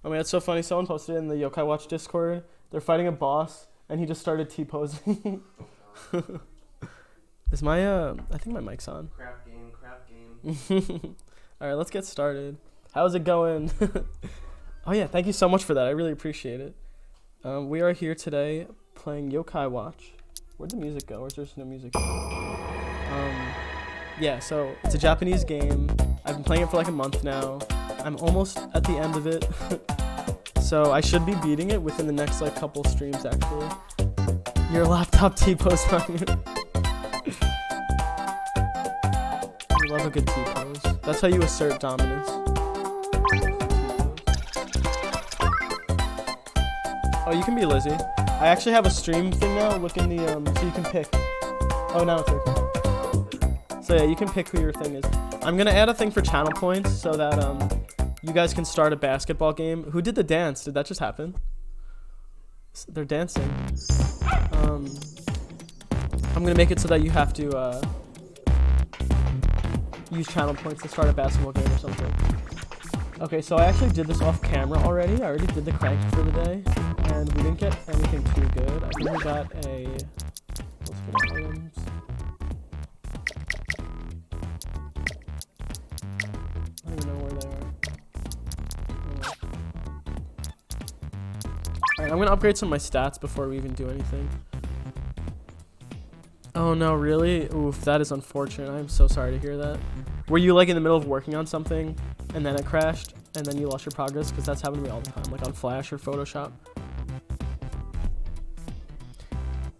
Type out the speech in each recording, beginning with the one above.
I mean, it's so funny. Someone posted it in the Yokai Watch Discord. They're fighting a boss, and he just started T-posing. Is my, I think my mic's on. Crap game. All right, let's get started. How's it going? Oh, yeah, thank you so much for that. I really appreciate it. We are here today playing Yokai Watch. Where'd the music go? Or is there just no music? Yeah, so it's a Japanese game. I've been playing it for like a month now. I'm almost at the end of it. So I should be beating it within the next like couple streams actually. Your laptop T-pose on you. I love a good T-pose. That's how you assert dominance. Oh, you can be Lizzie. I actually have a stream thing now. Look in the, so you can pick. Oh, now it's working. So yeah, you can pick who your thing is. I'm gonna add a thing for channel points so that, you guys can start a basketball game. Who did the dance? Did that just happen? They're dancing. I'm gonna make it so that you have to, use channel points to start a basketball game or something. Okay, so I actually did this off camera already. I already did the crank for the day, and we didn't get anything too good. I think we got a, let's go to items. I don't even know where they are. Alright, I'm gonna upgrade some of my stats before we even do anything. Oh no, really? Oof, that is unfortunate. I'm so sorry to hear that. Were you like in the middle of working on something and then it crashed and then you lost your progress? Because that's happened to me all the time, like on Flash or Photoshop.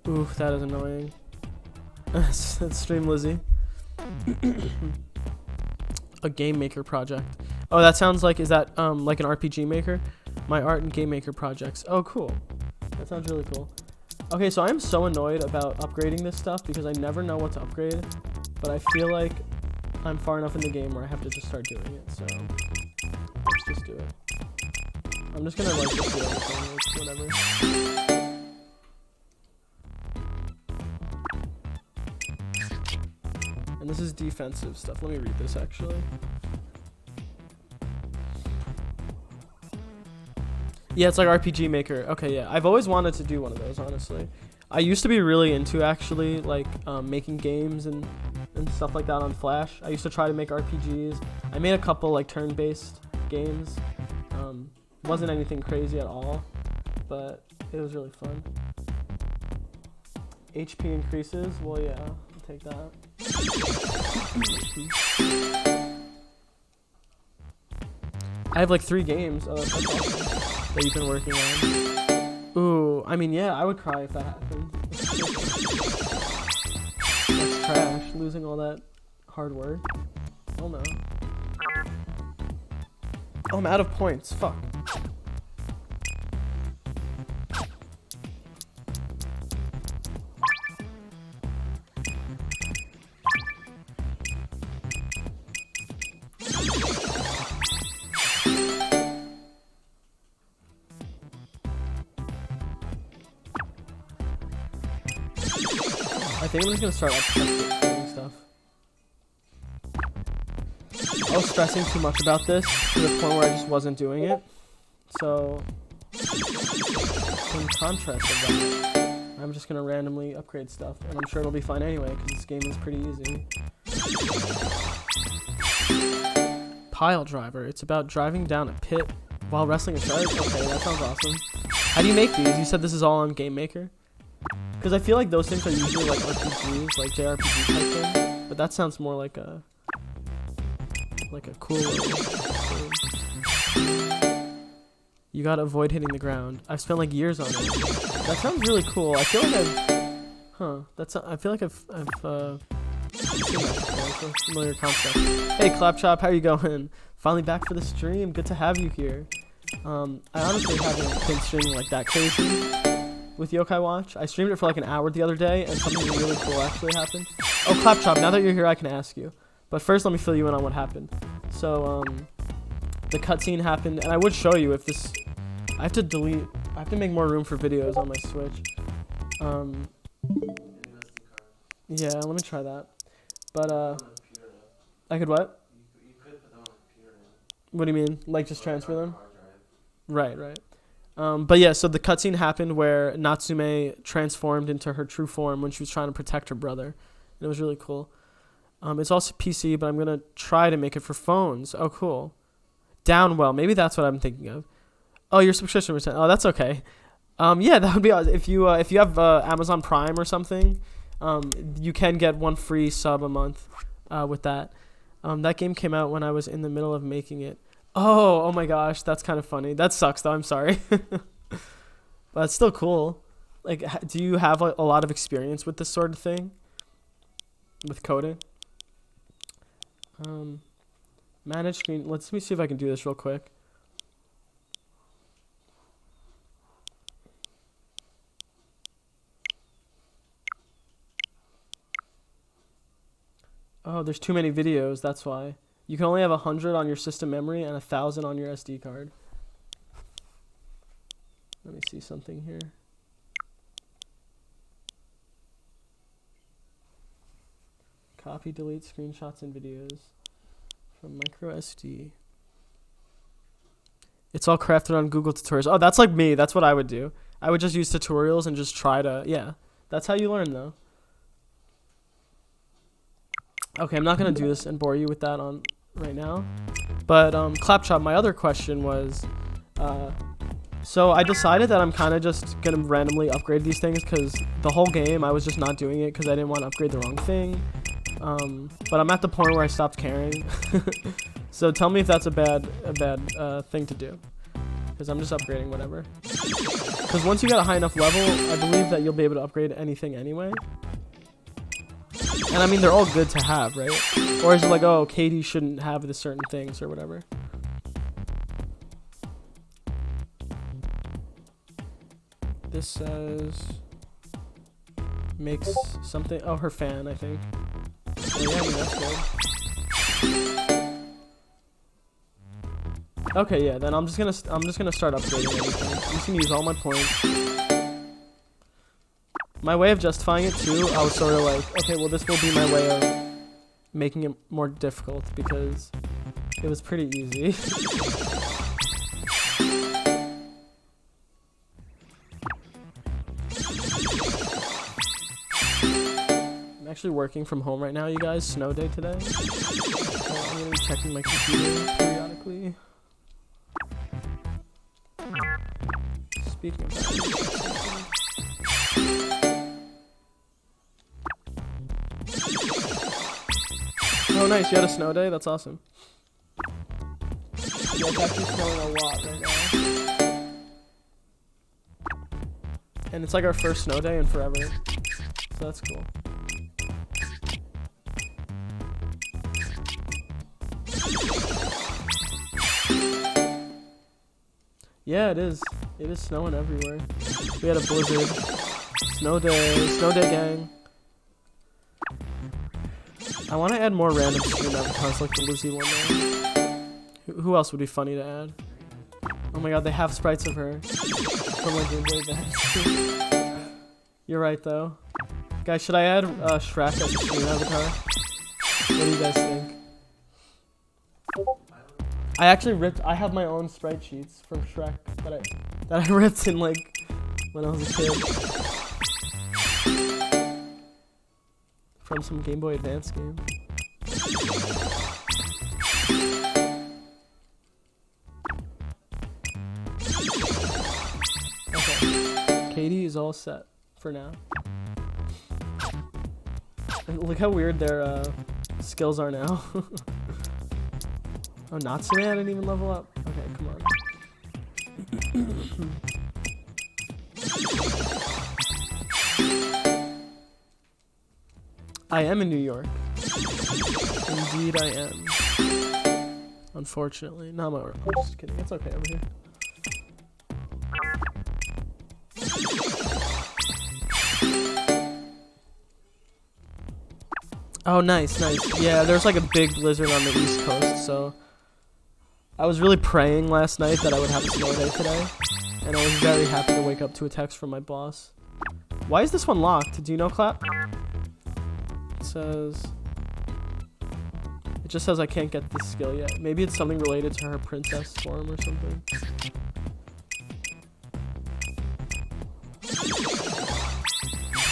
Oof, that is annoying. That's Stream Lizzie. A game maker project. Oh, that sounds like, is that like an RPG maker? My art and game maker projects. Oh, cool. That sounds really cool. Okay, so I'm so annoyed about upgrading this stuff because I never know what to upgrade, but I feel like I'm far enough in the game where I have to just start doing it, so let's just do it. I'm just gonna like just do everything, like, whatever. And this is defensive stuff. Let me read this actually. Yeah, it's like RPG Maker. Okay, yeah. I've always wanted to do one of those, honestly. I used to be really into actually like making games and stuff like that on Flash. I used to try to make RPGs. I made a couple like turn-based games. Wasn't anything crazy at all, but it was really fun. HP increases. Well, yeah, I'll take that. I have like 3 games. Oh, that's awesome. That you've been working on. Ooh, I mean, yeah, I would cry if that happened. That's trash, losing all that hard work. Oh no. Oh, I'm out of points. Fuck. I think I'm just gonna start upgrading stuff. I was stressing too much about this to the point where I just wasn't doing it. So, in contrast of that, I'm just gonna randomly upgrade stuff, and I'm sure it'll be fine anyway because this game is pretty easy. Pile driver. It's about driving down a pit while wrestling a shark. Okay, that sounds awesome. How do you make these? You said this is all on Game Maker? Because I feel like those things are usually like RPGs, like JRPG type thing, but that sounds more like a cool game. You gotta avoid hitting the ground. I've spent like years on it. That sounds really cool. I feel like I feel like I've seen that before. It's a familiar concept. Hey Clapchop, how you going? Finally back for the stream. Good to have you here. I honestly haven't been streaming like that crazy with Yokai Watch. I streamed it for like an hour the other day, and something really cool actually happened. Oh, Clapchop, now that you're here, I can ask you. But first, let me fill you in on what happened. So, the cutscene happened, and I would show you if this... I have to make more room for videos on my Switch. Yeah, let me try that. But, I could what? You could put them on the computer. What do you mean? Like, just transfer them? Right, right. But yeah, so the cutscene happened where Natsume transformed into her true form when she was trying to protect her brother. And it was really cool. It's also PC, but I'm going to try to make it for phones. Oh, cool. Downwell. Maybe that's what I'm thinking of. Oh, your subscription was 10. Oh, that's okay. Yeah, that would be awesome. If you have Amazon Prime or something, you can get one free sub a month with that. That game came out when I was in the middle of making it. Oh my gosh, that's kind of funny. That sucks though. I'm sorry. But it's still cool. Like, do you have a lot of experience with this sort of thing? With coding? Manage screen. Let me see if I can do this real quick. Oh, there's too many videos. That's why. You can only have 100 on your system memory and 1,000 on your SD card. Let me see something here. Copy, delete screenshots and videos from micro SD. It's all crafted on Google tutorials. Oh, that's like me. That's what I would do. I would just use tutorials and just try to, yeah. That's how you learn though. Okay, I'm not going to do this and bore you with that on right now. But Claptrap, my other question was, so I decided that I'm kind of just going to randomly upgrade these things because the whole game I was just not doing it because I didn't want to upgrade the wrong thing. But I'm at the point where I stopped caring. So tell me if that's a bad thing to do, because I'm just upgrading whatever. Because once you get a high enough level, I believe that you'll be able to upgrade anything anyway. And I mean, they're all good to have, right? Or is it like, oh, Katie shouldn't have the certain things or whatever? This says makes something. Oh, her fan, I think. Oh, yeah, I mean, that's good. Okay, yeah. Then I'm just gonna start upgrading everything. I'm just gonna use all my points. My way of justifying it too, I was sort of like, okay, well, this will be my way of making it more difficult because it was pretty easy. I'm actually working from home right now, you guys. Snow day today. So I'm gonna be checking my computer periodically. Speaking of that. Oh, nice. You had a snow day? That's awesome. Yeah, it's actually snowing a lot right now. And it's like our first snow day in forever. So that's cool. Yeah, it is. It is snowing everywhere. We had a blizzard. Snow day gang. I want to add more random stream avatars like the Lizzie one day. Who else would be funny to add? Oh my god, they have sprites of her from my Game Boy Advance. You're right though. Guys, should I add Shrek as a stream avatar? What do you guys think? I actually I have my own sprite sheets from Shrek that I ripped in like when I was a kid. From some Game Boy Advance game. Okay. Katie is all set for now. And look how weird their skills are now. Oh, Natsume, I didn't even level up. Okay, come on. I am in New York. Indeed I am. Unfortunately. No, I'm just kidding. It's okay over here. Oh, nice, nice. Yeah, there's like a big blizzard on the East Coast, so I was really praying last night that I would have a snow day today, and I was very happy to wake up to a text from my boss. Why is this one locked? Do you know, Clap? It just says I can't get this skill yet. Maybe it's something related to her princess form or something.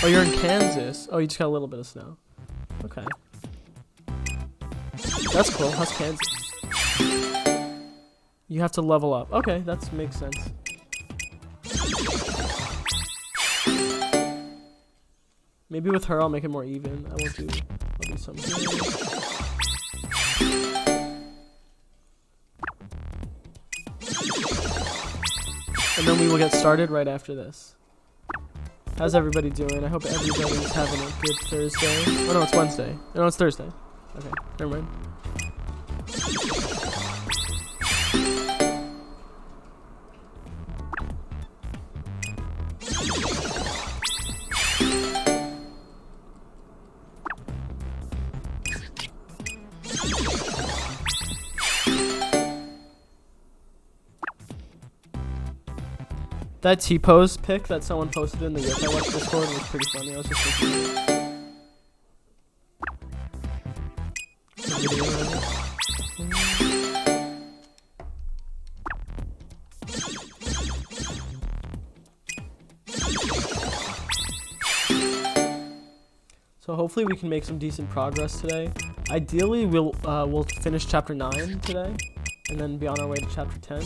Oh, you're in Kansas. Oh, you just got a little bit of snow. Okay. That's cool. How's Kansas? You have to level up. Okay, that makes sense. Maybe with her I'll make it more even. I'll do something. And then we will get started right after this. How's everybody doing? I hope everybody's having a good Thursday. Oh no, it's Wednesday. No, it's Thursday. Okay, never mind. That T-pose pic that someone posted in the Yokai Watch Discord was pretty funny. I was just thinking So hopefully we can make some decent progress today. Ideally, we'll finish chapter 9 today, and then be on our way to chapter 10.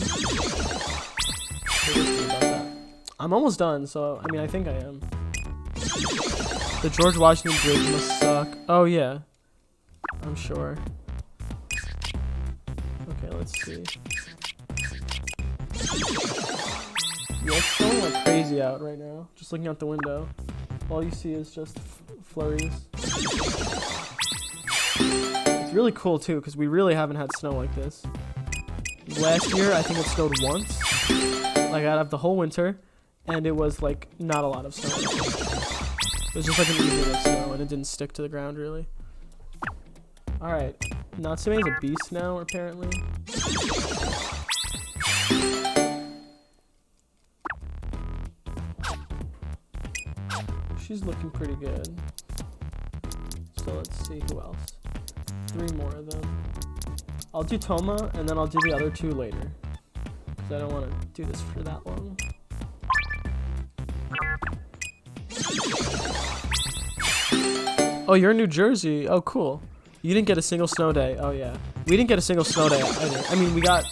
About that. I'm almost done, so I mean I think I am. The George Washington Bridge must suck. Oh yeah, I'm sure. Okay, let's see. Yeah, it's snowing like crazy out right now. Just looking out the window, all you see is just flurries. It's really cool too, because we really haven't had snow like this. Last year, I think it snowed once, like out of the whole winter, and it was like not a lot of snow at all. It was just like an evening of snow, and it didn't stick to the ground really. Alright, Natsume is a beast now, apparently. She's looking pretty good. So let's see who else. 3 more of them. I'll do Toma, and then I'll do the other 2 later. Because I don't want to do this for that long. Oh, you're in New Jersey. Oh, cool. You didn't get a single snow day. Oh, yeah. We didn't get a single snow day either. I mean, it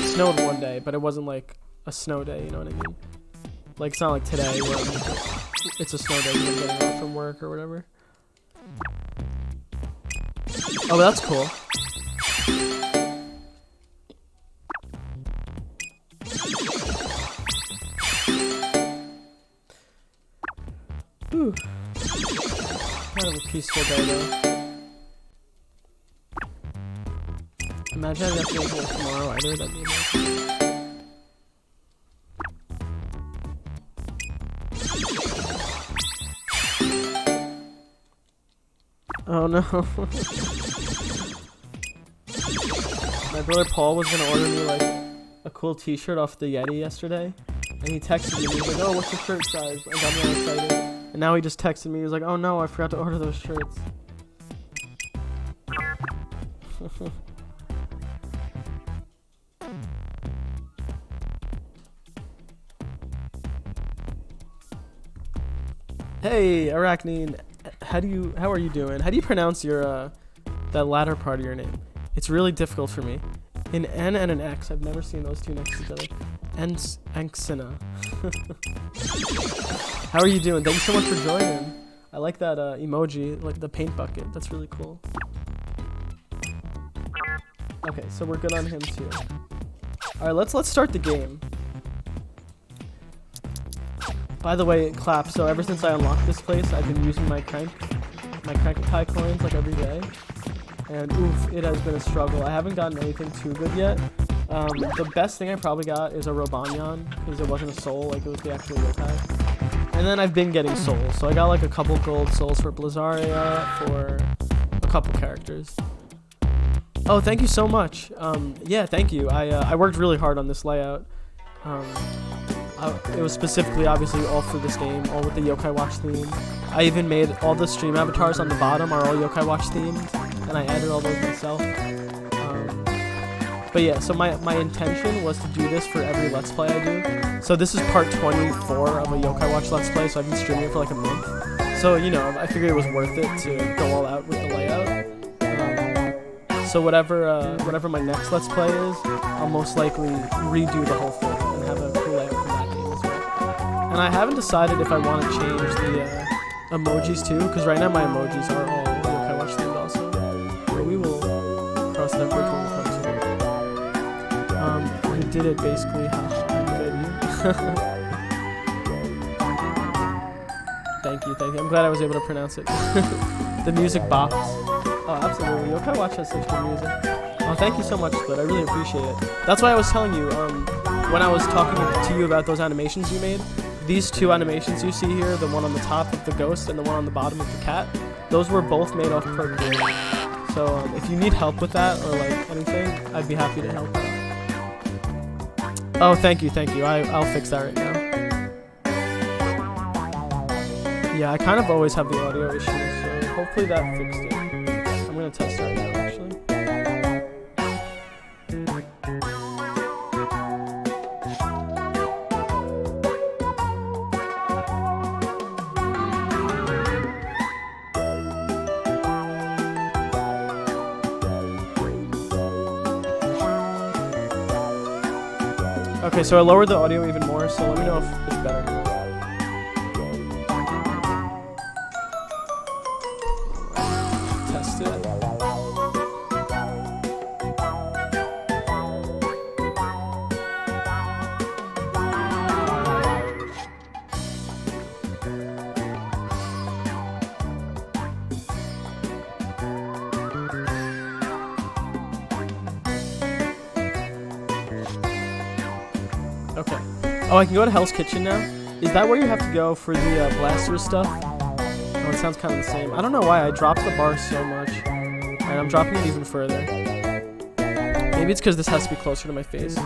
snowed one day, but it wasn't like a snow day, you know what I mean? Like, it's not like today where it's a snow day because I'm getting off from work or whatever. Oh, that's cool. Whew. Kind of a peaceful day though. Imagine I have to go to work tomorrow either, that'd be amazing. Oh no. My brother Paul was gonna order me like a cool t-shirt off the Yeti yesterday. And he texted me, he was like, oh, what's your shirt size? I got me all excited. And now he just texted me, he was like, oh no, I forgot to order those shirts. Hey, Arachnine, how are you doing? How do you pronounce your, that latter part of your name? It's really difficult for me. An N and an X, I've never seen those two next to each other. Enxina. How are you doing? Thank you so much for joining. I like that emoji, like the paint bucket. That's really cool. Okay, so we're good on him too. All right, let's start the game. By the way, clap. So ever since I unlocked this place, I've been using my Cranky-Pie coins like every day, and oof, it has been a struggle. I haven't gotten anything too good yet. The best thing I probably got is a Robanyan, because it wasn't a soul, like it was the actual yokai. And then I've been getting souls, so I got like a couple gold souls for Blizzaria, for a couple characters. Oh, thank you so much. Yeah, thank you. I worked really hard on this layout. It was specifically, obviously, all for this game, all with the Yokai Watch theme. I even made all the stream avatars on the bottom are all Yokai Watch themed, and I added all those myself. But yeah, so my intention was to do this for every Let's Play I do. So this is part 24 of a Yokai Watch Let's Play, so I've been streaming it for like a month. So, you know, I figured it was worth it to go all out with the layout. So whatever my next Let's Play is, I'll most likely redo the whole thing and have a cool layout for that game as well. And I haven't decided if I want to change the emojis too, because right now my emojis are all Yokai Watch themed also. But we will cross that bridge when we come to it. You did it basically. I'm good. Thank you. I'm glad I was able to pronounce it. The music box. Oh, absolutely. Yokai Watch has such good music. Oh, thank you so much, Split. I really appreciate it. That's why I was telling you, when I was talking to you about those animations you made, these two animations you see here, the one on the top of the ghost and the one on the bottom of the cat, those were both made off Procreate. So if you need help with that or like anything, I'd be happy to help out. Oh, thank you. I'll fix that right now. Yeah, I kind of always have the audio issues, so hopefully that fixed it. I'm gonna test it right now, actually. Okay, so I lowered the audio even more, so let me know if it's better. Test it. Okay. Oh, I can go to Hell's Kitchen now? Is that where you have to go for the blaster stuff? Oh, it sounds kind of the same. I don't know why I dropped the bar so much. And I'm dropping it even further. Maybe it's because this has to be closer to my face.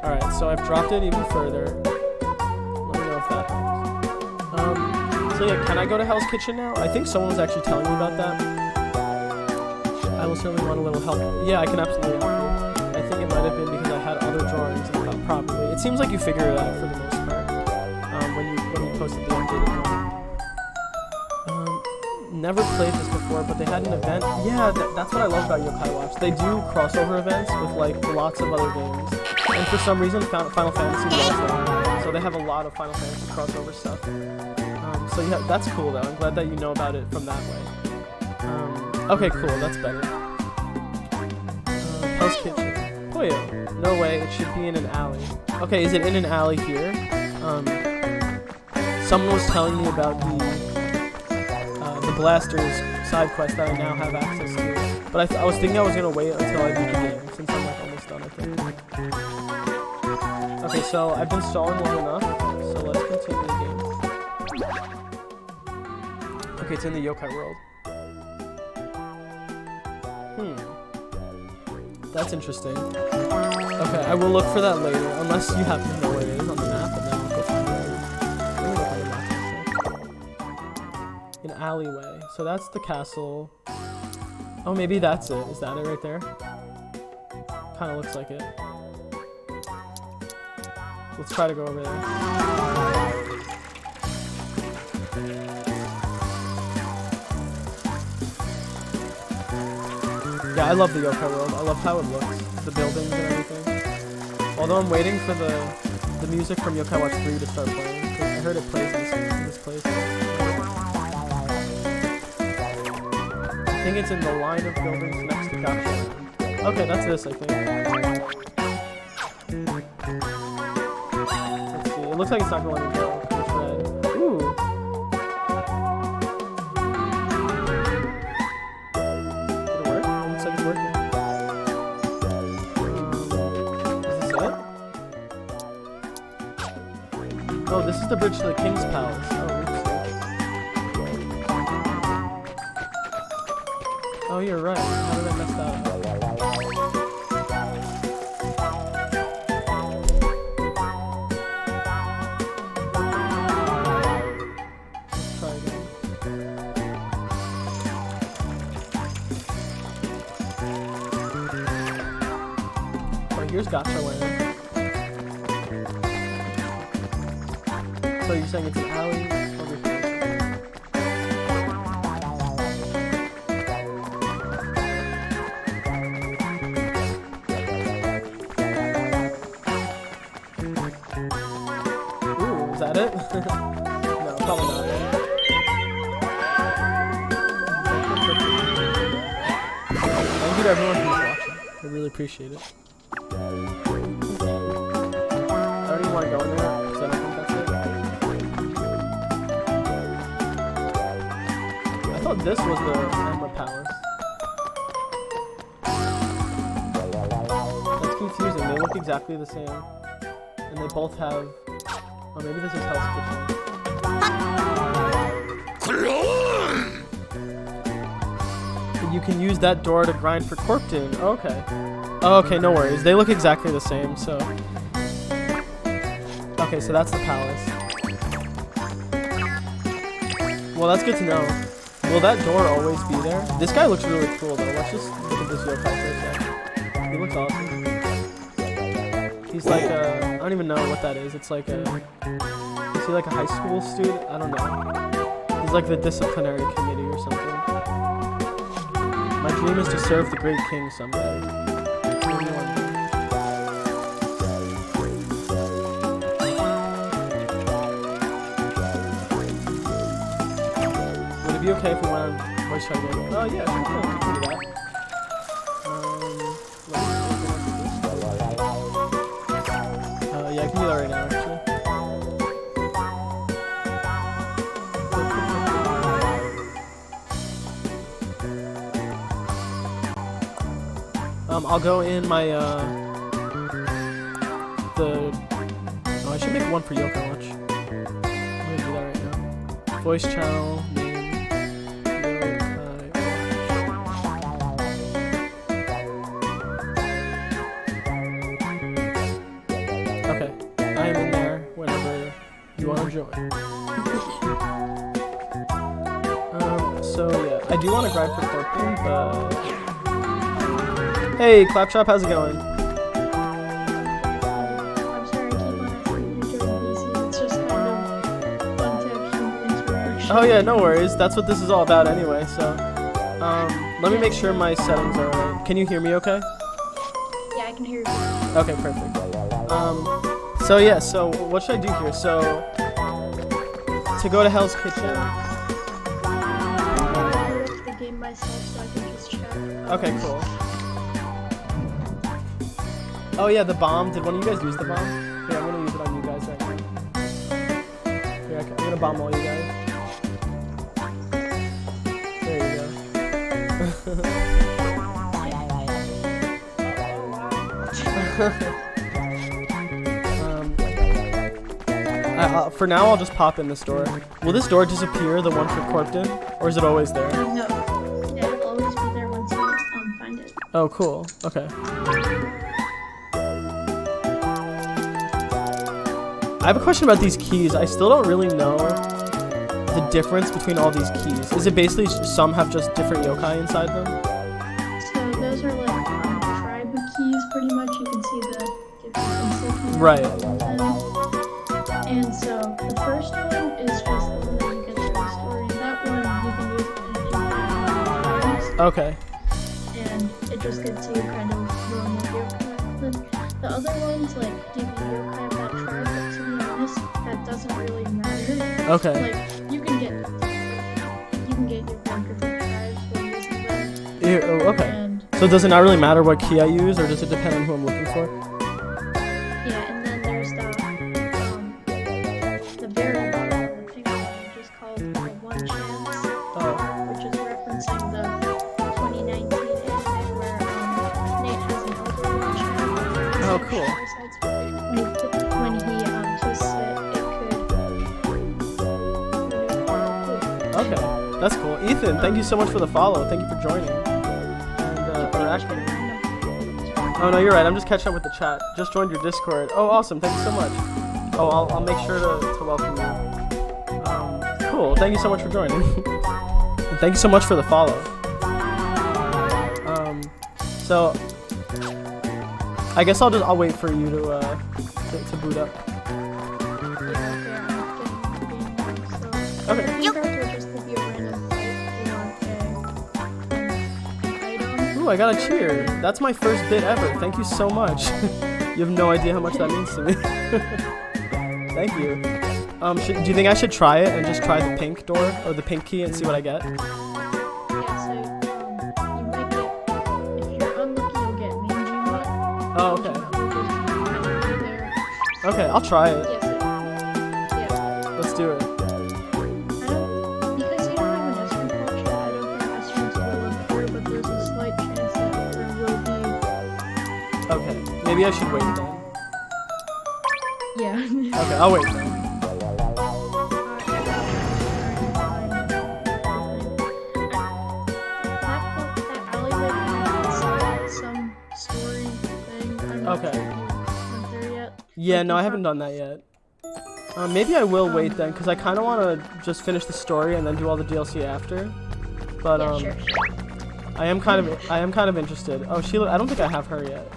Alright, so I've dropped it even further. Let me know if that helps. So yeah, can I go to Hell's Kitchen now? I think someone was actually telling me about that. I will certainly want a little help. Yeah, I can absolutely help you. I think it might have been because I had other drawings and not properly. It seems like you figure it out for the most part when you posted the updated one. Never played this before, but they had an event. Yeah, that's what I love about Yokai Watch. They do crossover events with like lots of other games, and for some reason, Final Fantasy loves that. So they have a lot of Final Fantasy crossover stuff. So yeah, that's cool though. I'm glad that you know about it from that way. Okay, cool. That's better. Hell's Kitchen. Poyo. No way, it should be in an alley. Okay, is it in an alley here? Someone was telling me about the Blasters side quest that I now have access to. But I was thinking I was gonna wait until I beat the game, since I'm like almost done, I think. Okay, so I've been stalling long enough, so let's continue the game. Okay, it's in the yokai world. That's interesting. Okay, I will look for that later, unless you happen to know where it is on the map, and then we'll go find it. Let me look on the map. An alleyway. So that's the castle. Oh, maybe that's it. Is that it right there? Kind of looks like it. Let's try to go over there. Yeah, I love the yokai world. I love how it looks, the buildings and everything. Although I'm waiting for the music from Yokai Watch 3 to start playing, because I heard it plays in this place. I think it's in the line of buildings next to Gacha. Okay, that's this, I think. Let's see. It looks like it's not going to let me go. It's red. Ooh. Oh, this is the bridge to the King's Palace. Oh, oops. Oh, you're right. How did I mess that up? Let's try again. Oh, here's Gacha Land. So you're saying it's an alley? it? No, probably not. Thank you to everyone who's watching. I really appreciate it. I don't even want to go in there because I don't think that's it. I thought this was the Emma Palace. That's confusing. They look exactly the same. And they both have... Oh, maybe this is Hell's Kitchen. You can use that door to grind for Corpton. Okay. Oh, okay, no worries. They look exactly the same, so... Okay, so that's the palace. Well, that's good to know. Will that door always be there? This guy looks really cool, though. Let's just look at this yokai for a second. He looks awesome. He's like a... I don't even know what that is. It's like a... Is he like a high school student? I don't know. He's like the disciplinary committee or something. My dream is to serve the great king someday. Would it be okay if we went on voice chat again? Oh yeah, sure, we can do that. Yeah, I can do that right now, actually. I'll go in my, oh, I should make one for Yokai Watch. I'm gonna do that right now. Voice channel, name, Yokai Watch. Okay, I am in there whenever you want to join. So yeah, I do want to grind for Corpton, but... Hey, Claptrap, how's it going? I'm sorry, I keep on asking you to join VC. It's just kind of fun to actually interaction. Oh yeah, no worries. That's what this is all about anyway, so... let me make sure my settings are right. Can you hear me okay? Yeah, I can hear you. Okay, perfect. So yeah, so what should I do here? So... To go to Hell's Kitchen... I'll load up the game myself so I can just chat. Okay, cool. Oh yeah, the bomb. Did one of you guys use the bomb? Here, I'm gonna use it on you guys right now. Here, I'm gonna bomb all you guys. There you go. For now, I'll just pop in this door. Will this door disappear, the one for Corpton? Or is it always there? No. Yeah, it'll always be there once you find it. Oh, cool. Okay. I have a question about these keys. I still don't really know the difference between all these keys. Is it basically some have just different yokai inside them? So those are like tribe keys, pretty much. You can see the difference in keys. Right. And so the first one is just the one that you get through the story. That one you can use in Okay. and it just gets you kind of normal yokai. Then the other ones, like, give you yokai of that tribe, but to be honest, that doesn't really matter. Okay. Like, you can get yokai of different tribes while using them. Ew, oh, okay. And So does it not really matter what key I use, or does it depend on who I'm looking for? yeah, and then there's the very bottom of the pink one, which is called the One Chance, Oh. which is referencing the 2019 anime where Nate has an elder one chance. Oh, cool. When he twists it, it cool. Okay. That's cool. Ethan, thank you so much for the follow. Thank you for joining. And, or actually... Oh, no, you're right. I'm just catching up with the chat. Just joined your Discord. Oh, awesome. Thank you so much. Oh, I'll make sure to welcome you. Cool. Thank you so much for joining. And thank you so much for the follow. So... I guess I'll wait for you to boot up. Okay. Ooh, I got a cheer. That's my first bid ever. Thank you so much. You have no idea how much that means to me. Thank you. Do you think I should try it and just try the pink door or the pink key and see what I get? Yeah, so you might get, if you're unlucky, you'll get Mangy Mutt. Oh, okay. There. Okay, I'll try it. Yes, yeah. Let's do it. I don't, because you don't have an Esrin function, I don't think Esrin's will appear, but there's a slight chance that there will be. Okay, maybe I should wait then. Yeah. Okay, I'll wait then. That alleyway inside some story thing. I'm not Okay. sure if you went there yet. Yeah, Like, no, you I haven't done that yet. Maybe I will wait then, because I kind of want to just finish the story and then do all the DLC after. But Yeah, sure. I am kind of interested. Oh, Sheila, I don't think I have her yet.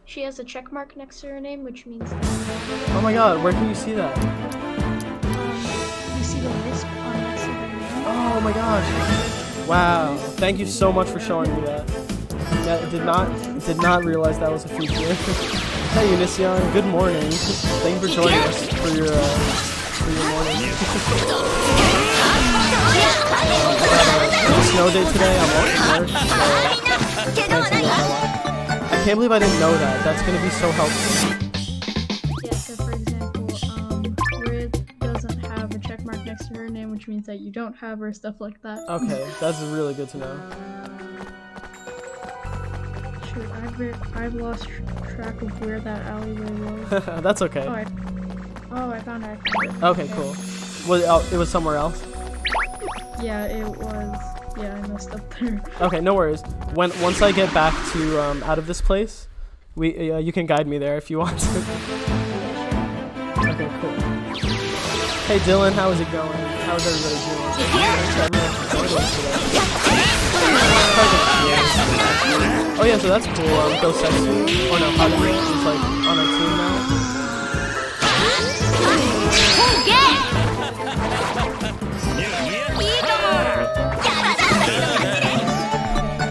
She has a check mark next to her name, which means that, Oh my God, where can you see that? you see the lisp on next to her name. Oh my gosh! Wow, thank you so much for showing me that. Yeah, did not realize that was a feature. Hey Unision, good morning. Thank you for joining us for your morning. It's a snow day today. I'm off work, so thanks for that. I can't believe I didn't know that. That's gonna be so helpful. Yeah, so for example, Rid doesn't have a check mark next to her name, which means that you don't have her, stuff like that. Okay, that's really good to know. Shoot, I've lost track of where that alleyway was. That's okay. I found it. Okay, cool. It was somewhere else? Yeah, it was. Yeah, I messed up there. Okay, no worries. Once I get back to out of this place, you can guide me there if you want to. Okay, cool. Hey Dylan, how is it going? How's everybody doing? Oh yeah, so that's cool. Go Sexy. Or no, Huggy is like on our team now.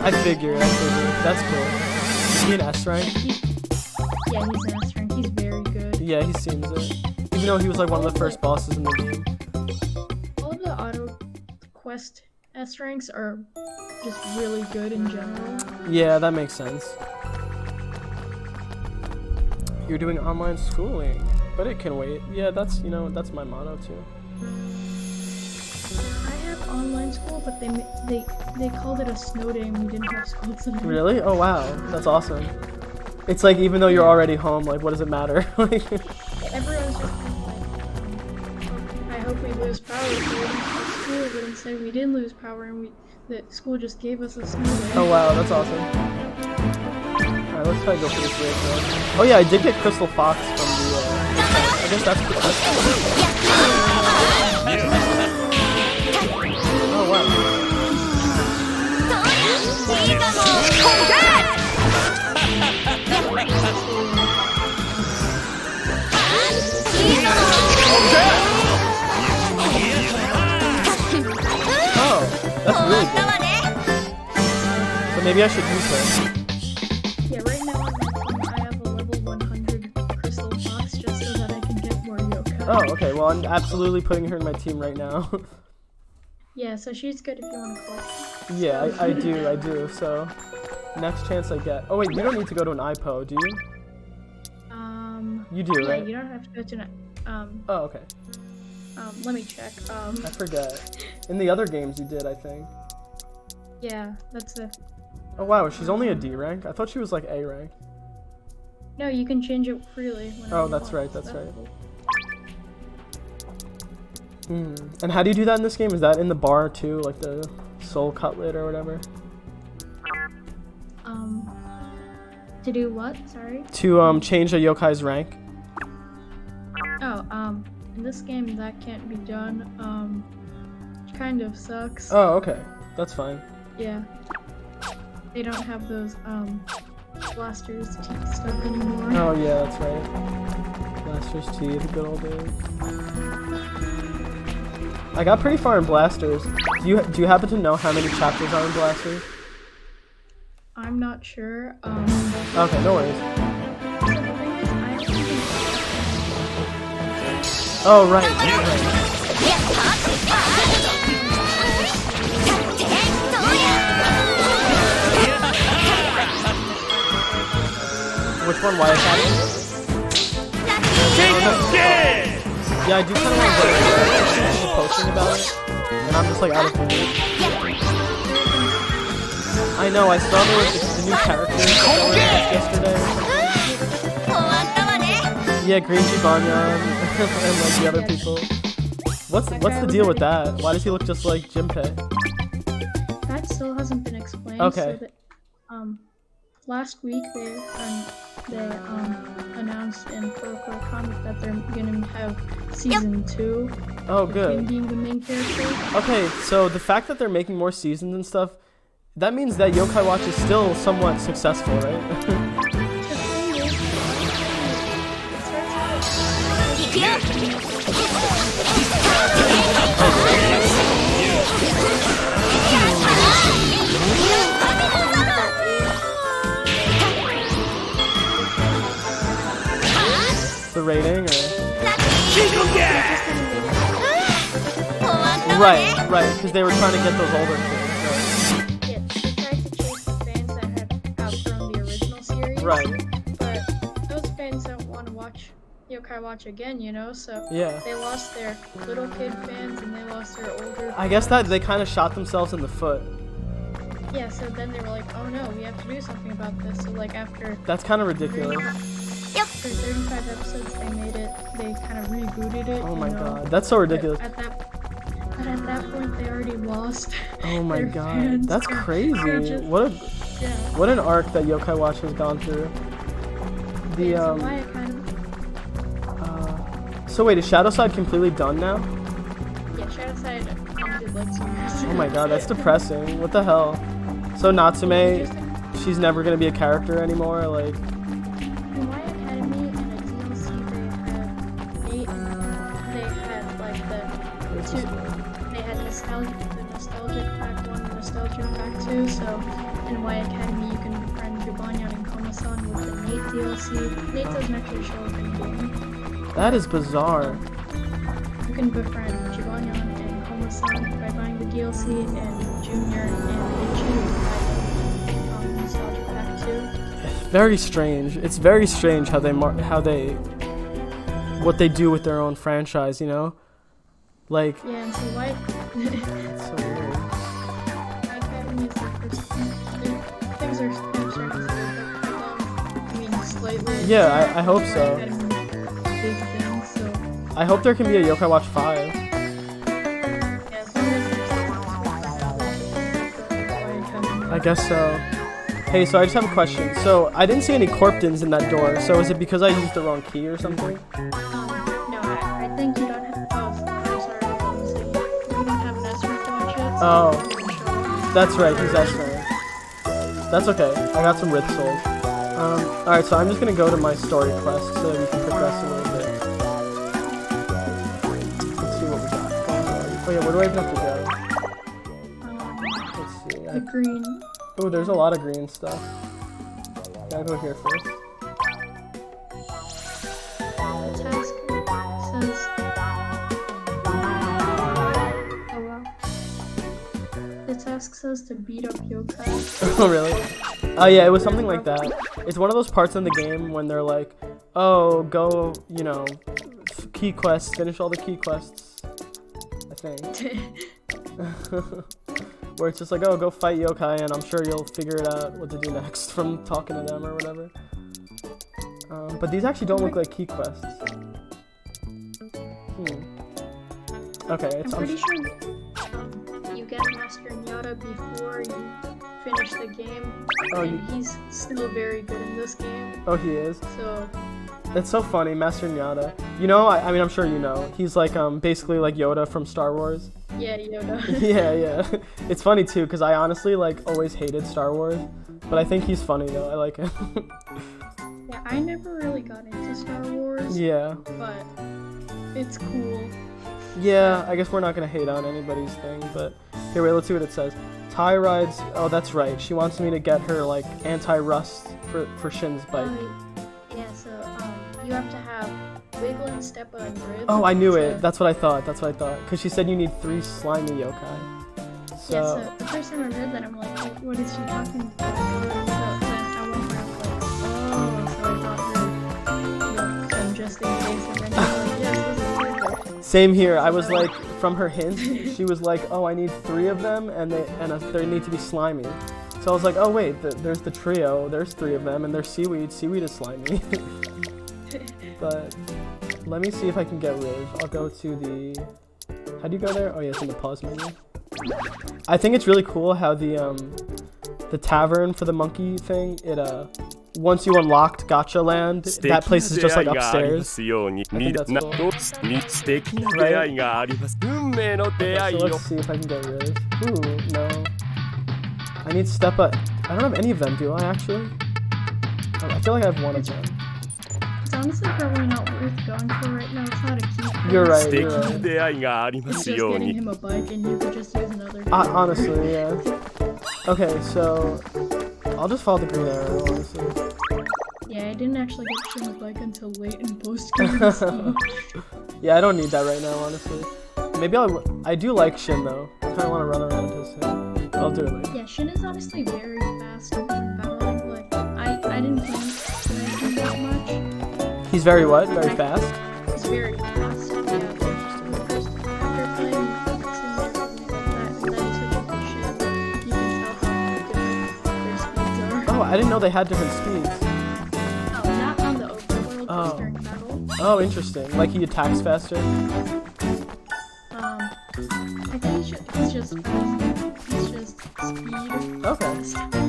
I figure. That's cool. Is he an S rank? Yeah, he's an S rank. He's very good. Yeah, he seems it. Even though he was like one of the first bosses in the game. All of the auto quest S ranks are just really good in general. Yeah, that makes sense. You're doing online schooling, but it can wait. Yeah, that's that's my motto too. I have online school, but they called it a snow day and we didn't have school today. Really? Oh wow, that's awesome. It's like even though you're already home, like what does it matter? Everyone's just kind of like, I hope we lose power so we don't have school, but instead we did lose power and the school just gave us a snow day. Oh wow, that's awesome. Alright, let's try to go for this race though. Oh yeah, I did get Crystal Fox from the I guess that's cool. Oh wow. Oh, that's really good. So maybe I should use her. Yeah, right now on my team I have a level 100 Crystal Fox just so that I can get more yokai. Oh, okay. Well, I'm absolutely putting her in my team right now. Yeah, so she's good if you want to collect. Yeah, I do. So, next chance I get. Oh wait, you don't need to go to an IPO, do you? You do, yeah, right? you don't have to go to Oh, okay. let me check. I forget. In the other games you did, I think. Yeah, that's it. Oh wow, she's only a D rank? I thought she was like A rank. No, you can change it freely. Oh, that's right, that's right. And how do you do that in this game? Is that in the bar too, like the soul cutlet or whatever? To do what? Sorry? To change a yokai's rank? Oh, in this game that can't be done. Which kind of sucks. Oh, okay. That's fine. Yeah. They don't have those, Blaster's teeth stuff anymore. Oh yeah, that's right. Blaster's teeth, good old days. I got pretty far in Blasters. Do you happen to know how many chapters are in Blasters? I'm not sure. Okay, no worries. So the thing is, I don't even Oh, right. Which one? Why Academy? Yeah, I do kind of want to go. People posting about it, and I'm just like out of the mood. I know. I saw there was the new characters that were announced yesterday. Yeah, Green Banyan and like the other people. What's the deal with that? Why does he look just like Jinpei? That still hasn't been explained. Okay. So that, last week they announced in Kuroko Comic that they're gonna have season 2. Oh, with good. him being the main character. Okay, so the fact that they're making more seasons and stuff, that means that Yokai Watch is still somewhat successful, right? The thing is, it starts out The rating, or right, because they were trying to get those older kids. yeah, they tried to chase the fans that had outgrown the original series. Right. But those fans don't want to watch Yokai Watch again, you know? So Yeah. they lost their little kid fans and they lost their older I guess that they kind of shot themselves in the foot. Yeah, so then they were like, oh no, we have to do something about this. So like after That's kind of ridiculous. after 35 episodes they kind of rebooted it. Oh my you know? god, that's so ridiculous. But at that point they already lost. Oh my their god, fans. that's They're crazy. just- yeah. What an arc that Yokai Watch has gone through. The So My Academy, so wait, is Shadowside completely done now? yeah, Shadowside ended like 2 years ago. Oh my god, that's depressing. What the hell? So Natsume, Just she's never gonna be a character anymore. Like, in My Academy and a DLC they had like the two. They had the nostalgic pack 1 and nostalgia pack 2. So in My Academy you can befriend Jubanyan and Koma-san with the Nate DLC. Nate doesn't actually show up in the game. that is bizarre. You can befriend Jubanyan and Koma-san by buying the DLC, and Junior and Ichi by the nostalgia pack 2. Very strange. It's very strange how what they do with their own franchise. You know, like Yeah, and so why? it's so weird. My Academy is the first things are starting to look up. I mean, slightly. Yeah, I hope so. My Academy is a big thing, so I hope there can be a Yokai Watch 5. yeah, as long as there's I guess so. Hey, so I just have a question. So I didn't see any Corptons in that door. So is it because I used the wrong key or something? No, I think you don't have. Oh, sorry, I was saying you don't have an Esper watch yet. Oh, that's right. He's Esmer. That's okay. I got some Rith souls. Alright, so I'm just gonna go to my story quest so we can progress a little bit. Let's see what we got going on. Oh yeah, where do I even have to go? Let's see. The green. Oh, there's a lot of green stuff. Gotta go here first. The task says. Oh wow. The task says to beat up yokai. Oh really? Oh yeah, it was something like that. It's one of those parts in the game when they're like, oh, go, you know, key quests, finish all the key quests. I think. Where it's just like, oh, go fight yokai, and I'm sure you'll figure it out what to do next from talking to them or whatever. But these actually don't look like key quests. Okay, I'm pretty sure you get Master Nyata before you finish the game. Oh, And he's still very good in this game. Oh, he is. So That's so funny, Master Nyata. You know, I mean, I'm sure you know. He's like, basically like Yoda from Star Wars. yeah, Yoda. Yeah. It's funny too, because I honestly like always hated Star Wars, but I think he's funny though. I like him. Yeah, I never really got into Star Wars. Yeah. But it's cool. Yeah, I guess we're not gonna hate on anybody's thing, but here, wait, let's see what it says. Ty rides. Oh, that's right. She wants me to get her like anti-rust for Shin's bike. Yeah, so you have to have Wiggling, Steppa, and Rib. Oh, I knew So- it. That's what I thought. That's what I thought. Because she said you need 3 slimy yokai. So, Yeah, so the first time I read that, I'm like, what is she talking about? So then at one point I was like, oh, so I thought her, some just in case, and then she's like, yes, this is perfect. same here. I was like, from her hint, she was like, oh, I need 3 of them, and they need to be slimy. So I was like, oh wait, there's the trio. There's 3 of them, and there's seaweed. Seaweed is slimy. But let me see if I can get Riv. I'll go to the. How do you go there? Oh yeah, it's in the pause menu. I think it's really cool how the tavern for the monkey thing. It once you unlocked Gacha Land, that place is just like upstairs. I think that's cool. Right? So let's see if I can get Riv. Ooh, no. I need Steppa. I don't have any of them, do I actually? I feel like I have one of them. It's honestly probably not worth going for right now. It's not a key. You're right, you're right. It's just getting him a bike, and you could just use another. Honestly, yeah. Okay, so I'll just follow the green arrow, honestly. Yeah, I didn't actually get Shin a bike until late in post game. So. Yeah, I don't need that right now, honestly. Maybe I do like Shin though. I kind of want to run around his thing. I'll do it later. Yeah, Shin is honestly very fast in battling. Like, I didn't plan to that much. He's very what? Very fast? He's very fast. Yeah, just after playing Simulator and switching to Shin, you can tell how different their speeds are. Oh, I didn't know they had different speeds. Oh, not on the overworld, Oh. just during battle. Oh, interesting. Like he attacks faster? I think he's just fast. He's just speed. Okay,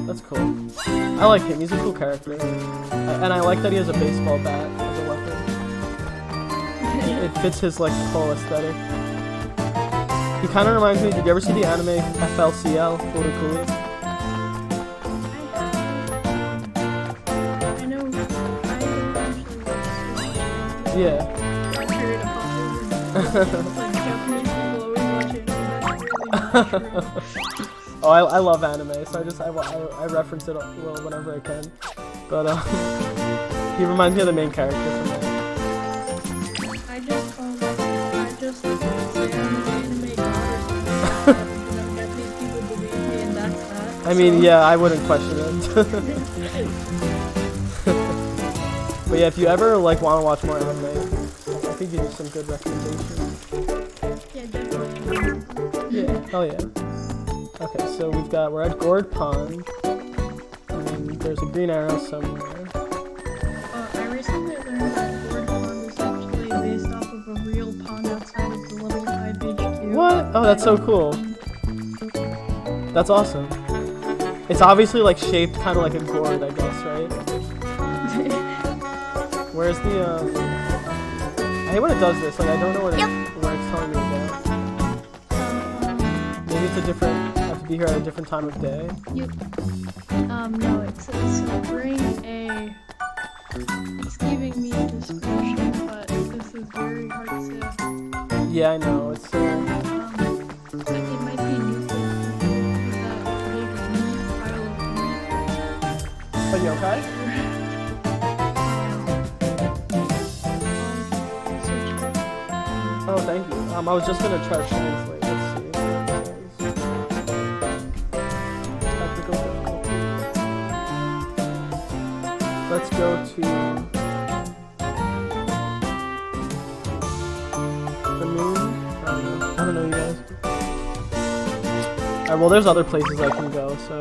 that's cool. I like him. He's a cool character. And I like that he has a baseball bat as a weapon. It fits his like whole aesthetic. He kind of reminds me. Did you ever see the anime FLCL? Furikuri? I know. I don't actually watch so much. Yeah. I heard a couple of like Japanese people always watch it, and that's really not true. Oh, I love anime, so I reference it whenever I can. But he reminds me of the main character from it. I just say I'm an anime god or something, because I'm Japanese people believe me, and that's that. I mean, so. yeah, I wouldn't question it. But yeah, if you ever like want to watch more anime, I think you do some good recommendations. Yeah, definitely. Yeah, hell yeah. Okay, so we're at Gourd Pond, and there's a green arrow somewhere. I recently learned that Gourd Pond is actually based off of a real pond outside of the Level 5 HQ. What? Oh, that's so cool. That's awesome. It's obviously like shaped kind of like a gourd, I guess, right? Where's the I hate when it does this. Like I don't know where it's telling me to go. Maybe it's a different. I have to be here at a different time of day. No, it's bring a. It's giving me a description, but this is very hard to. Yeah, I know. It's. It might be new for that big meat pile of meat. Are you okay? Oh, thank you. I was just gonna try to translate. Let's see. Technical difficulty. Let's go to the moon. I don't know, you guys. Alright, well, there's other places I can go, so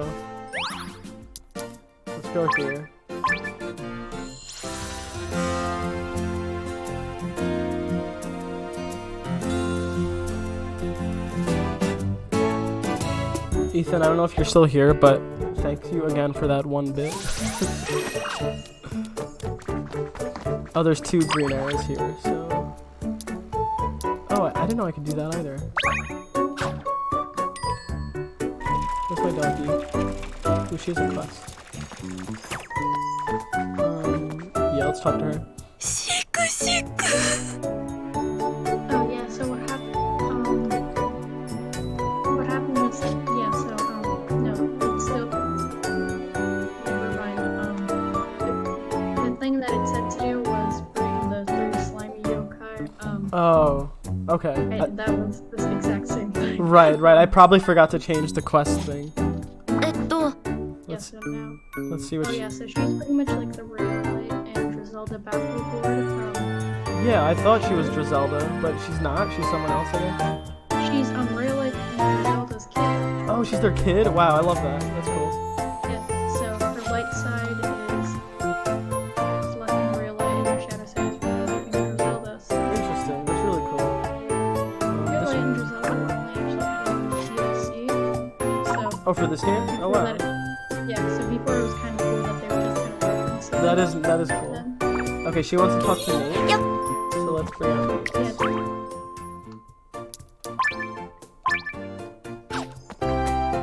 let's go here. Ethan, I don't know if you're still here, but thank you again for that 1 bit. Oh, there's 2 green arrows here, so... Oh, I didn't know I could do that either. Where's my doggy? Ooh, she has a quest. Yeah, let's talk to her. Oh yeah, so what happened? What happened was, yeah. So no, it's still. Never mind. The thing that it said to do was bring the 3 slimy Oh, okay. That was the exact same thing. Right. I probably forgot to change the quest thing. Yeah, so now. Let's see what Oh she... yeah, so she's pretty much like the Rayleigh and Griselda Battleboard from. Yeah, I thought she was Drizelda, but she's not. She's someone else, I guess. She's Rayleigh and Griselda's kid. Oh, she's their kid? Wow, I love that. That's cool. Yeah, so her light side is selecting Rayleigh and her shadow side is selecting Griselda. So Interesting. That's really cool. Rayleigh and Griselda were only actually having DLC. So Oh, for this game? Oh, wow. yeah, so before it was kind of cool that they were just kind of referencing That is cool. them. Okay, she wants to talk to me. Yep. So let's bring her.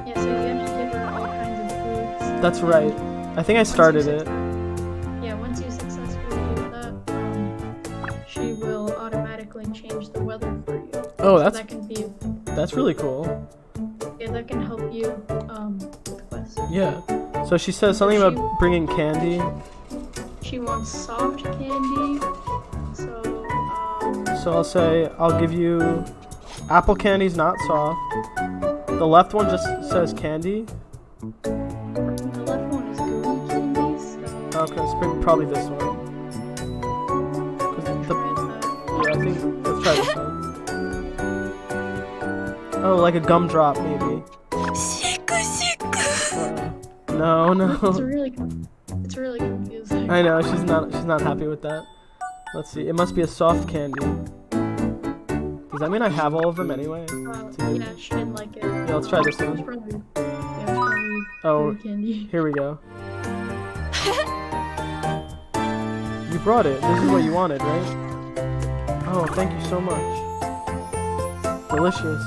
Yeah, so you have to give her all kinds of foods. That's right. I think I started it. Yeah, once you successfully do that, she will automatically change the weather for you. Oh, So that's really cool. that can help you with quests. Yeah. So she says something about bringing candy. She wants soft candy. So I'll say I'll give you apple candy's not soft. The left one just says candy. The left one is gooey candy, so Okay, it's probably this one. 'Cause try that. yeah, I think let's try this one. Oh, like a gumdrop maybe. No. It's really confusing. I know she's not happy with that. Let's see. It must be a soft candy. Does that mean I have all of them anyway? Yeah, she didn't like it. Yeah, let's try this one. It's probably Oh, gooey candy. here we go. You brought it. This is what you wanted, right? Oh, thank you so much. Delicious.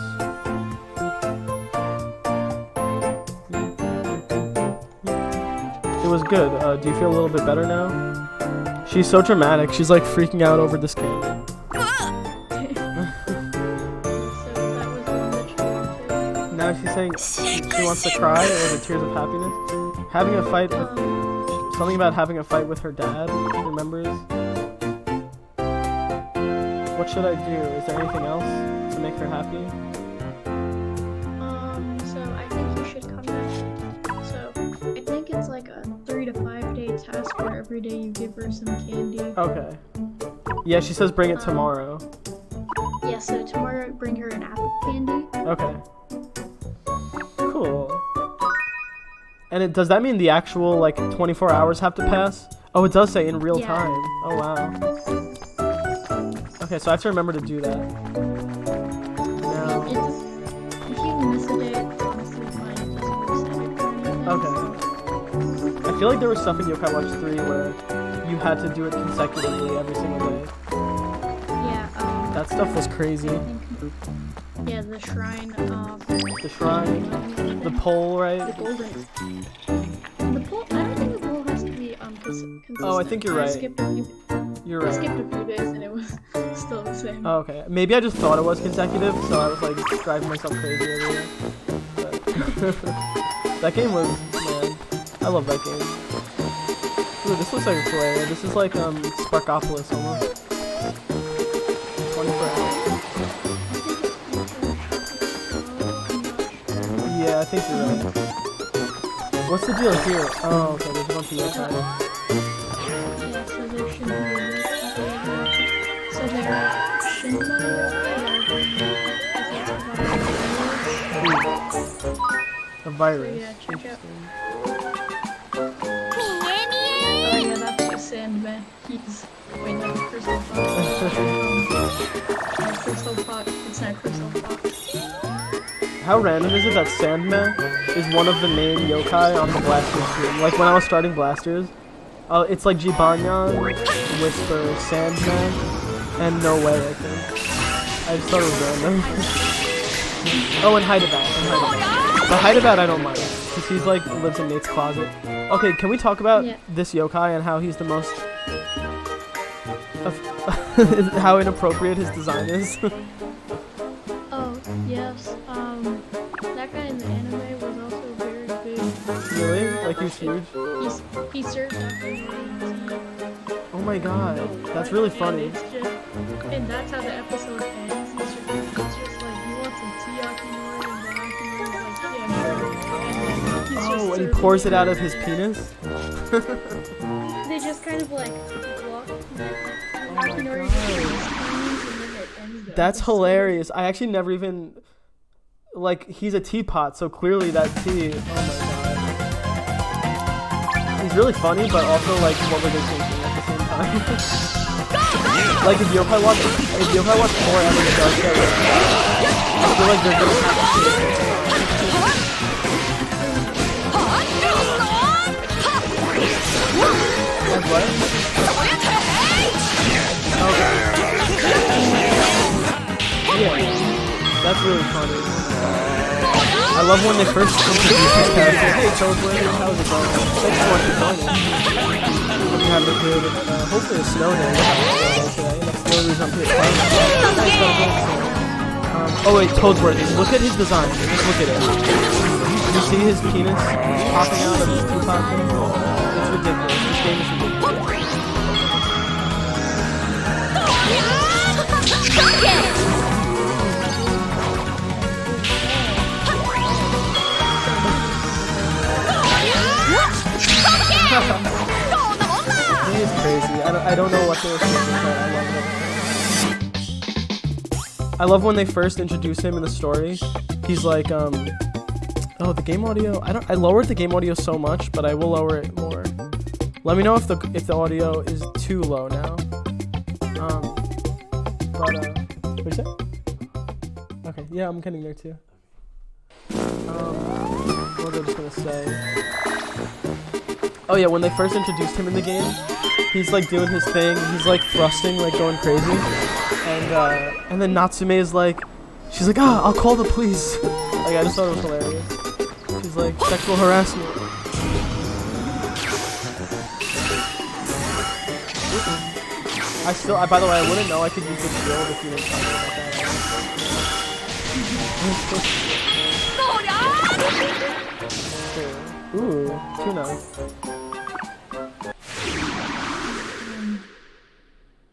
It was good. Do you feel a little bit better now? She's so dramatic. She's like freaking out over this candy. So that was the one that she wanted. Now she's saying she wants to cry, or was it tears of happiness? Having a fight with... Something about having a fight with her dad, she remembers. What should I do? Is there anything else to make her happy? So I think you should come back. So I think it's like a 3 to 5 day task where every day you give her some candy. Okay. Yeah, she says bring it tomorrow. Yeah, so tomorrow bring her an apple candy. Okay. Cool. And does that mean the actual, like, 24 hours have to pass? Oh, it does say in real time. Oh, wow. Okay, so I have to remember to do that. Now... If you miss a day, it's honestly fine. It doesn't reset it or anything. Okay. I feel like there was stuff in Yokai Watch 3 where you had to do it consecutively every single day. Yeah, That stuff was crazy. I think, yeah, the shrine, The shrine, the pole, right? the golden. The pole, I don't think the pole has to be, consistent. Oh, I think you're right. You're I right. skipped a few days and it was still the same. Oh, okay. Maybe I just thought it was consecutive, so I was like driving myself crazy every day. But that game was, man, I love that game. Ooh, this looks like a cool area. This is like Sparkopolis almost. 24 hours. Yeah, I think you're right. What's the deal here? Oh, okay, there's a bunch of yokai. Yeah, so there should be so there shouldn't A virus. yeah, check out. Interesting. Oh yeah, that's just Sandman. He's wait, no, Crystal Fox. Crystal Fox. It's not Crystal Fox. How random is it that Sandman is one of the main yokai on the Blasters team? Like when I was starting Blasters, it's like Jibanyan, Whisper, Sandman, and No Way, I think. I just thought it was random. Oh, and Hydabat. But Hydabat I don't mind, because he's like, lives in Nate's closet. Okay, can we talk about this yokai and how he's the most... how inappropriate his design is? Oh, yes. That guy in the anime was also very big. Really? Like he's huge? He served up as Oh my god, that's really funny. And that's how the episode he pours it out of his penis. They just kind of like walk my in order God. to get the screens, and then it ends there. That's hilarious. I actually never even like he's a teapot, so clearly that tea. Oh my god. He's really funny, but also like what were they thinking at the same time? Like if Yokai watched more ever the Dark Show, I feel like they're gonna have to see it. And what? Okay. Yeah, that's really funny. I love when they first introduce his character. Hey, Toadwood, how's it going? Thanks so much for joining. Hope you have a good, hopefully a snow day. We'll have a snow day today. That's the only reason I'm here. Thanks, Toadwood. Oh wait, Toadwood, look at his design. Just look at it. You see his penis popping out of his teapot thing? It's ridiculous. This game is ridiculous. He is crazy. I don't know what they were thinking, but I love it. I love when they first introduce him in the story. He's like, oh, the game audio. I lowered the game audio so much, but I will lower it more. Let me know if the audio is too low now. What you say? Okay, yeah, I'm getting there too. What was I just gonna say? Oh yeah, when they first introduced him in the game, he's like doing his thing. He's like thrusting, like going crazy, and then Natsume is like, she's like, I'll call the police. Like I just thought it was hilarious. She's like, sexual harassment. By the way, I wouldn't know I could use the shield if you didn't tell me about that. Ooh, tuna.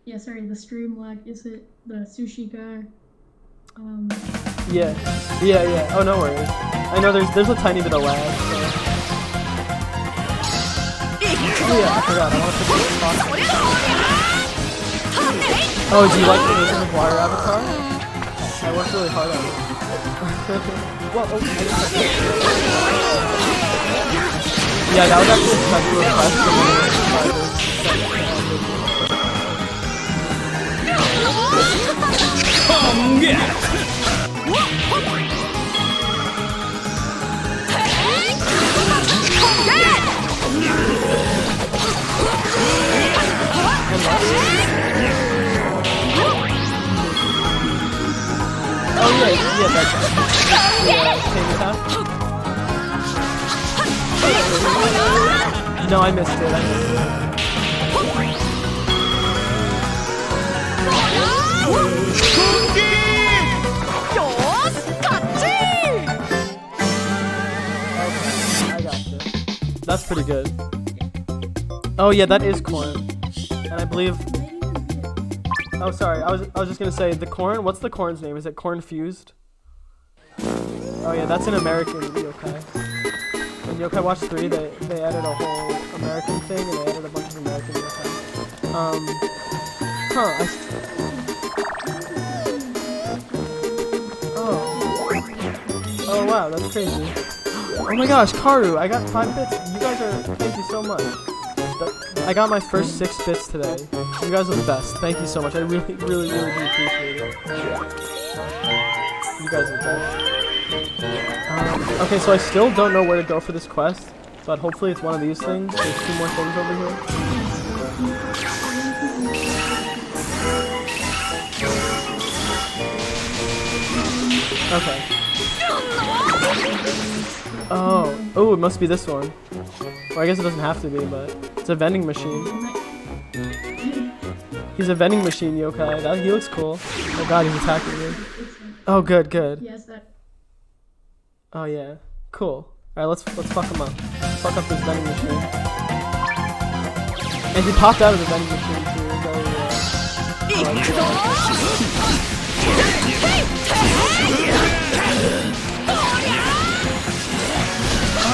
Yeah, sorry, the stream lag. Is it the sushi guy? Yeah. Oh, no worries. I know there's a tiny bit of lag. So. Oh yeah, I forgot. I want to put this talk. Oh, do you like the Nathan McGuire avatar? I worked really hard on it. Well, yeah, that was actually a special request from one of the Oh yeah, that's No, I missed it. I gotcha. That's pretty good. Oh yeah, that is corn. And I believe... Oh, sorry. I was just gonna say the corn. What's the corn's name? Is it Corn Fused? Oh yeah, that's an American yokai. In Yokai Watch 3, they added a whole American thing, and they added a bunch of American yokai. Oh wow, that's crazy. Oh my gosh, Karu, I got 5 bits. You guys are. Thank you so much. I got my first 6 bits today. You guys are the best. Thank you so much. I really, really, really do appreciate it. You guys are the best. Okay, so I still don't know where to go for this quest, but hopefully it's one of these things. There's 2 more things over here. Okay. Oh, it must be this one. Or I guess it doesn't have to be, but it's a vending machine. He's a vending machine yokai. He looks cool. Oh god, he's attacking me. Oh, good. Yes, that. Oh yeah, cool. All right, let's fuck him up. Fuck up this vending machine. And he popped out of the vending machine too.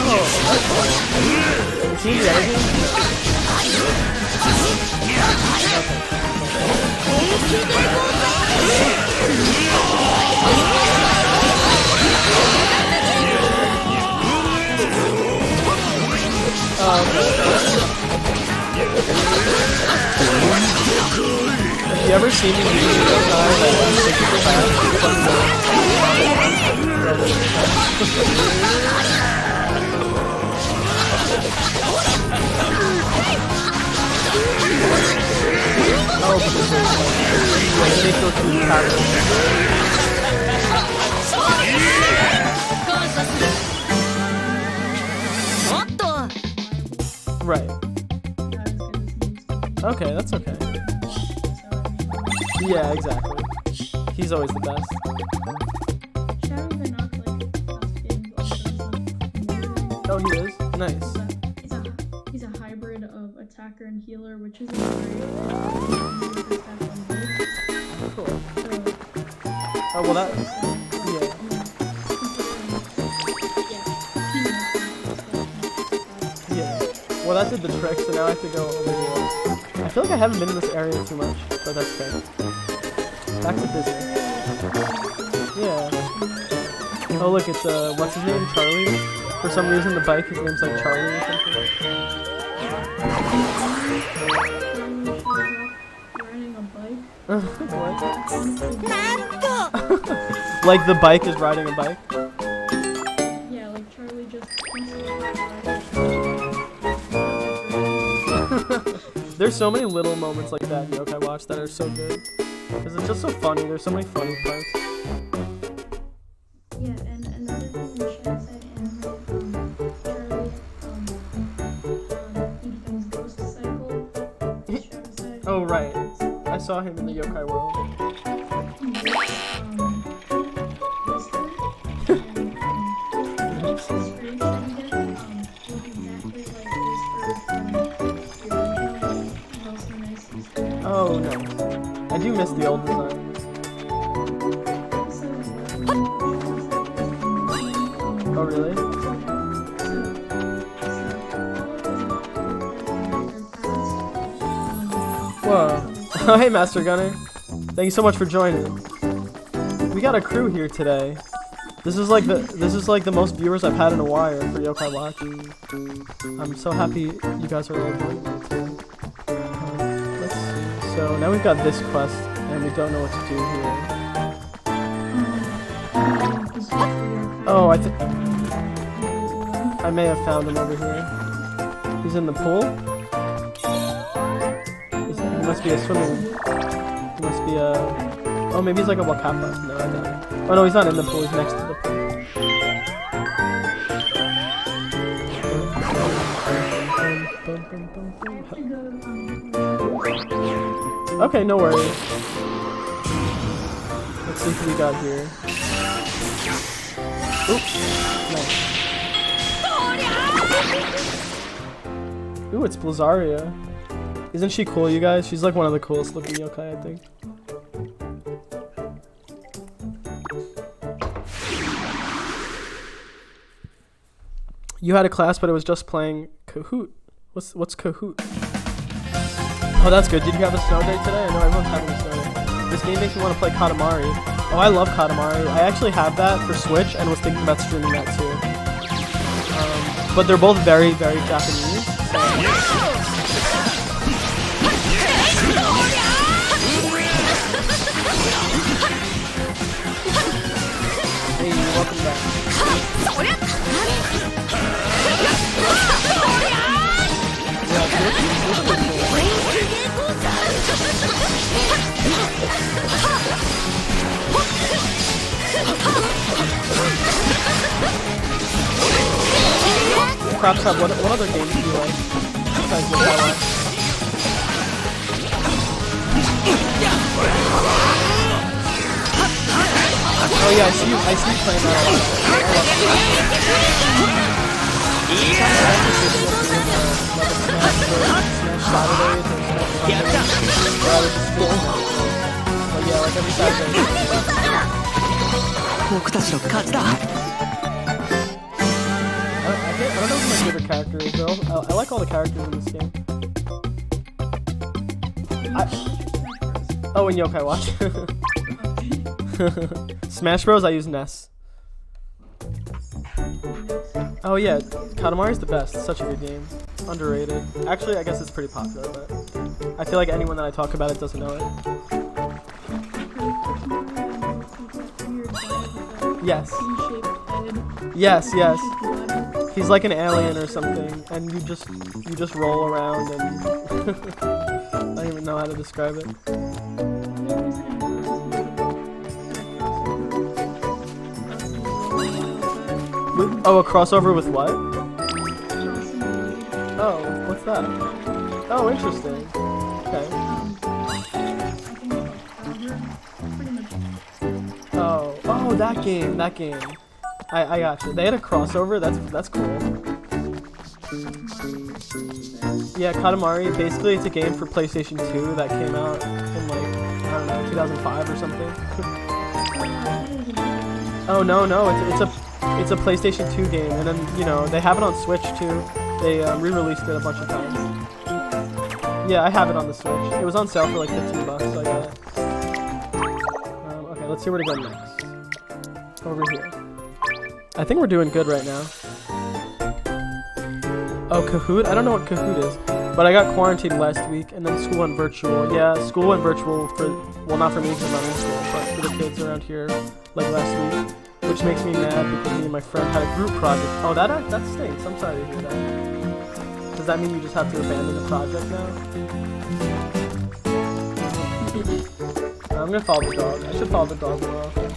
Oh See the other game? Have you ever seen the video guy that super fast? Oh, but this is like they go through the pattern. Right. Okay, that's okay. Yeah, exactly. He's always the best. Oh, he is? Nice. He's a hybrid of attacker and healer, which is great. Cool. Oh, well that... Yeah. Yeah. Well, that did the trick, so now I have to go over here. I feel like I haven't been in this area too much, but that's fair. Back to business. Yeah. Oh look, it's what's his name? Charlie? For some reason the bike, his name's like Charlie or something. Riding a bike? What? Like the bike is riding a bike? Yeah, like Charlie just There's so many little moments like that in Yokai Watch that are so good. Because it's just so funny. There's so many funny parts. Yeah, and another thing we should have said is Charlie, he becomes Ghost Cycle. Oh, right. I saw him in the Yokai World. Oh, no. I do miss the old design. Oh, really? Whoa. Oh, hey, Master Gunner. Thank you so much for joining. We got a crew here today. This is like the most viewers I've had in a while for Yokai Watch. I'm so happy you guys are all doing it too. Let's see. So now we've got this quest, and we don't know what to do here. Oh, I may have found him over here. He's in the pool. He must be a swimming. He must be a. Oh, maybe he's like a Wakapa. No, I doubt it. Oh no, he's not in the pool. He's next to the pool. Okay, no worries. Let's see what we got here. Oops. Nice. Ooh, it's Blazaria. Isn't she cool, you guys? She's like one of the coolest looking yokai, I think. You had a class, but it was just playing Kahoot. What's Kahoot? Oh, that's good. Did you have a snow day today? I know everyone's having a snow day. This game makes me want to play Katamari. Oh, I love Katamari. I actually have that for Switch and was thinking about streaming that too. But they're both very, very Japanese. So. Hey, welcome back. Perhaps have what other games do you like? Besides Yokai Watch? Oh yeah, I see you playing that a lot. But yeah, like every Saturday. I don't favorite character is. I like all the characters in this game. Oh, and Yokai Watch. Smash Bros. I use Ness. Oh yeah, Katamari's the best. It's such a good game. Underrated. Actually, I guess it's pretty popular, but I feel like anyone that I talk about it doesn't know it. Yes. Yes, yes. He's like an alien or something, and you just roll around and I don't even know how to describe it. Oh, a crossover with what? Oh, what's that? Oh, interesting. Okay. Oh, that game. I gotcha. They had a crossover. That's cool. Yeah, Katamari. Basically, it's a game for PlayStation 2 that came out in like I don't know 2005 or something. Oh no, it's a PlayStation 2 game, and then they have it on Switch too. They re-released it a bunch of times. Yeah, I have it on the Switch. It was on sale for like $15, so I got it. Okay, let's see where to go next. Over here. I think we're doing good right now. Oh, Kahoot? I don't know what Kahoot is, but I got quarantined last week, and then school went virtual. Yeah, school went virtual well, not for me because I'm not in school, but for the kids around here, like last week, which makes me mad because me and my friend had a group project. Oh, that stinks. I'm sorry to hear that. Does that mean you just have to abandon the project now? I'm gonna follow the dog. I should follow the dog more often.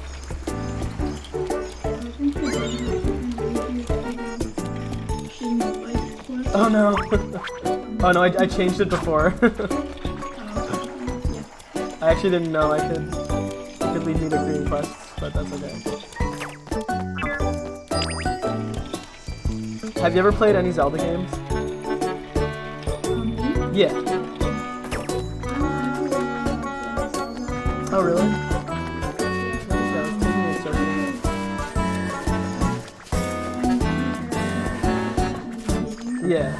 Oh no. Oh no, I changed it before. I actually didn't know I could lead me to green quests, but that's okay. Have you ever played any Zelda games? Yeah. Oh really? Yeah.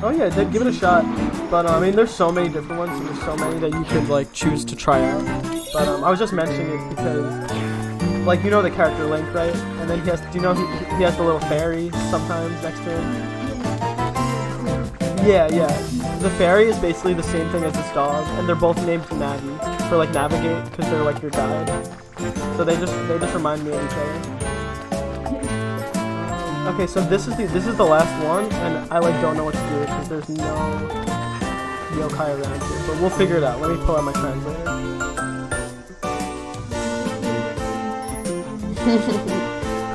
Oh yeah, give it a shot. But I mean, there's so many different ones, and there's so many that you could like choose to try out. But I was just mentioning it because, like, the character Link, right? And then he has the little fairy sometimes next to him. Yeah. The fairy is basically the same thing as this dog, and they're both named Navi for like navigate because they're like your guide. So they just remind me of each other. Okay, so this is the last one, and I like don't know what to do because there's no yokai around here, but we'll figure it out. Let me pull out my translator.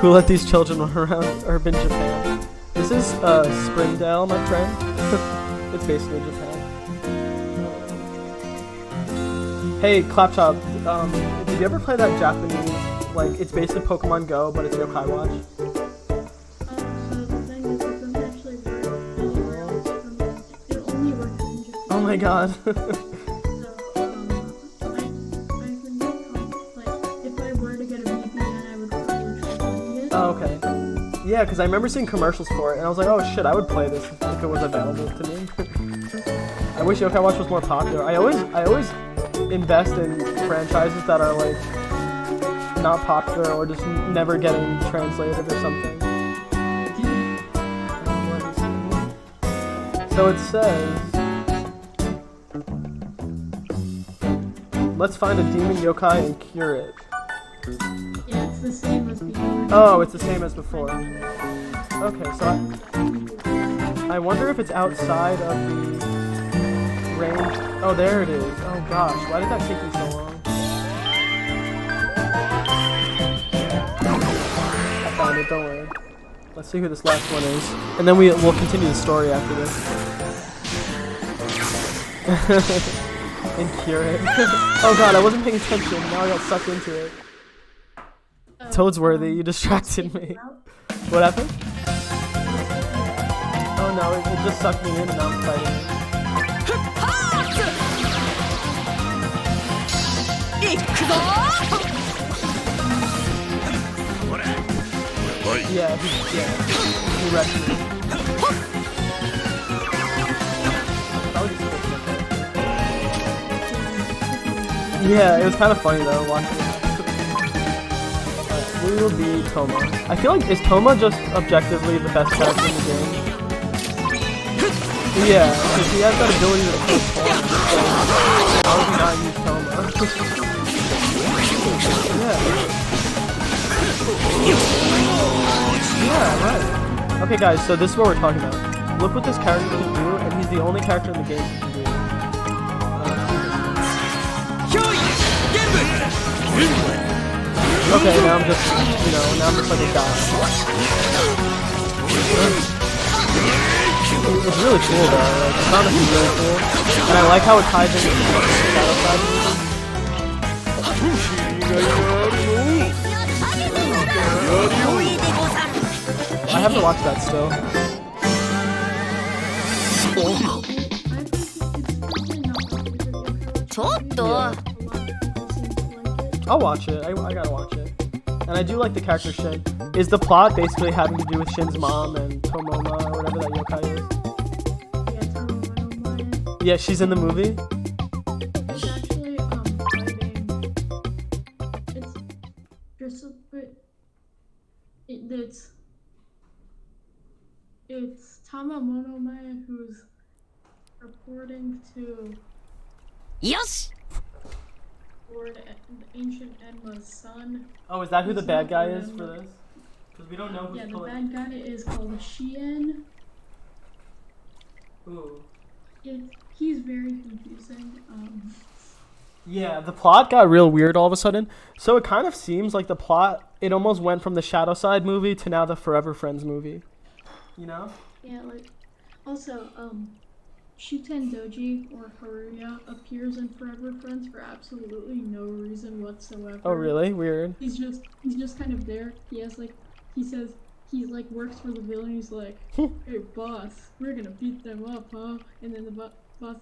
Who let these children run around urban Japan? This is Springdale, my friend. It's basically Japan. Hey, Clapchop, did you ever play that Japanese, like, it's basically Pokemon Go, but it's Yokai Watch? Oh my god. Oh, okay. Yeah, because I remember seeing commercials for it, and I was like, oh shit, I would play this if it was available to me. I wish Yokai Watch was more popular. I always invest in franchises that are like not popular or just never getting translated or something. So it says, let's find a demon yokai and cure it. Yeah, it's the same as before. Oh, it's the same as before. Okay, so I wonder if it's outside of the range. Oh, there it is. Oh gosh, why did that take me so long? I found it, don't worry. Let's see who this last one is. And then we'll continue the story after this. And cure it. Oh god, I wasn't paying attention. Now I got sucked into it. Toadsworthy, you distracted me. What happened? Oh no, it just sucked me in and now I'm fighting it. Yeah, he wrecked me. Yeah, it was kind of funny though, watching it. We will be Toma. I feel like, is Toma just objectively the best character in the game? Yeah, because he has that ability to transform. How would he not use Toma? Yeah, right. Okay guys, so this is what we're talking about. Look what this character can do, and he's the only character in the game who can do it. Okay, now I'm just, now I'm just like a guy. It's really cool though, like, it's honestly really cool. And I like how it ties into the Shadow Side movie. I have to watch that still. Yeah. I'll watch it. I gotta watch it. And I do like the character Shin. Is the plot basically having to do with Shin's mom and Tomoma or whatever that yokai is? Yeah, Tomoma. Yeah, she's in the movie? It's actually, fighting. It's just it's Tama Monomaya who's reporting to Yosh! Lord Ancient Enma's son. Oh, is that who the bad guy is for this? Because we don't know who's Yeah, the pulling. bad guy is called Shien. Ooh. He's very confusing. Yeah, the plot got real weird all of a sudden. So it kind of seems like the plot, it almost went from the Shadow Side movie to now the Forever Friends movie. You know? Yeah, like, also, Shuten Doji, or Haruya, appears in Forever Friends for absolutely no reason whatsoever. Oh, really? Weird. He's just kind of there. He has, like, he says, he, like, works for the villain. He's like, hey, boss, we're gonna beat them up, huh? And then the boss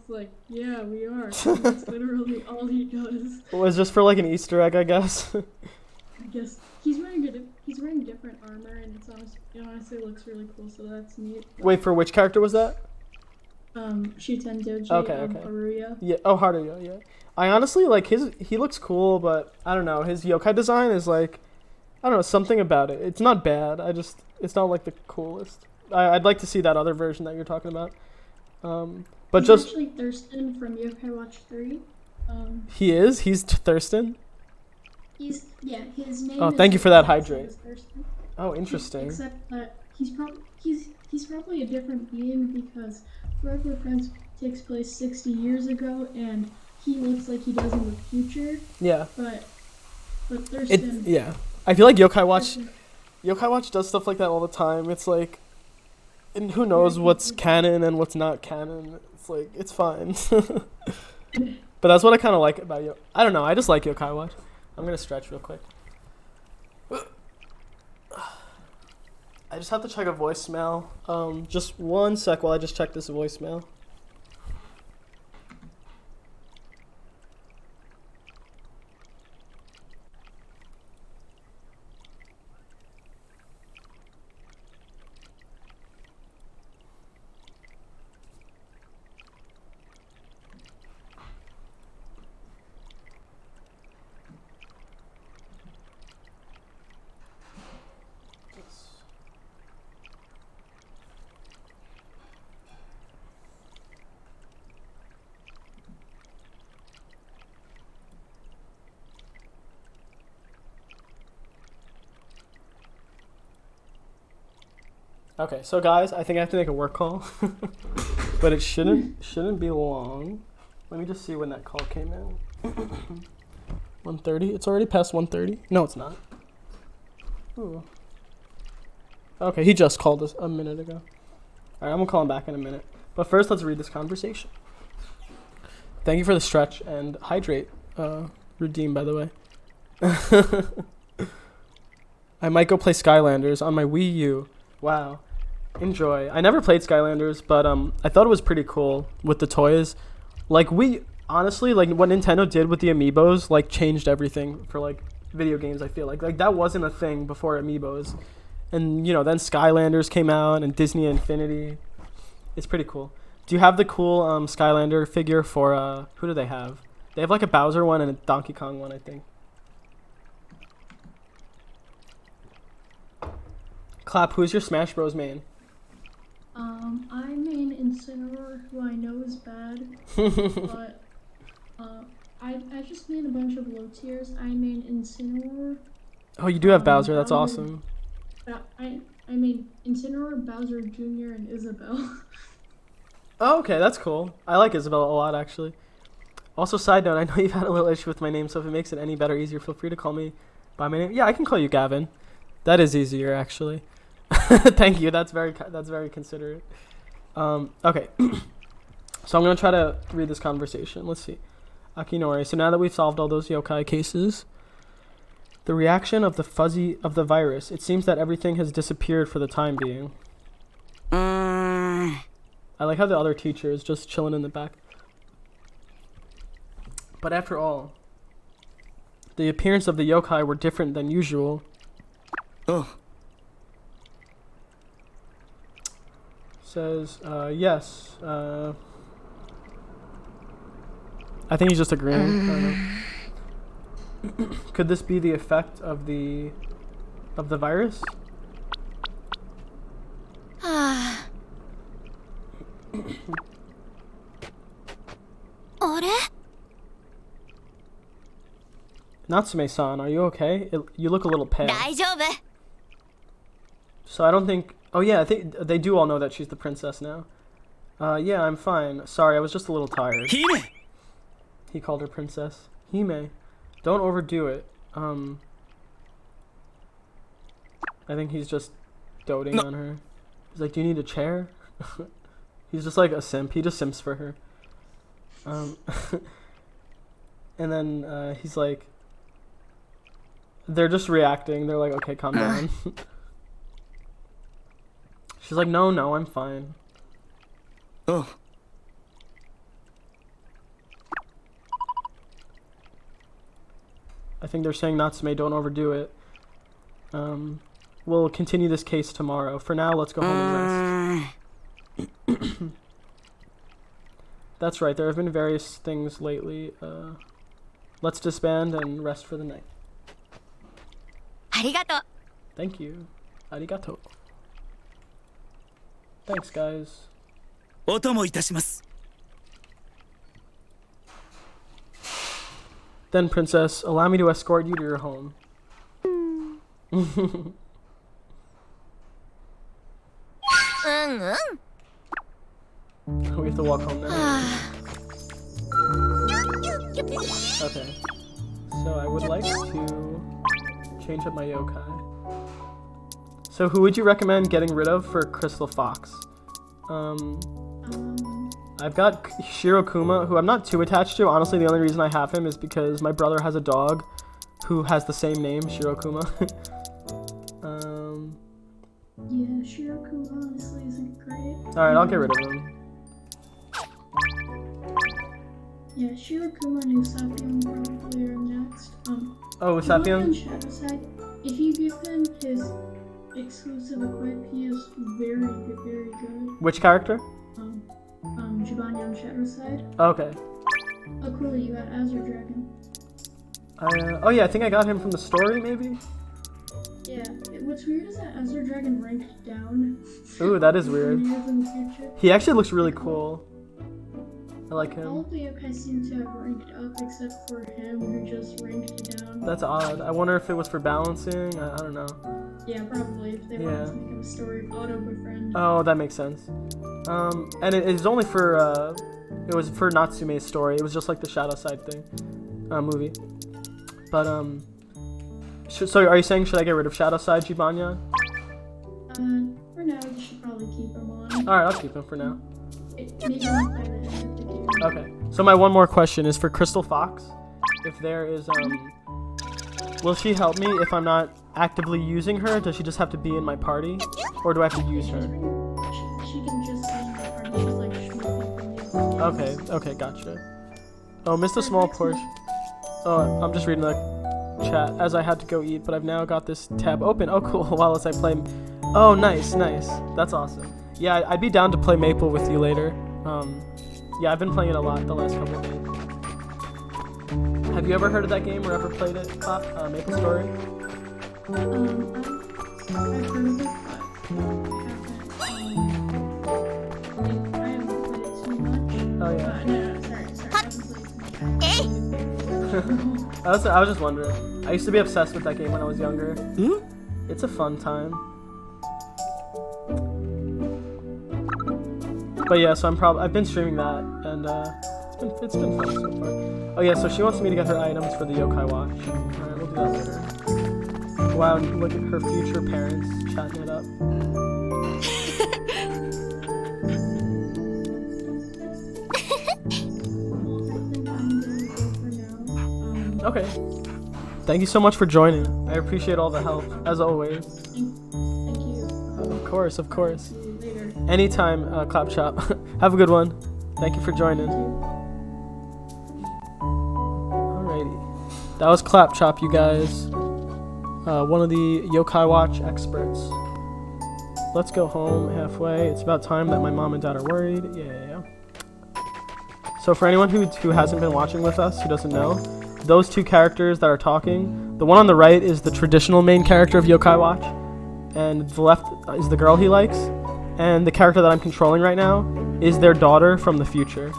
is like, yeah, we are. And that's literally all he does. Was just for like an Easter egg, I guess. I guess he's wearing different armor, and it honestly looks really cool, so that's neat. Wait, for which character was that? Shuten Doji, Okay. Haruya. Yeah, oh, Haruya, yeah. I honestly, like, he looks cool, but I don't know, his yokai design is like, I don't know, something about it. It's not bad, it's not like the coolest. I'd like to see that other version that you're talking about. But He's just... actually Thurston from Yokai Watch 3. He's Thurston? His name Oh, is thank you for that Thurston. hydrate. Thurston. Oh, interesting. Except that he's probably a different being because Forever Friends takes place 60 years ago, and he looks like he does in the future. Yeah. But Thurston. Yeah. I feel like Yokai Watch does stuff like that all the time. It's like, and who knows what's canon and what's not canon. It's like, it's fine. But that's what I kind of like about I don't know, I just like Yokai Watch. I'm gonna stretch real quick. I just have to check a voicemail. Just one sec while I just check this voicemail. Okay, so guys, I think I have to make a work call, but it shouldn't be long. Let me just see when that call came in. 1:30. It's already past 1:30. No, it's not. Ooh. Okay, he just called us a minute ago. All right, I'm gonna call him back in a minute. But first, let's read this conversation. Thank you for the stretch and hydrate. Redeem, by the way. I might go play Skylanders on my Wii U. Wow. Enjoy. I never played Skylanders, but I thought it was pretty cool with the toys. Like, honestly, like, what Nintendo did with the Amiibos, like, changed everything for, like, video games, I feel like. Like, that wasn't a thing before Amiibos. And, you know, then Skylanders came out and Disney Infinity. It's pretty cool. Do you have the cool Skylander figure for, who do they have? They have like a Bowser one and a Donkey Kong one, I think. Clap, who's your Smash Bros main? I main Incineroar, who I know is bad, but I just main a bunch of low tiers. I main Incineroar. Oh, you do have Bowser, that's Bowser. awesome. But I mean Incineroar, Bowser Jr., and Isabelle. Oh, okay, that's cool. I like Isabelle a lot, actually. Also, side note, I know you've had a little issue with my name, so if it makes it any better, easier, feel free to call me by my name. Yeah, I can call you Gavin. That is easier, actually. Thank you. That's very considerate. Okay. So I'm gonna try to read this conversation. Let's see. Akinori. So now that we've solved all those yokai cases, the reaction of the virus. It seems that everything has disappeared for the time being. I like how the other teacher is just chilling in the back. But after all, the appearance of the yokai were different than usual. Oh. Says, yes. I think he's just agreeing. I don't know. Could this be the effect of the virus? Natsume-san, are you okay? You look a little pale. 大丈夫 So I don't think... Oh yeah, I think they do all know that she's the princess now. Yeah, I'm fine. Sorry, I was just a little tired. Hime! He called her princess. Hime. Don't overdo it. I think he's just doting on her. He's like, do you need a chair? He's just like a simp. He just simps for her. And then he's like... They're just reacting. They're like, okay, calm down. She's like, no, I'm fine. Oh. I think they're saying Natsume, don't overdo it. We'll continue this case tomorrow. For now, let's go home and rest. That's right, there have been various things lately. Let's disband and rest for the night. ありがとう Thank you. Arigato. Thanks, guys. お供いたします。 Then, princess, allow me to escort you to your home. We have to walk home now. Okay. So I would like to change up my yokai. So who would you recommend getting rid of for Crystal Fox? I've got Shirokuma, who I'm not too attached to. Honestly, the only reason I have him is because my brother has a dog who has the same name, Shirokuma. Yeah, Shirokuma honestly isn't great. Alright, I'll get rid of him. Yeah, Shirokuma and Usapion probably are next. Oh, Usapion Usapion? and Shadowside, if you give him his exclusive equip, he is very good. Which character? Jibanyan Shadowside. Okay. Oh, cool, you got Azure Dragon. Oh yeah, I think I got him from the story, maybe? Yeah, what's weird is that Azure Dragon ranked down. Ooh, that is weird. Years in the future. He actually looks really cool. I like All him. of the yokai seem to have ranked up except for him, who just ranked down. That's odd. I wonder if it was for balancing. I don't know. Yeah, probably. If they wanted to make him a story auto-befriend. Oh, that makes sense. And it is only for, it was for Natsume's story. It was just like the Shadow Side thing, movie. But, so are you saying, should I get rid of Shadow Side, Jibanya? For now, you should probably keep him on. Alright, I'll keep him for now. Maybe not better than if they keep him. Okay. So my one more question is for Crystal Fox. If there is, will she help me if I'm not actively using her? Does she just have to be in my party? Or do I have to use her? She can just be in the party. She's like shmuppy. Okay, gotcha. Oh, missed a small portion. Oh, I'm just reading that. chat as I had to go eat, but I've now got this tab open. Oh, cool. While as I play. Oh, nice. That's awesome. Yeah, I'd be down to play Maple with you later. Yeah, I've been playing it a lot the last couple of days. Have you ever heard of that game or ever played it, Maple Story? I've heard of it, but I haven't played it too much. Oh, yeah. No, sorry. I haven't played it too much. I was just wondering. I used to be obsessed with that game when I was younger. Hmm? It's a fun time. But yeah, so I've been streaming that, and it's been fun so far. Oh yeah, so she wants me to get her items for the Yokai Watch. Alright, we'll do that later. Wow, look at her future parents chatting it up. Okay. Thank you so much for joining. I appreciate all the help, as always. Thank you. Of course. See you later. Anytime, Clapchop. Have a good one. Thank you for joining. Alrighty. That was Clapchop, you guys. One of the Yokai Watch experts. Let's go home halfway. It's about time that my mom and dad are worried. Yeah. So for anyone who hasn't been watching with us, who doesn't know, those two characters that are talking, the one on the right is the traditional main character of Yokai Watch, and the left is the girl he likes, and the character that I'm controlling right now is their daughter from the future.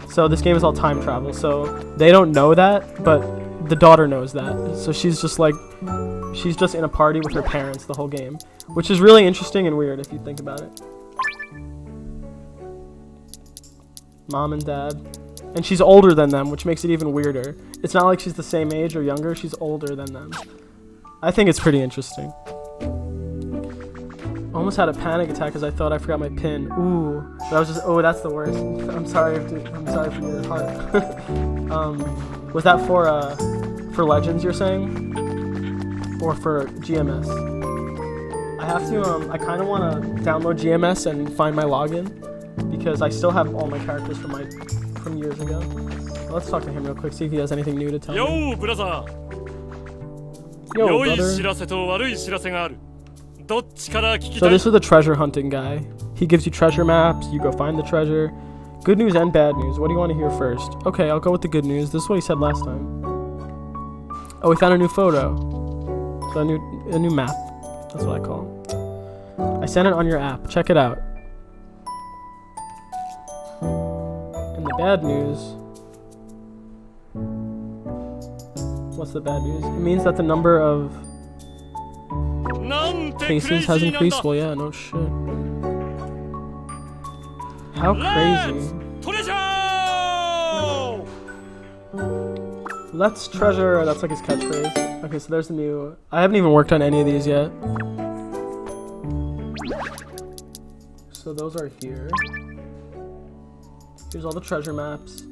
So this game is all time travel, so they don't know that, but the daughter knows that. So she's just in a party with her parents the whole game, which is really interesting and weird if you think about it. Mom and dad. And she's older than them, which makes it even weirder. It's not like she's the same age or younger, she's older than them. I think it's pretty interesting. Almost had a panic attack because I thought I forgot my pin. Ooh, but I was just, that's the worst. I'm sorry for your heart. Was that for Legends you're saying? Or for GMS? I have to, I kind of want to download GMS and find my login because I still have all my characters from years ago. Let's talk to him real quick, see if he has anything new to tell me. Yo, brother. Yo, brother. So this is the treasure hunting guy. He gives you treasure maps, you go find the treasure. Good news and bad news. What do you want to hear first? Okay, I'll go with the good news. This is what he said last time. Oh, we found a new photo. So a new map. That's what I call it. I sent it on your app. Check it out. And the bad news. What's the bad news? It means that the number of cases has increased. Well, yeah, no shit. How crazy. Let's treasure. That's like his catchphrase. Okay, so there's the new. I haven't even worked on any of these yet. So those are here. Here's all the treasure maps.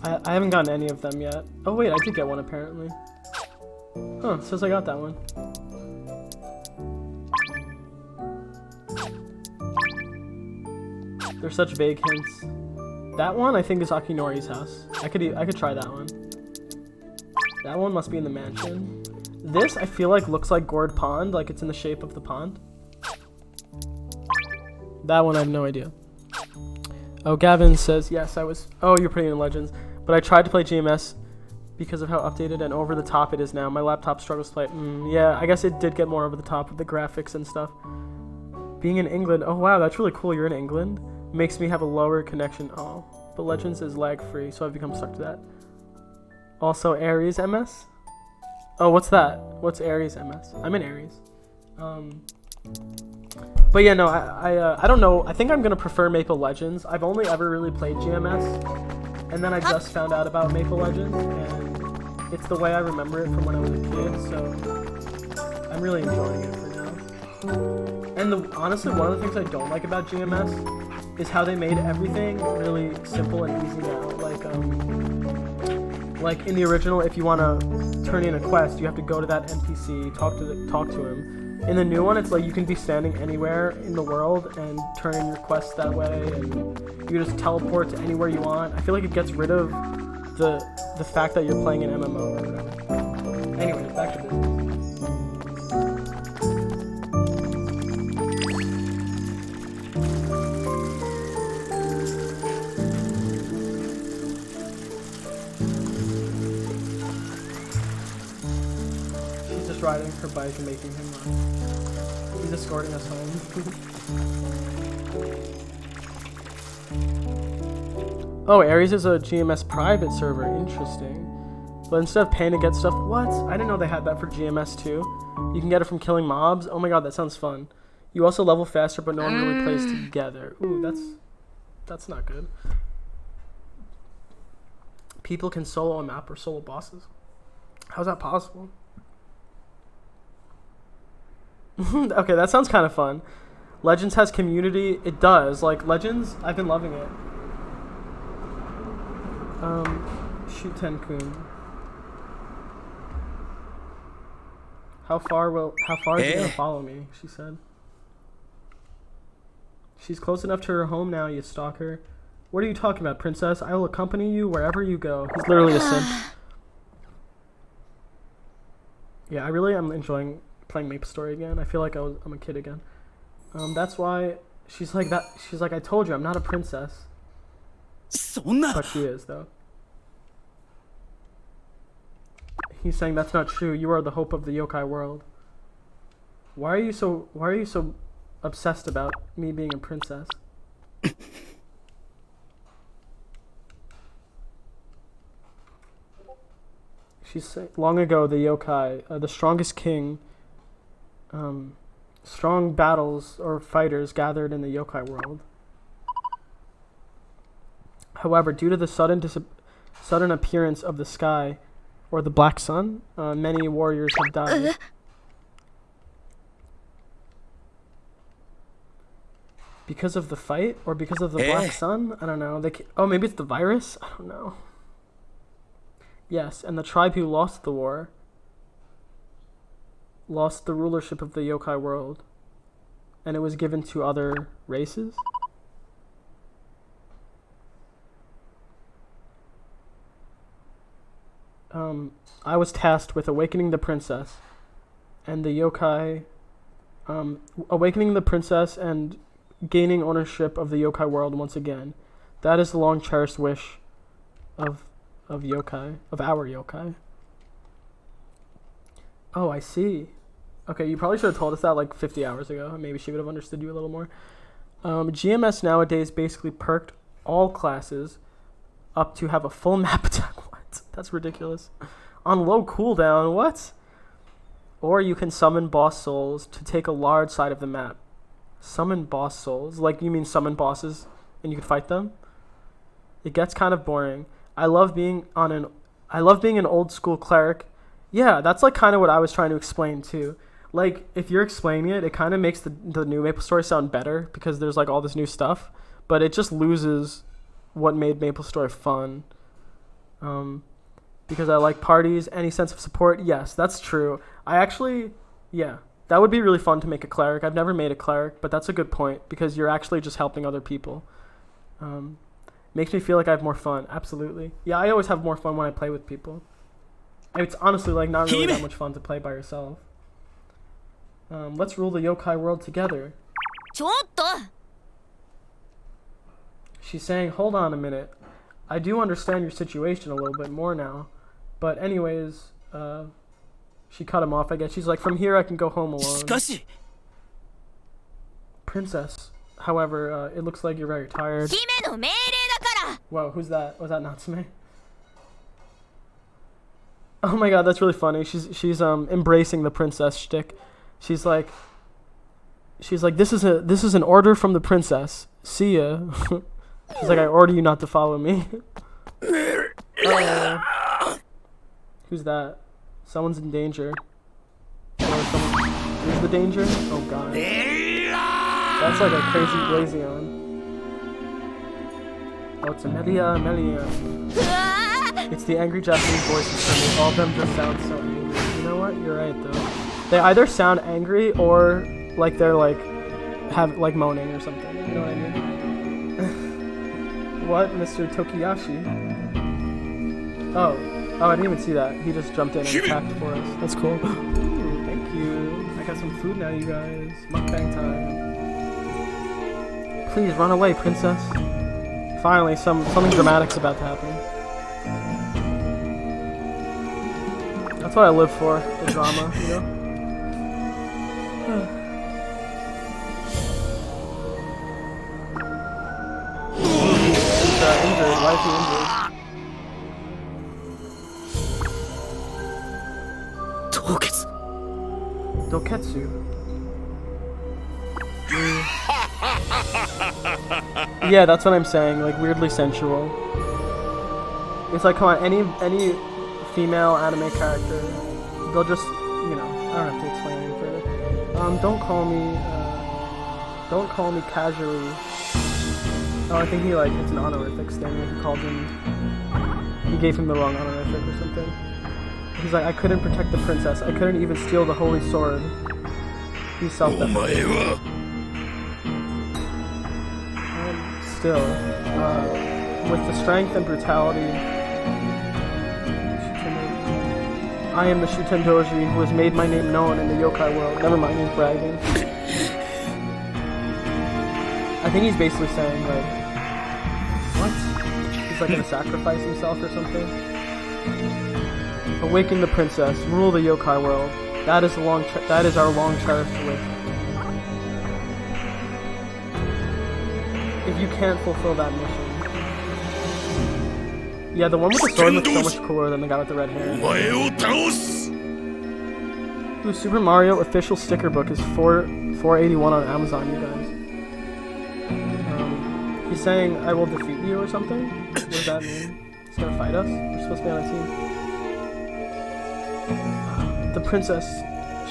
I haven't gotten any of them yet. Oh wait, I did get one apparently. Huh, says I got that one. They're such vague hints. That one I think is Akinori's house. I could try that one. That one must be in the mansion. This I feel like looks like Gourd Pond, like it's in the shape of the pond. That one I have no idea. Oh, Gavin says, yes, I was... Oh, you're putting in Legends. But I tried to play GMS because of how updated and over the top it is now. My laptop struggles to play. Yeah, I guess it did get more over the top with the graphics and stuff. Being in England. Oh, wow, that's really cool. You're in England. Makes me have a lower connection. Oh, but Legends is lag-free, so I've become stuck to that. Also, Aries MS? Oh, what's that? What's Aries MS? I'm in Aries. But yeah, no, I don't know. I think I'm gonna prefer Maple Legends. I've only ever really played GMS, and then I just found out about Maple Legends, and it's the way I remember it from when I was a kid. So I'm really enjoying it for now. And honestly, one of the things I don't like about GMS is how they made everything really simple and easy now. Like in the original, if you want to turn in a quest, you have to go to that NPC, talk to him. In the new one, it's like you can be standing anywhere in the world and turn in your quest that way, and You just teleport to anywhere you want. I feel like it gets rid of the fact that you're playing an MMO or whatever. Anyways, back to business. She's just riding her bike and making him run. He's escorting us home. Oh, Ares is a GMS private server. Interesting. But instead of paying to get stuff, what? I didn't know they had that for GMS too. You can get it from killing mobs. Oh my god, that sounds fun. You also level faster, but no one really plays together. Ooh, that's not good. People can solo a map or solo bosses. How's that possible? Okay, that sounds kind of fun. Legends has community. It does. Like, Legends, I've been loving it. Shoot Tenkun. How far is he gonna follow me? She said. She's close enough to her home now, you stalker. What are you talking about, princess? I will accompany you wherever you go. He's literally a simp. Yeah, I really am enjoying playing MapleStory again. I feel like I'm a kid again. That's why she's like that. She's like, I told you, I'm not a princess. But she is, though. He's saying that's not true. You are the hope of the yokai world. Why are you so obsessed about me being a princess? She's saying, long ago, the yokai, the strongest king, strong battles or fighters gathered in the yokai world. However, due to the sudden appearance of the sky, or the black sun, many warriors have died. Because of the fight, or because of the black sun? I don't know. Oh, maybe it's the virus? I don't know. Yes, and the tribe who lost the war lost the rulership of the yokai world, and it was given to other races. I was tasked with awakening the princess and the yokai, awakening the princess and gaining ownership of the yokai world once again. That is the long cherished wish of yokai, of our yokai. Oh, I see. Okay, you probably should have told us that like 50 hours ago. Maybe she would have understood you a little more. GMS nowadays basically perked all classes up to have a full map attack. What? That's ridiculous. On low cooldown, what? Or you can summon boss souls to take a large side of the map. Summon boss souls? Like, you mean summon bosses and you can fight them? It gets kind of boring. I love being an old school cleric. Yeah, that's like kind of what I was trying to explain too. Like, if you're explaining it, it kind of makes the new MapleStory sound better because there's like all this new stuff, but it just loses what made MapleStory fun. Because I like parties, any sense of support. Yes, that's true. Yeah, that would be really fun to make a cleric. I've never made a cleric, but that's a good point because you're actually just helping other people. Makes me feel like I have more fun. Absolutely. Yeah, I always have more fun when I play with people. It's honestly like not really that much fun to play by yourself. Let's rule the yokai world together. She's saying, hold on a minute. I do understand your situation a little bit more now. But anyways, she cut him off, I guess. She's like, from here I can go home alone. Princess, however, it looks like you're very tired. Whoa, who's that? Was that Natsume? Oh my god, that's really funny. She's embracing the princess shtick. She's like, this is an order from the princess. See ya. She's like, I order you not to follow me. Who's that? Someone's in danger. Who's the danger? Oh god. That's like a crazy Glaceon. Oh, it's Amelia. It's the angry Japanese voices for me. All of them just sound so angry. You know what? You're right though. They either sound angry or like they're like moaning or something. You know what I mean? What, Mr. Tokiyashi? Oh, I didn't even see that. He just jumped in and attacked for us. That's cool. Ooh, thank you. I got some food now, you guys. Mukbang time. Please run away, princess. Finally, something dramatic's about to happen. That's what I live for, the drama, you know? He's injured. Why is he injured? 凍結 Doketsu. Yeah, that's what I'm saying. Like weirdly sensual. It's like, come on, any female anime character, they'll just, you know, I don't have to explain any further. Don't call me casually. Oh, I think he like it's an honorifics thing. Like he gave him the wrong honorific or something. He's like, I couldn't protect the princess. I couldn't even steal the holy sword. He's self-deprecating. Still, with the strength and brutality, I am the Shutendoji who has made my name known in the yokai world. Never mind, he's bragging. I think he's basically saying, like, what? He's like gonna sacrifice himself or something? Awaken the princess, rule the yokai world. That is our long cherished wish. If you can't fulfill that mission. Yeah, the one with the sword looks so much cooler than the guy with the red hair. Ooh, Super Mario official sticker book is $4.81 on Amazon, you guys. He's saying, I will defeat you or something? What does that mean? He's gonna fight us? We're supposed to be on a team. The princess,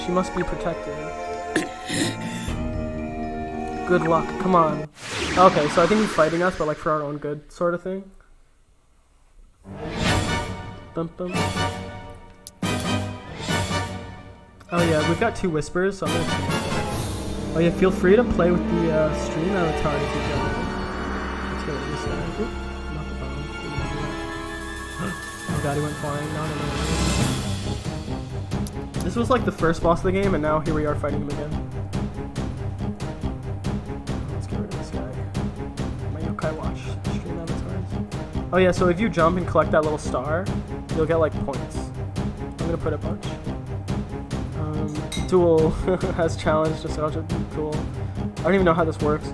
she must be protected. Good luck, come on. Okay, so I think he's fighting us, but like for our own good, sort of thing. Bum, bum. Oh yeah, we've got 2 whispers, so I'm gonna change that. Oh yeah, feel free to play with the stream avatar if you can. Let's get rid of this guy. Oop, not the bomb. Oh god, he went flying. No. This was like the first boss of the game, and now here we are fighting him again. Let's get rid of this guy. My yokai watch stream avatars. Oh yeah, so if you jump and collect that little star, you'll get like points. I'm gonna put a bunch. Duel has challenged nostalgia. Cool. I don't even know how this works.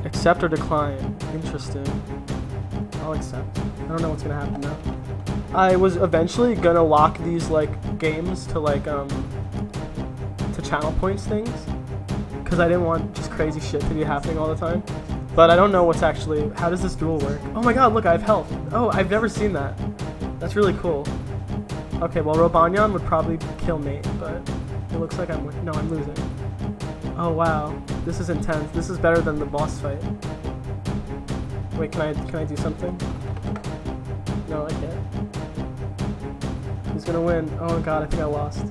Accept or decline. Interesting. I'll accept. I don't know what's gonna happen now. I was eventually gonna lock these like games to like to channel points things, because I didn't want just crazy shit to be happening all the time. But I don't know what's actually. How does this duel work? Oh my god! Look, I have health. Oh, I've never seen that. That's really cool. Okay, well, Robanyan would probably kill Nate, but it looks like I'm losing. Oh wow, this is intense. This is better than the boss fight. Wait, can I do something? No, I can't. Who's gonna win? Oh god, I think I lost.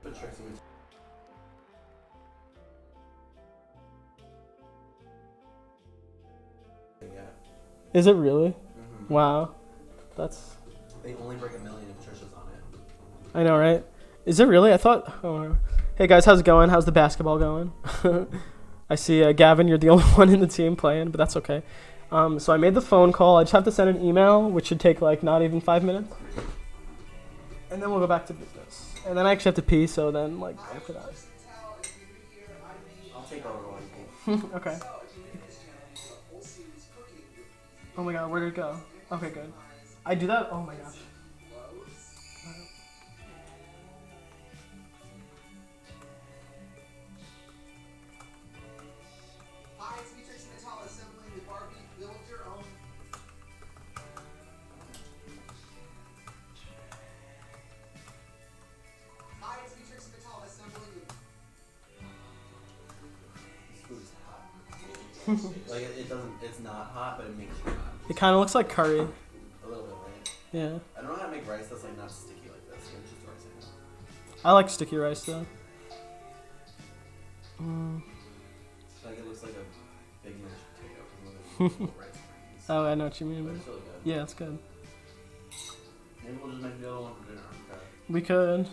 But Tracy was yeah. Is it really? Mm-hmm. Wow. That's. They only break 1 million if Trisha's on it. I know, right? Is it really? I thought. Oh. Hey guys, how's it going? How's the basketball going? I see, Gavin, you're the only one in the team playing, but that's okay. So I made the phone call. I just have to send an email, which should take like not even 5 minutes. And then we'll go back to business. And then I actually have to pee, so then like after that. I'll take over one. Okay. Oh my god, where did it go? Okay, good. I do that? Oh my gosh. Hi, it's Matrix Metal assembling the Barbie Build Your Own. Hi, it's Matrix Metal assembling the This food is hot. Like it doesn't. It's not hot, but it makes you hot. It kind of looks like curry. A little bit, right? Yeah. I don't know how to make rice that's like not sticky like this. So it's just rice I know. I like sticky rice though. Like it looks like a big mashed potato. 'Cause it looks like rice grains. Oh, I know what you But mean. it's really good. Yeah, it's good. Maybe we'll just make the other one for dinner. Okay. We could.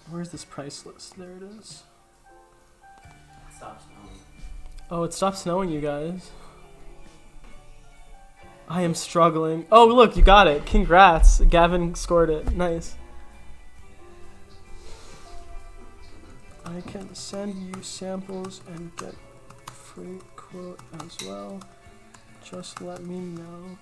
Where's this price list? There it is. Stop smelling. Oh, it stopped snowing, you guys. I am struggling. Oh, look, you got it. Congrats. Gavin scored it. Nice. I can send you samples and get free quote as well. Just let me know.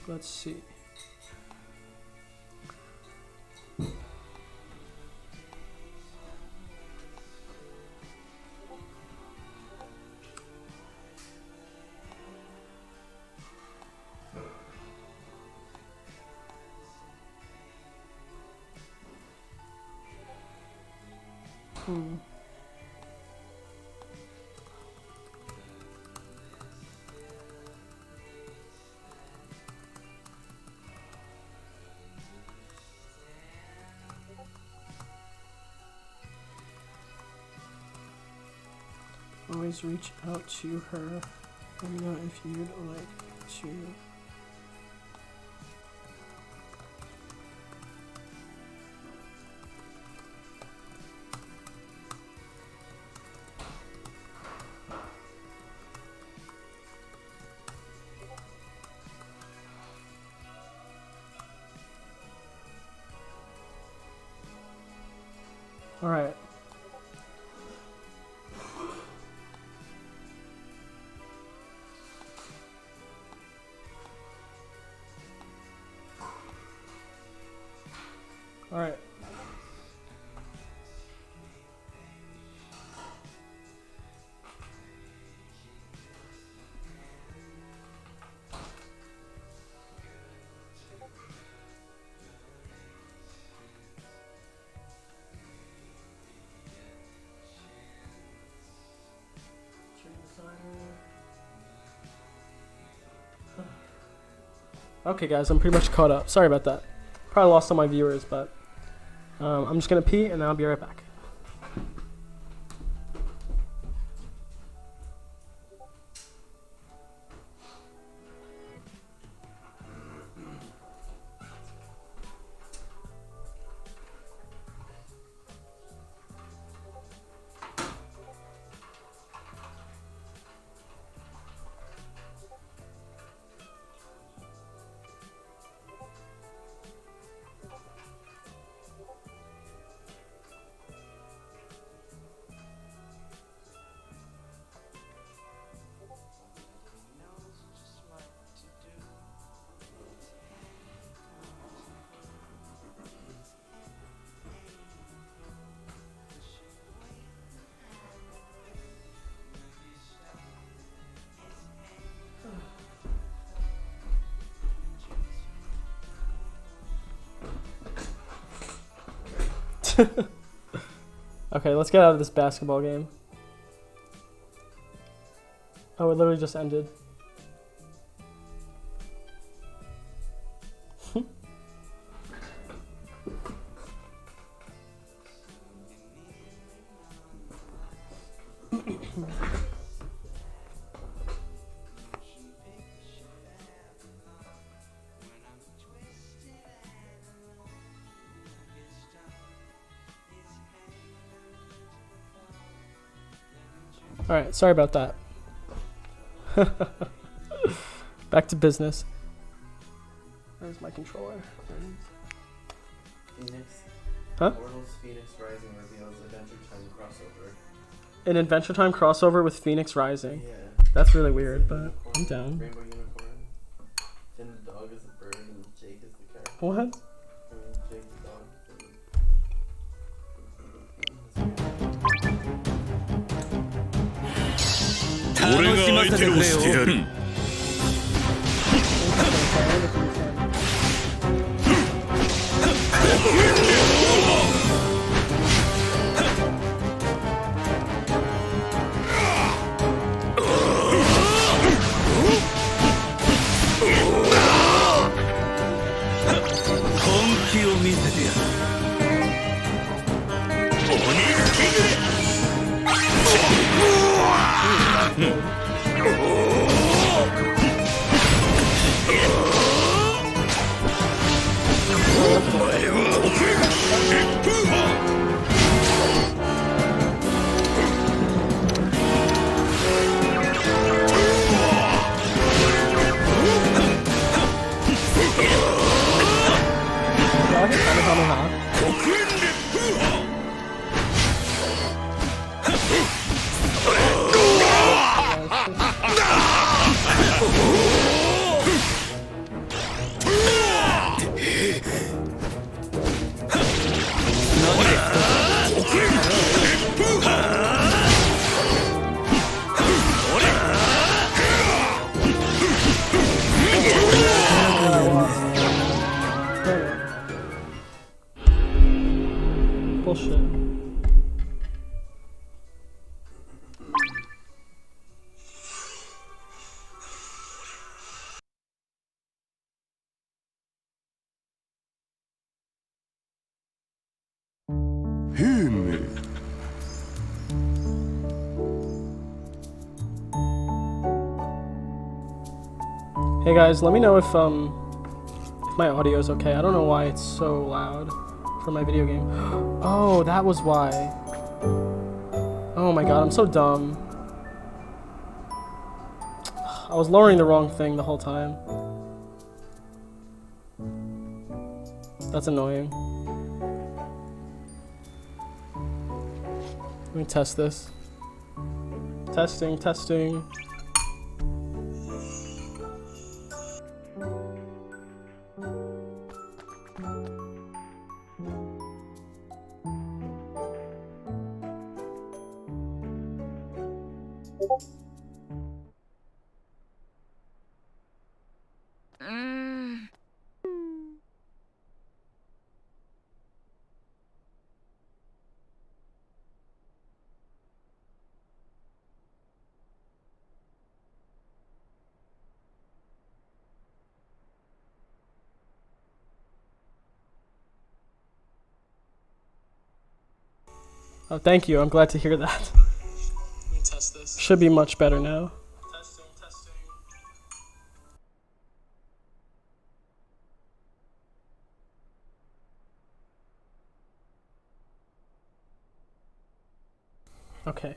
Let's see. Always reach out to her. Let me know if you'd like to. All right. All right. Okay, guys, I'm pretty much caught up. Sorry about that. Probably lost all my viewers, but I'm just gonna pee and then I'll be right back. Okay, let's get out of this basketball game. Oh, it literally just ended. Alright, sorry about that. Back to business. Where's my controller? Phoenix. Huh? Immortals Phoenix Rising reveals Adventure Time crossover. An Adventure Time crossover with Phoenix Rising. Yeah. That's really weird, but Unicorn, I'm down. Rainbow Unicorn. Then the dog is the bird and Jake is the cat. What? I mean, Jake the dog. 楽しませてくれよ。本気を見せてやる。鬼キング。Bullshit. Hey guys, let me know if my audio is okay. I don't know why it's so loud for my video game. Oh, that was why. Oh my god, I'm so dumb. I was lowering the wrong thing the whole time. That's annoying. Let me test this. Testing, testing. Oh, thank you. I'm glad to hear that. Let me test this. Should be much better now. Testing, testing. Okay.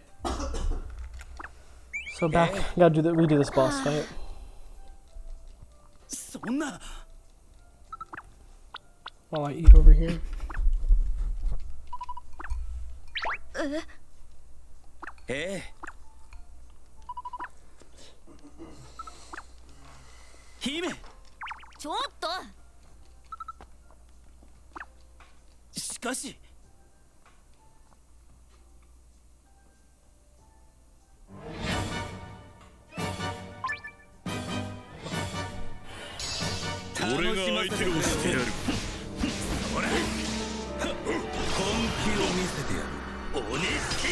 So back, gotta redo this boss fight. そんな。 While I eat over here. 姫。ちょっと。しかし。俺が相手をしてやる。ほら。本気せてやる鬼スキ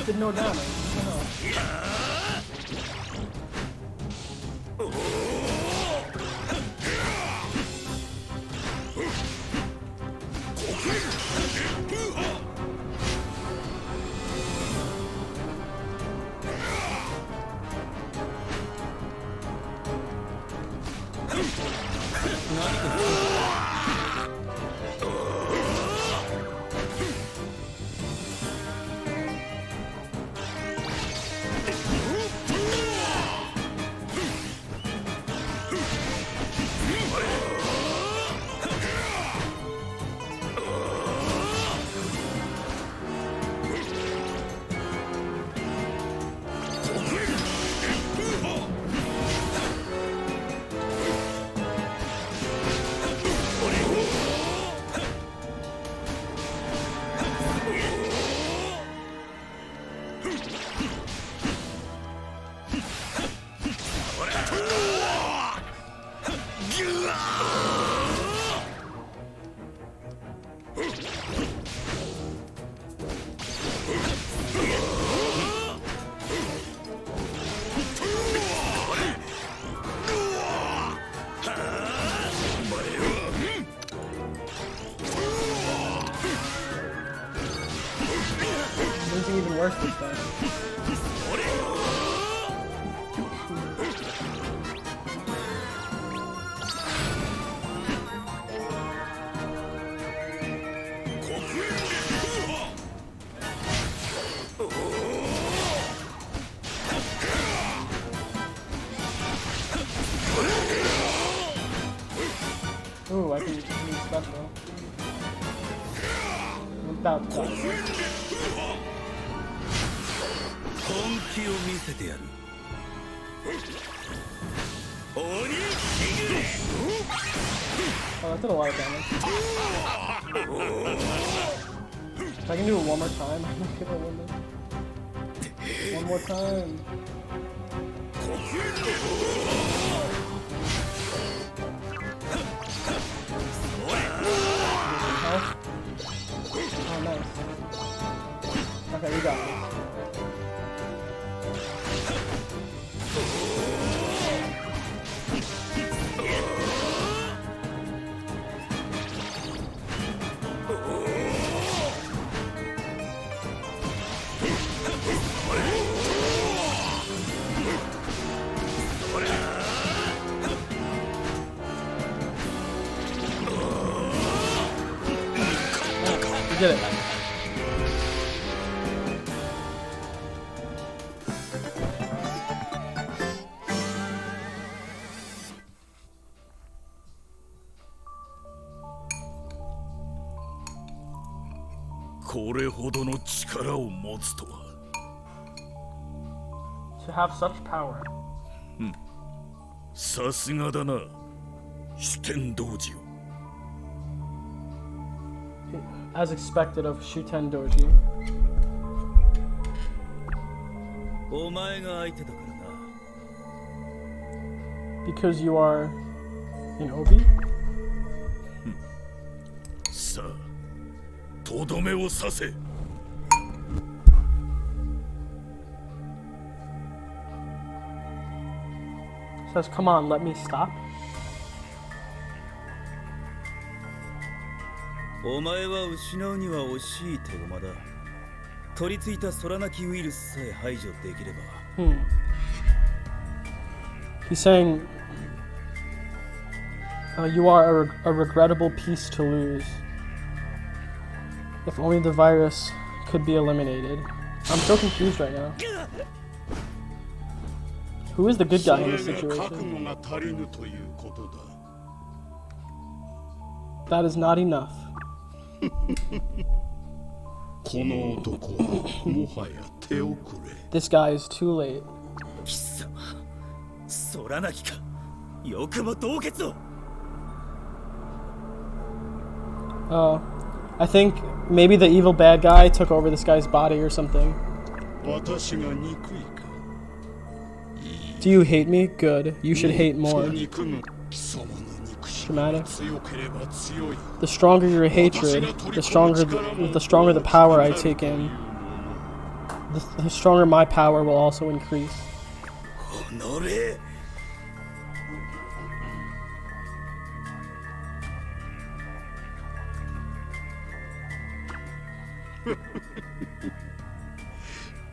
Did no damage. No. Something even worse this time. Ooh, I can use special. Without that. 本気を見せてやる鬼キグ Oh, that did a lot of damage. If I can do it one more time, I'm not gonna win this. One more time. Health? Oh, nice. Okay, we got this. We did it.「これほどの力を持つとは To have such power. さすがだな主天童子よ As expected of Shuten Doji. お前が相手だからな Because you are an Obi? さあとどめを刺せ Says, come on, let me stop. お前は失うには惜しい手駒だ取り付いた空なきウイルスさえ排除できれば He's saying, you are a regrettable piece to lose. If only the virus could be eliminated. I'm so confused right now. Who is the good guy in this situation? That is not enough. この男はもはや手遅れ This guy is too late. 貴様空なきかよくも同血を I think maybe the evil bad guy took over this guy's body or something. 私が憎いか Do you hate me? Good. You should hate そ more. の憎む貴様の憎し dramatic. 強ければ強い。 The stronger your hatred, the stronger the power I take in. The stronger my power will also increase. 乗れ。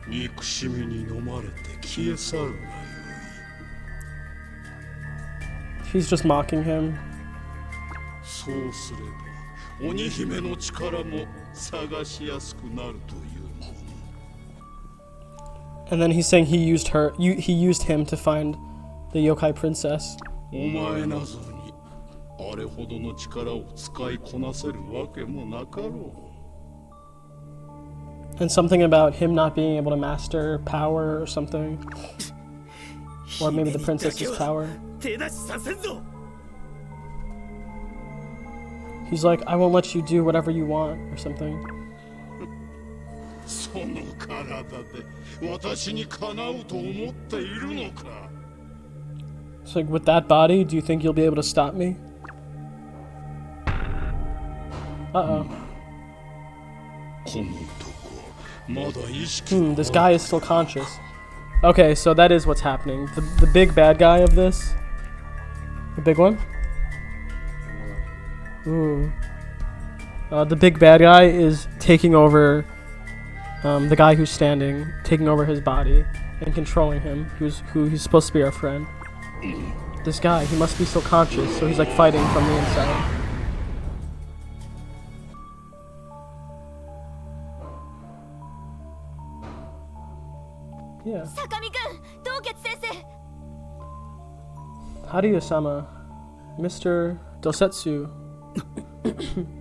憎しみに飲まれて消え去るがよい。 He's just mocking him. そうすれば鬼姫の力も探しやすくなるというもの。 And then he's saying he used him to find the yokai princess. お前なぞにあれほどの力を使いこなせるわけもなかろう。 And something about him not being able to master power or something. Or maybe the princess's power. 手出しさせんぞ。 He's like, I won't let you do whatever you want or something. その体で私にかなうと思っているのか。 It's like, with that body, do you think you'll be able to stop me? Uh-oh. この男まだ意識が This guy is still conscious. Okay, so that is what's happening. The big bad guy of this. The big one? Ooh. The big bad guy is taking over the guy who's standing, taking over his body and controlling him, who he's supposed to be our friend. This guy, he must be so conscious, so he's like fighting from the inside. Yeah. 坂見くん、洞穴先生。 Hariya-sama, Mr. Dosetsu.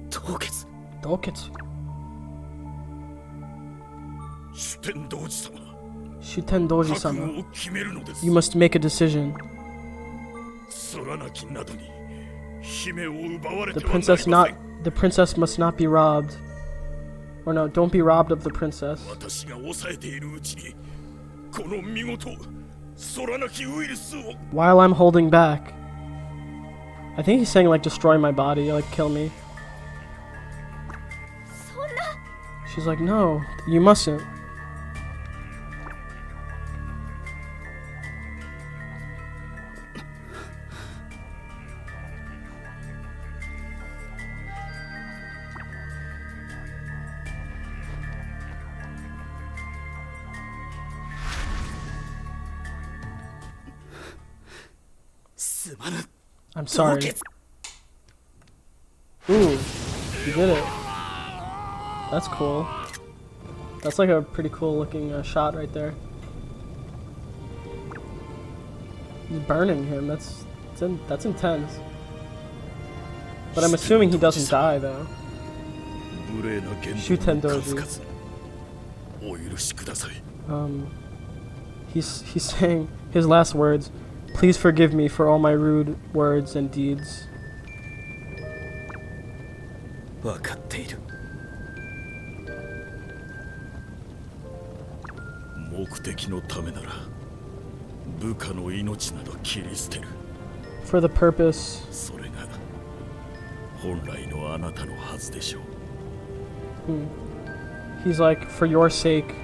凍結。 Doketsu. 主天童子様 Shuten 覚 Doji-sama. 悟を決めるのです You must make a decision. 空なきなどに姫を奪われ The てはなり princess ま not せん the princess must not be robbed. Or no, don't be robbed of the princess. 私が抑えているうちにこの見事空なきウイルスを While I'm holding back. I think he's saying like destroy my body, like kill me. そんな。 She's like, no, you mustn't. I'm sorry. Ooh, you did it. That's cool. That's like a pretty cool looking shot right there. He's burning him. That's intense. But I'm assuming he doesn't die though. 無礼な言終点同時動の数々お許しください He's saying his last words. Please forgive me for all my rude words and deeds. 分かっている。目的のためなら部下の命など切り捨てる For the purpose. それが本来のあなたのはずでしょう He's like, for your sake.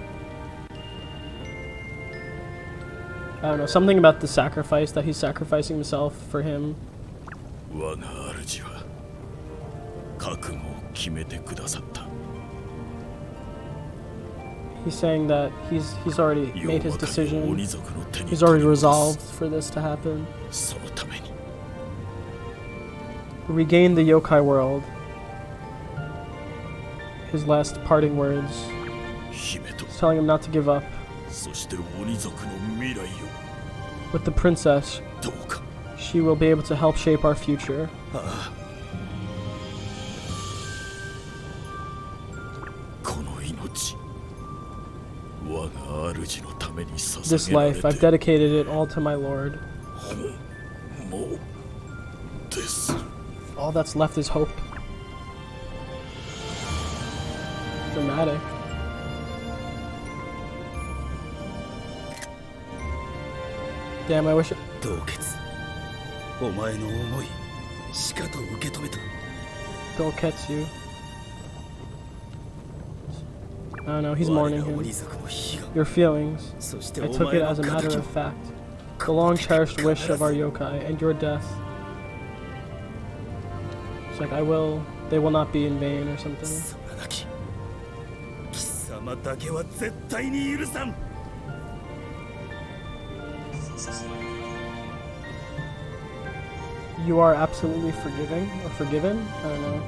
I don't know, something about the sacrifice, that he's sacrificing himself for him. 我が主は覚悟を決めてくださった He's saying that he's already made his 世渡りの decision. 鬼族の手に He's already 取り戻す resolved for this to happen. そのために Regain the yokai world. His last parting words. 姫と He's telling him not to give up. そして鬼族の未来を With the princess, どうか she will be able to help shape our future. この命我が主のために This 捧げられ life, て I've dedicated it all to my lord. もうです All that's left is hope. Dramatic. Damn, I wish it. 凍結。お前の思いしかと受け止めた。 Doketsu. I don't know, he's 我 mourning ら him. 鬼族の悲願、 Your feelings. そして I お took 前 it の as a matter 仇 of fact. The long cherished wish of our yokai and your death. It's like they will not be in vain or something. 空なき貴様だけは絶対に許さん。 You are absolutely forgiving or forgiven? I don't know.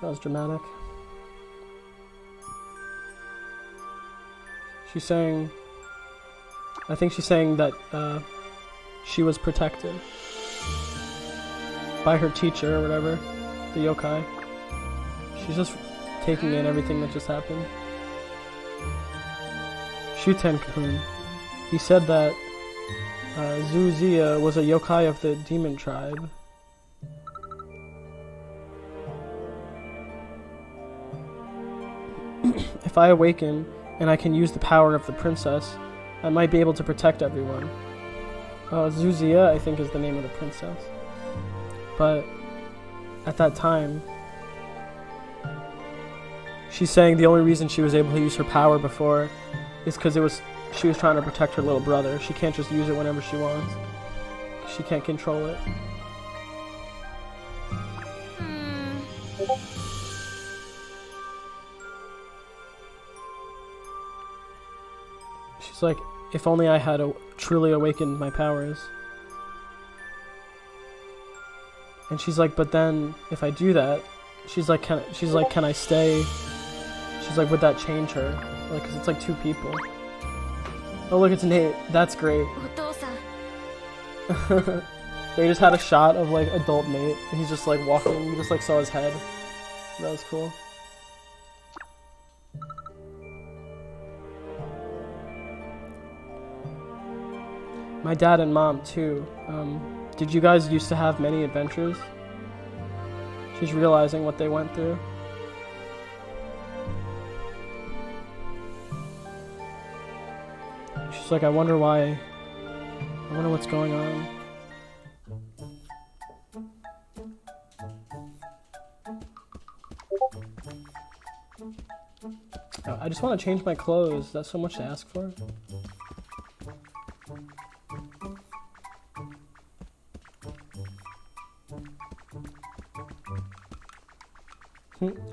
That was dramatic. She's saying, I think she's saying that she was protected by her teacher or whatever, the yokai. She's just taking in everything that just happened. Shuten-kun. He said that Zuziya was a yokai of the demon tribe. If I awaken and I can use the power of the princess, I might be able to protect everyone. Zuziya, I think, is the name of the princess. But at that time, she's saying the only reason she was able to use her power before is because she was trying to protect her little brother. She can't just use it whenever she wants. She can't control it. She's like, if only I had truly awakened my powers. And she's like, but then if I do that, she's like, can I stay? She's like, would that change her? Like, cause it's like two people. Oh look, it's Nate. That's great. お父さん They just had a shot of like adult Nate, and he's just like walking. You just like saw his head. That was cool. My dad and mom too. Did you guys used to have many adventures? She's realizing what they went through. She's like, I wonder why. I wonder what's going on. Oh, I just want to change my clothes. That's so much to ask for.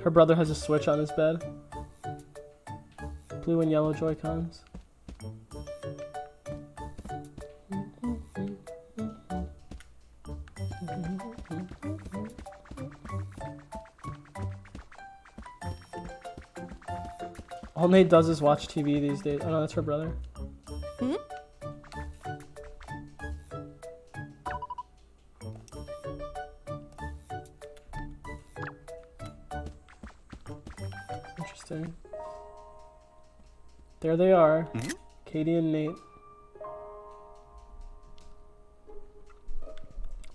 Her brother has a Switch on his bed. Blue and yellow Joy-Cons. All Nate does is watch TV these days. Oh no, that's her brother. Interesting. There they are. Katie and Nate.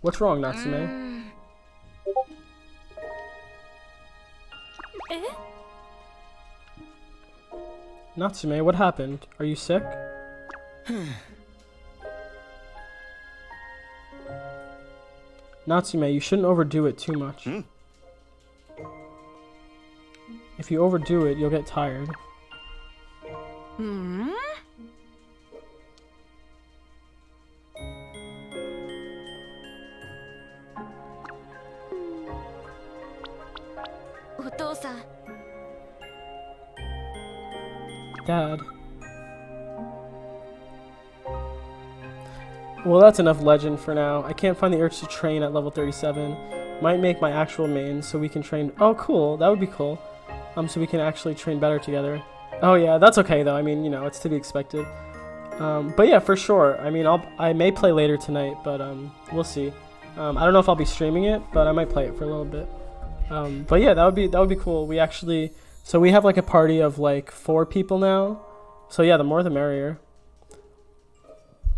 What's wrong, Natsume? え Natsume, what happened? Are you sick? Natsume, you shouldn't overdo it too much. If you overdo it, you'll get tired. うん お父さん Dad. Well, that's enough legend for now. I can't find the urge to train at level 37. Might make my actual main so we can train. Oh, cool. That would be cool. So we can actually train better together. Oh yeah, that's okay though. I mean, you know, it's to be expected. But yeah, for sure. I mean, I may play later tonight, but we'll see. I don't know if I'll be streaming it, but I might play it for a little bit. But yeah, that would be cool. We actually, so we have like a party of like 4 people now. So yeah, the more the merrier.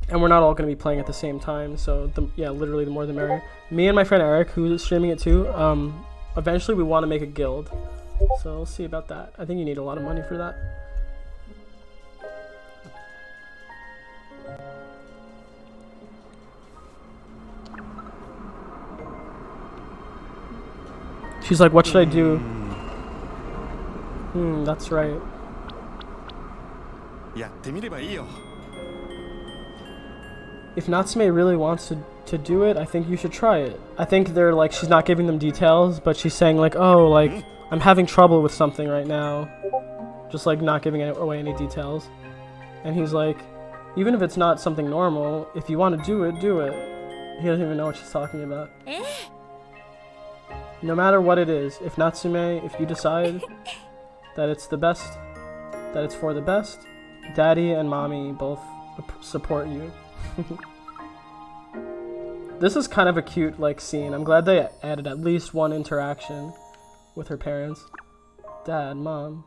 And we're not all going to be playing at the same time, so yeah, literally the more the merrier. Me and my friend Eric, who's streaming it too, eventually we want to make a guild. So we'll see about that. I think you need a lot of money for that. She's like, what should I do? That's right. やってみればいいよ。 If Natsume really wants to do it, I think you should try it. I think they're like, she's not giving them details, but she's saying like, oh, like, I'm having trouble with something right now. Just like not giving away any details. And he's like, even if it's not something normal, if you want to do it, do it. He doesn't even know what she's talking about. No matter what it is, if Natsume, if you decide that it's the best, that it's for the best, Daddy and Mommy both support you. This is kind of a cute like scene. I'm glad they added at least one interaction with her parents. Dad, Mom.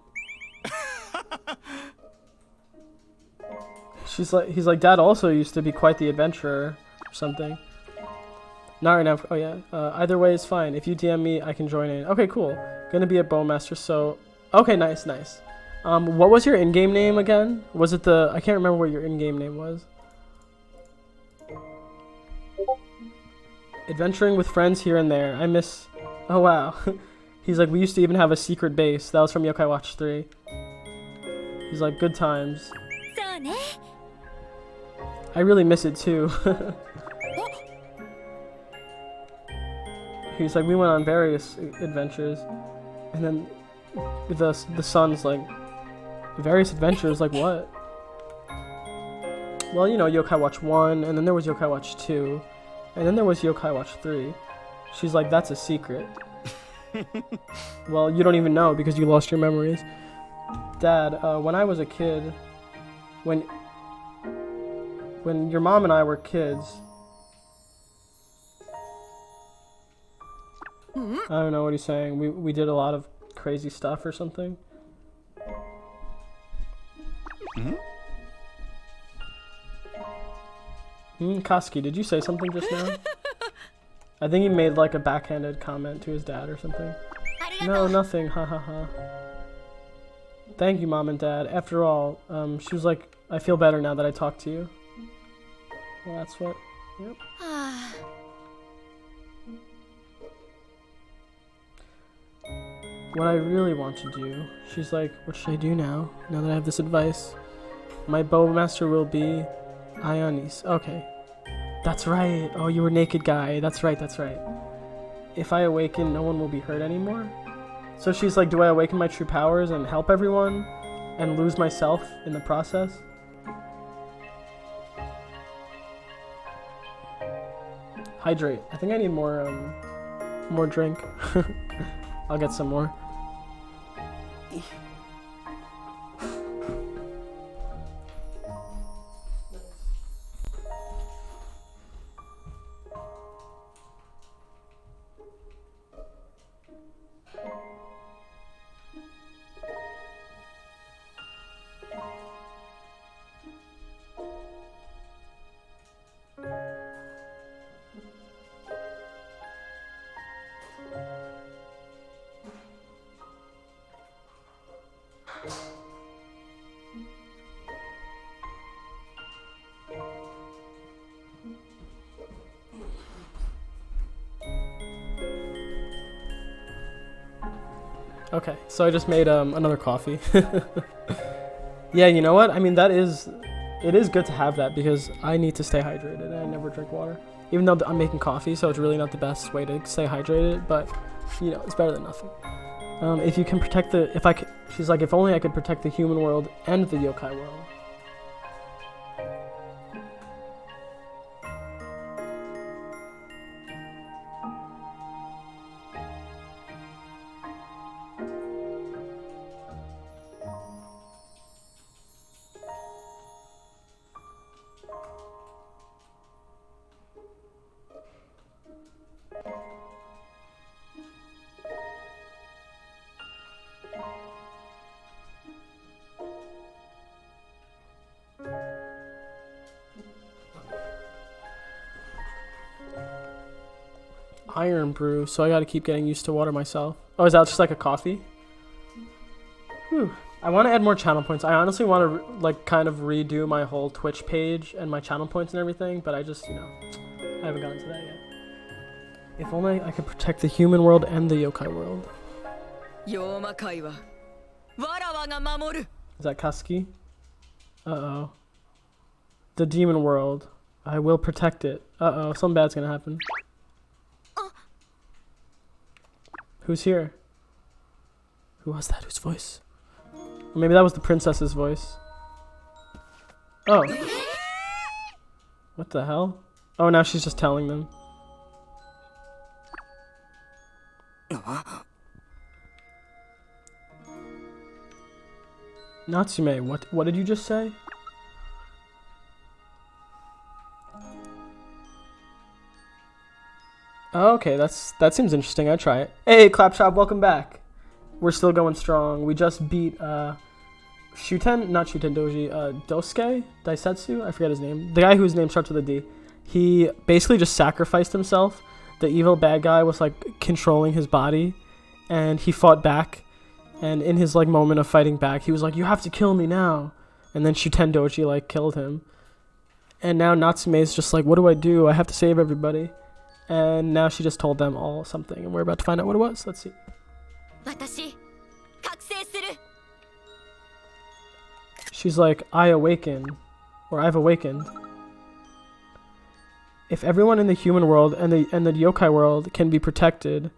He's like, Dad also used to be quite the adventurer or something. Not right now. Oh yeah. Either way is fine. If you DM me, I can join in. Okay, cool. Gonna be a Bowmaster. So, okay, nice. What was your in-game name again? Was it the? I can't remember what your in-game name was. Adventuring with friends here and there. I miss. Oh wow. He's like, we used to even have a secret base. That was from Yokai Watch 3. He's like, good times. I really miss it too. He's like, we went on various adventures, and then the son's like, various adventures, like what? Well, you know, Yokai Watch 1, and then there was Yokai Watch 2, and then there was Yokai Watch 3. She's like, that's a secret. Well, you don't even know because you lost your memories. Dad, when I was a kid, when your mom and I were kids, I don't know what he's saying. We did a lot of crazy stuff or something. Koski, did you say something just now? I think he made like a backhanded comment to his dad or something. No, nothing. Ha ha ha. Thank you, Mom and Dad. After all, she was like, I feel better now that I talked to you. Well, that's what. Yep. What I really want to do, she's like, what should I do now that I have this advice? My Bowmaster will be Ionis. Okay. That's right. Oh, you were naked guy. That's right. If I awaken, no one will be hurt anymore? So she's like, do I awaken my true powers and help everyone and lose myself in the process? Hydrate. I think I need more drink. I'll get some more. Okay, so I just made another coffee. Yeah, you know what? I mean, it is good to have that because I need to stay hydrated and I never drink water. Even though I'm making coffee, so it's really not the best way to stay hydrated, but you know, it's better than nothing. If you can protect she's like, if only I could protect the human world and the yokai world. Iron brew, so I gotta keep getting used to water myself. Oh, is that just like a coffee? Whew. I want to add more channel points. I honestly want to like kind of redo my whole Twitch page and my channel points and everything, but I just, you know, I haven't gotten to that yet. If only I could protect the human world and the yokai world. 妖魔界はわらわが守る。 Is that Kasky? Uh-oh. The demon world. I will protect it. Uh-oh, something bad's gonna happen. Who's here? Who was that? Whose voice? Or maybe that was the princess's voice. Oh. What the hell? Oh, now she's just telling them. Natsume, what did you just say? Oh, okay, that seems interesting. I'd try it. Hey, Clapshop, welcome back. We're still going strong. We just beat not Shuten Doji, Dosuke Daisetsu, I forget his name. The guy whose name starts with a D. He basically just sacrificed himself. The evil bad guy was like controlling his body, and he fought back. And in his like moment of fighting back, he was like, "You have to kill me now." And then Shuten Doji like killed him. And now Natsume's just like, "What do I do? I have to save everybody." And now she just told them all something, and we're about to find out what it was. Let's see. 私覚醒する。 She's like, "I awaken," or "I've awakened." If everyone in the human world and the yokai world can be protected,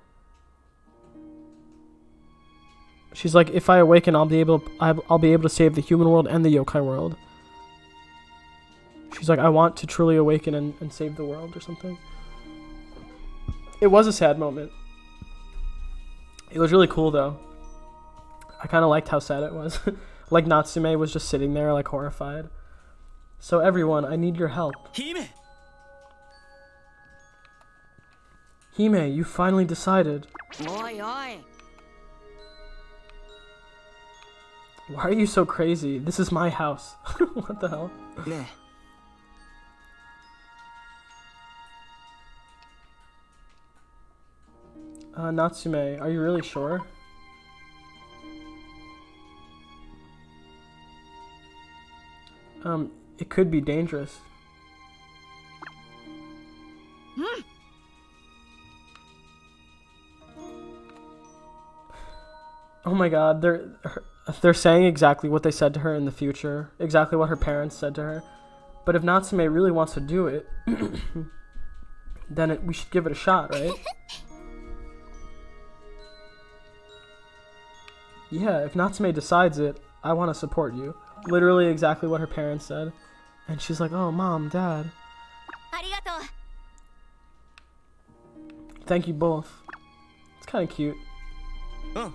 she's like, "If I awaken, I'll be able to save the human world and the yokai world." She's like, "I want to truly awaken and save the world," or something. It was a sad moment. It was really cool though. I kind of liked how sad it was. Like Natsume was just sitting there like horrified. So everyone, I need your help. Hime! Hime, you finally decided. おいおい。 Why are you so crazy? This is my house. What the hell? ね Natsume, are you really sure? It could be dangerous. Oh my god, they're saying exactly what they said to her in the future, exactly what her parents said to her. But if Natsume really wants to do it, then we should give it a shot, right? Yeah, if Natsume decides it, I want to support you. Literally exactly what her parents said. And she's like, "Oh, Mom, Dad. ありがとう。 Thank you both." It's kind of cute. うん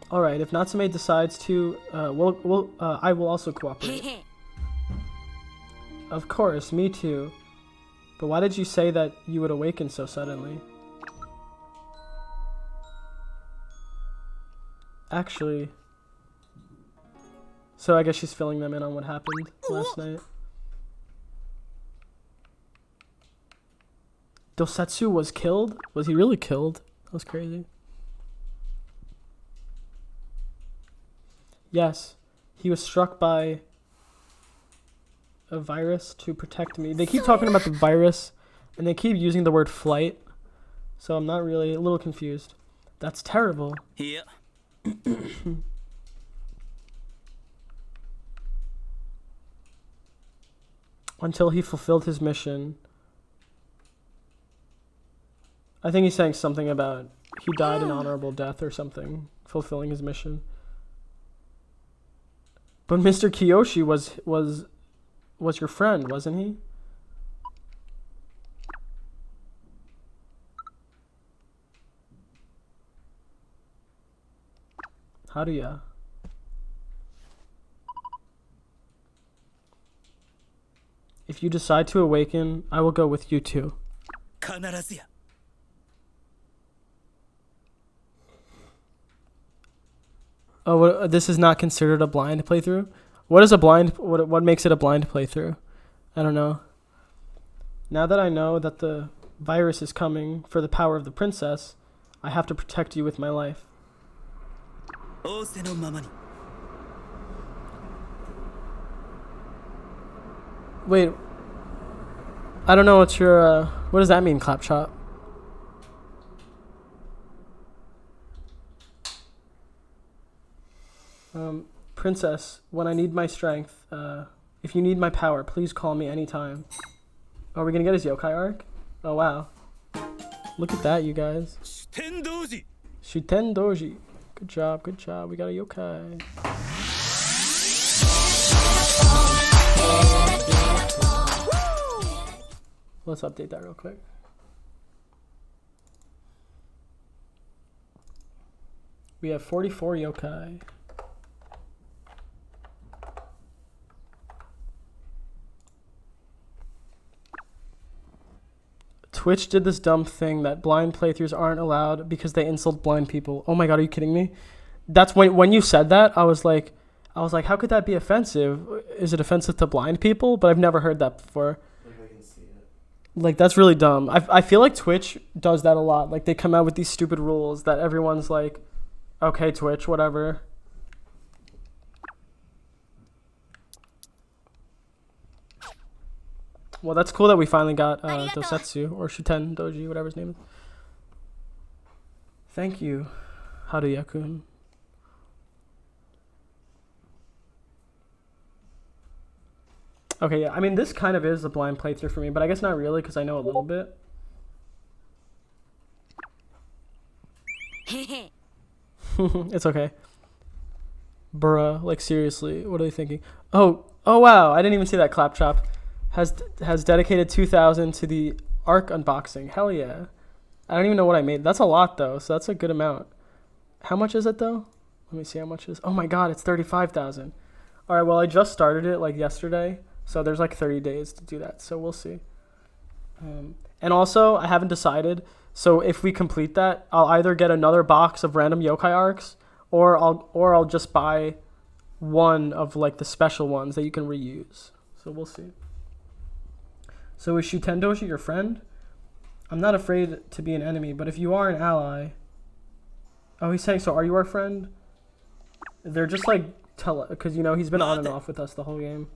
Alright, if Natsume decides to, I will also cooperate. Of course, me too. But why did you say that you would awaken so suddenly? Actually... So I guess she's filling them in on what happened last night. Dosetsu was killed? Was he really killed? That was crazy. Yes, he was struck by a virus to protect me. They keep talking about the virus, and they keep using the word flight, so I'm not really a little confused. That's terrible. いや Until he fulfilled his mission. I think he's saying something about he died an honorable death or something, fulfilling his mission. But Mr. Kiyoshi was your friend, wasn't he? Haruya. If you decide to awaken, I will go with you too. 必ずや Oh, this is not considered a blind playthrough? What is a blind... What makes it a blind playthrough? I don't know. Now that I know that the virus is coming for the power of the princess, I have to protect you with my life. 仰せのままに。 Wait. I don't know what your, what does that mean, Claptrap? Princess, when I need my strength, if you need my power, please call me anytime. Oh, are we gonna get his yokai arc? Oh, wow. Look at that, you guys. 天童寺 Shuten Doji. Good job, good job. We got a yokai. Let's update that real quick. We have 44 yokai. Twitch did this dumb thing that blind playthroughs aren't allowed because they insult blind people. Oh my god, are you kidding me? That's when you said that, I was like, how could that be offensive? Is it offensive to blind people? But I've never heard that before. Like I can see it. Like, that's really dumb. I feel like Twitch does that a lot. Like, they come out with these stupid rules that everyone's like, okay, Twitch, whatever. Well, that's cool that we finally got Dosetsu, or Shuten Doji, whatever his name is. Thank you, Haruya-kun. Okay, yeah, I mean, this kind of is a blind playthrough for me, but I guess not really, because I know a little bit. It's okay. Bruh, like, seriously, what are they thinking? Oh wow, I didn't even see that. Claptrap has dedicated 2,000 to the Arc unboxing. Hell yeah. I don't even know what I made. That's a lot, though, so that's a good amount. How much is it, though? Let me see how much it is. Oh my god, it's 35,000. All right, well, I just started it, like, yesterday, so there's, like, 30 days to do that, so we'll see. And also, I haven't decided, so if we complete that, I'll either get another box of random yokai arcs, or I'll just buy one of, like, the special ones that you can reuse. So we'll see. So is Shuten Doji your friend? I'm not afraid to be an enemy, but if you are an ally... Oh, he's saying, so are you our friend? They're just like, because, you know, he's been on and off with us the whole game.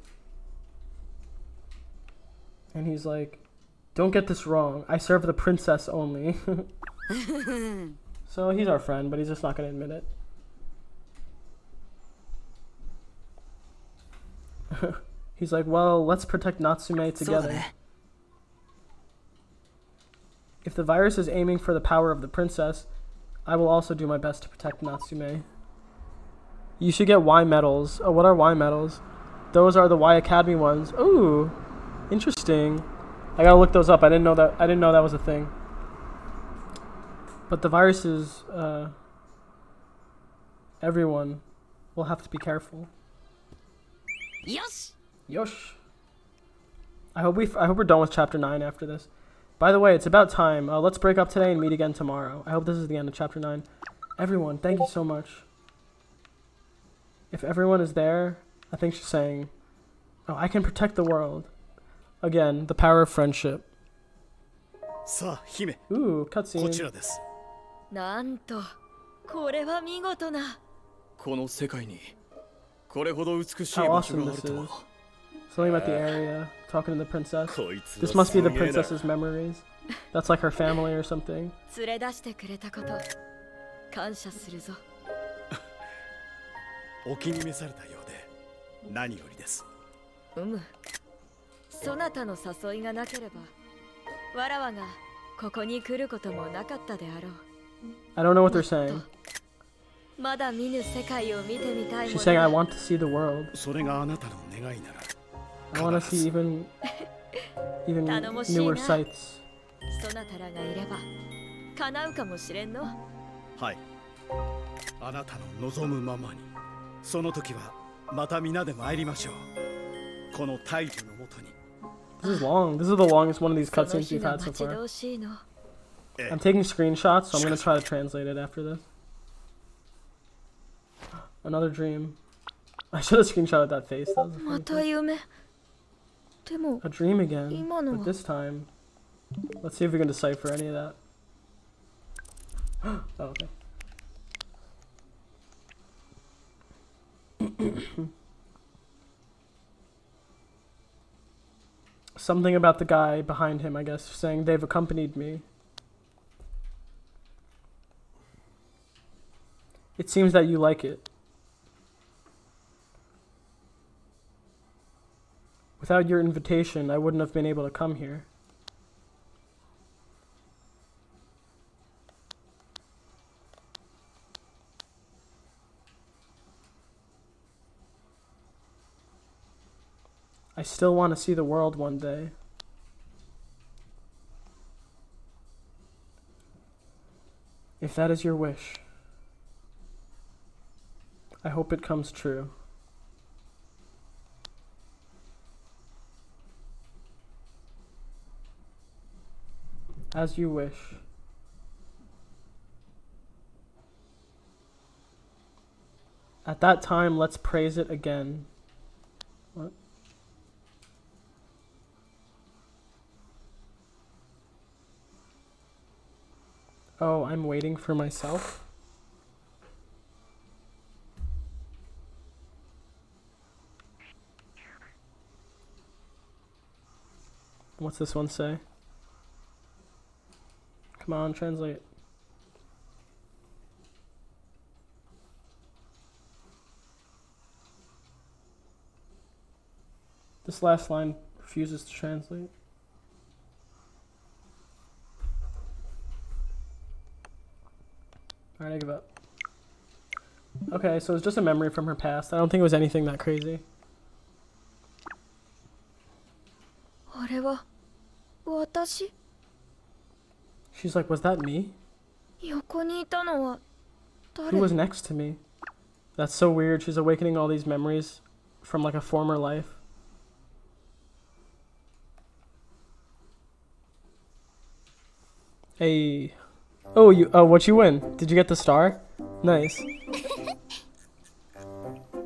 And he's like, don't get this wrong. I serve the princess only. So he's our friend, but he's just not going to admit it. He's like, well, let's protect Natsume together. If the virus is aiming for the power of the princess, I will also do my best to protect Natsume. You should get Y medals. Oh, what are Y medals? Those are the Y Academy ones. Ooh, interesting. I gotta look those up. I didn't know that was a thing. But the virus is, everyone will have to be careful. Yosh! Yosh. I hope we're done with chapter 9 after this. By the way, it's about time. Let's break up today and meet again tomorrow. I hope this is the end of chapter 9. Everyone, thank you so much. If everyone is there, I think she's saying, oh, I can protect the world. Again, the power of friendship. さあ姫 Ooh, こち cutscene. らです なんとこれは見事なこの世界にこれほど美しい How 場所 awesome がある this と is. は Something about the area, talking to the princess. こいつ This は must be the すげえな princess's memories. That's like her family or something. 連れ出してくれたこと感謝するぞお気に召されたようで何よりですそなたの誘いがなければわらわがここに来ることもなかったであろう I don't know what they're saying. まだ見ぬ世界を見てみたい She's も saying, I の want to see the world. それがあなたの願いなら I want to see even newer sights. そなたらがいれば叶うかもしれんのはいあなたの望むままにその時はまた皆で参りましょうこの大樹のもとに This is long. This is the longest one of these その cutscenes 日 we've が had so 待ち far. 遠しいの I'm taking screenshots, so I'm going to try to translate it after this. Another dream. I should have screenshotted that face. That was a ま funny た thing. 夢でも A dream again. 今の But は this time, let's see if we can decipher any of that. Oh, okay. Something about the guy behind him, I guess, saying they've accompanied me. It seems that you like it. Without your invitation, I wouldn't have been able to come here. I still want to see the world one day. If that is your wish, I hope it comes true. As you wish. At that time, let's praise it again. What? Oh, I'm waiting for myself? What's this one say? Come on, translate. This last line refuses to translate. Alright, I give up. Okay, so it's just a memory from her past. I don't think it was anything that crazy. あれは私 She's like, was that me? 横にいたのは Who was next to me? That's so weird. She's awakening all these memories from like a former life. Hey. Oh, what you win? Did you get the star? Nice.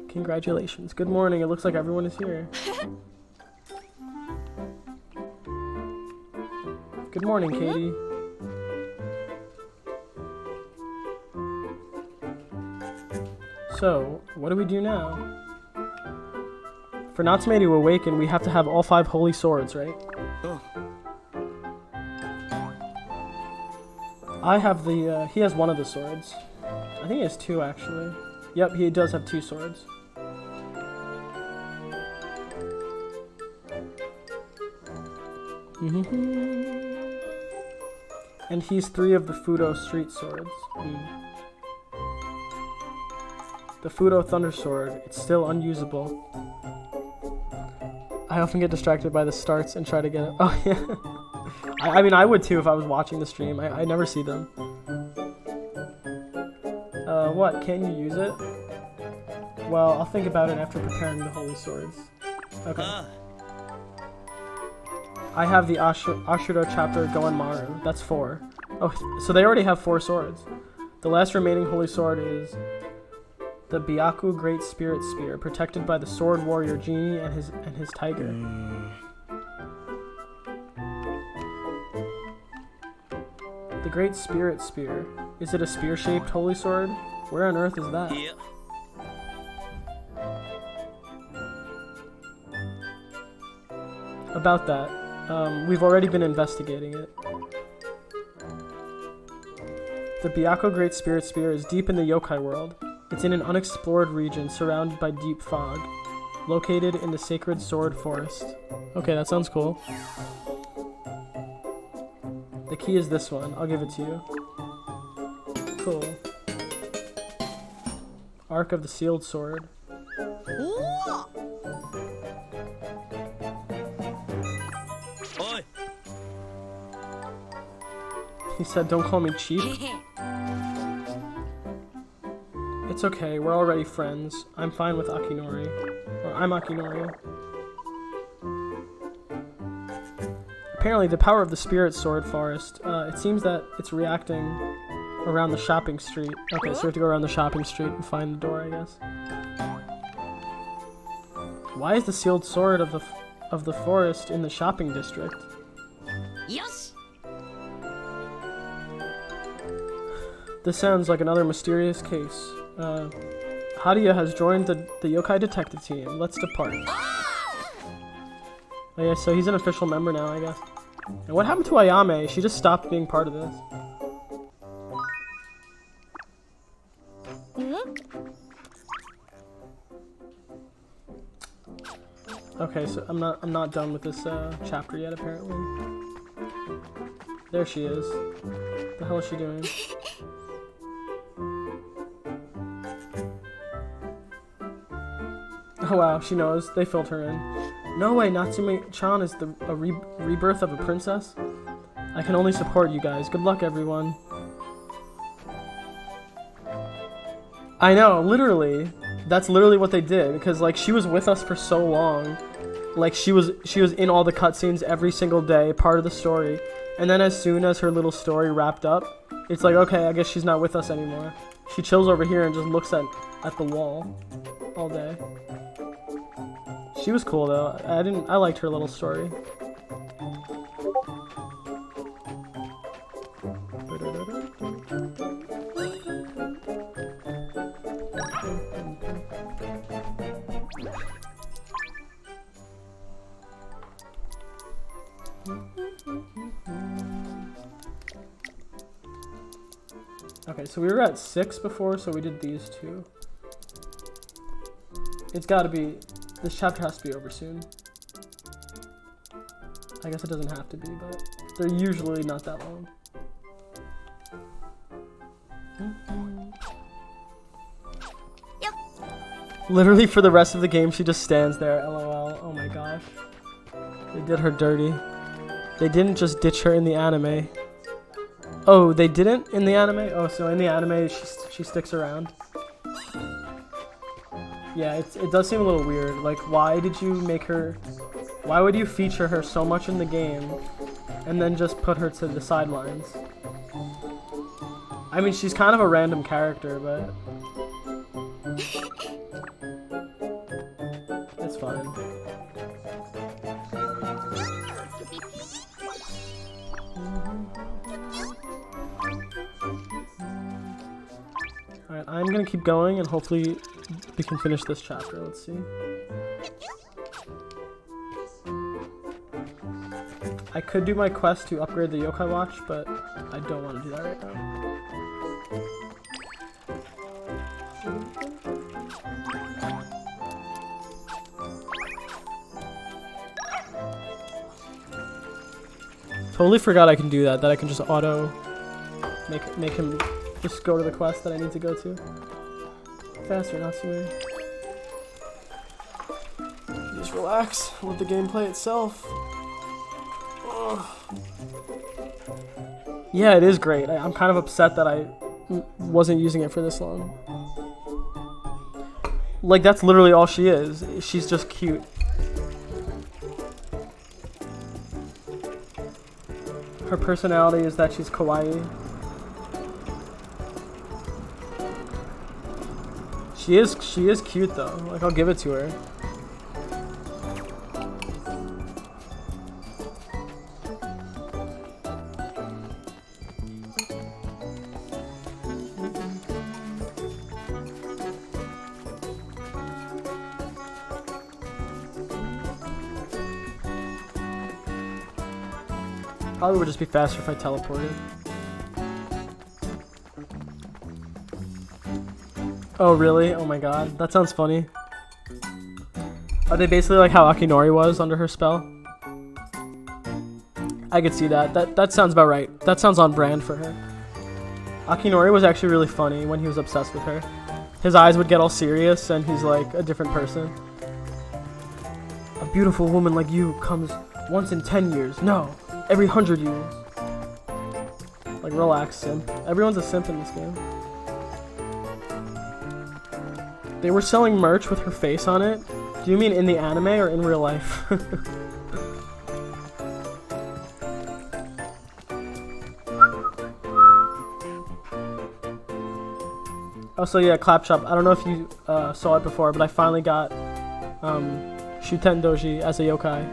Congratulations. Good morning. It looks like everyone is here. Good morning, Katie. So, what do we do now? For Natsume to awaken, we have to have all 5 holy swords, right? I have the, he has one of the swords. I think he has 2, actually. Yep, he does have 2 swords. And he's 3 of the Fudo street swords. The Fudo Thunder Sword, it's still unusable. I often get distracted by the starts and try to get it. Oh, yeah. I mean, I would too if I was watching the stream. I never see them. What? Can't you use it? Well, I'll think about it after preparing the Holy Swords. Okay. I have the Ashura chapter Goen Maru. That's 4. Oh, so they already have 4 swords. The last remaining Holy Sword is the Byaku Great Spirit Spear, protected by the Sword Warrior Genie and his tiger. The Great Spirit Spear. Is it a spear-shaped holy sword? Where on earth is that? Yeah. About that, we've already been investigating it. The Byaku Great Spirit Spear is deep in the yokai world. It's in an unexplored region surrounded by deep fog, located in the Sacred Sword Forest. Okay, that sounds cool. The key is this one. I'll give it to you. Cool. Arc of the Sealed Sword. He said, don't call me cheap. It's okay, we're already friends. I'm fine with Akinori. Or I'm Akinori. Apparently, the power of the Spirit Sword Forest, it seems that it's reacting around the shopping street. Okay, so we have to go around the shopping street and find the door, I guess. Why is the sealed sword of the forest in the shopping district? Yes. This sounds like another mysterious case. Haria has joined the yokai detective team. Let's depart. Oh yeah, so he's an official member now, I guess. And what happened to Ayame? She just stopped being part of this. Okay, so I'm not done with this chapter yet, apparently. There she is. What the hell is she doing? Oh wow, she knows. They filled her in. No way, Natsume-chan is a rebirth of a princess? I can only support you guys. Good luck, everyone. I know, literally. That's literally what they did, because like she was with us for so long. Like she was in all the cutscenes every single day, part of the story. And then as soon as her little story wrapped up, it's like, okay, I guess she's not with us anymore. She chills over here and just looks at the wall all day. She was cool though. I liked her little story. Okay, so we were at 6 before, so we did these two. It's gotta be, this chapter has to be over soon. I guess it doesn't have to be, but they're usually not that long. Yep. Literally for the rest of the game, she just stands there, lol. Oh my gosh. They did her dirty. They didn't just ditch her in the anime. Oh, they didn't in the anime? Oh, so in the anime, she sticks around. Yeah, it does seem a little weird. Like, why did you make her... Why would you feature her so much in the game and then just put her to the sidelines? I mean, she's kind of a random character, but... It's fine. Alright, I'm gonna keep going and hopefully we can finish this chapter. Let's see. I could do my quest to upgrade the yokai watch, but I don't want to do that right now. Totally forgot I can do that, I can just auto make him just go to the quest that I need to go to. Faster, Natsume. Just relax with the gameplay itself. Ugh. Yeah, it is great. I'm kind of upset that I wasn't using it for this long. Like, that's literally all she is. She's just cute. Her personality is that she's kawaii. She is cute though. Like, I'll give it to her. Probably would just be faster if I teleported. Oh really? Oh my god. That sounds funny. Are they basically like how Akinori was under her spell? I could see that. That sounds about right. That sounds on brand for her. Akinori was actually really funny when he was obsessed with her. His eyes would get all serious and he's like a different person. A beautiful woman like you comes once in 10 years. No, every 100 years. Like, relax, simp. Everyone's a simp in this game. They were selling merch with her face on it. Do you mean in the anime or in real life? Oh, so yeah, Claptrap. I don't know if you saw it before, but I finally got Shuten Doji as a yokai.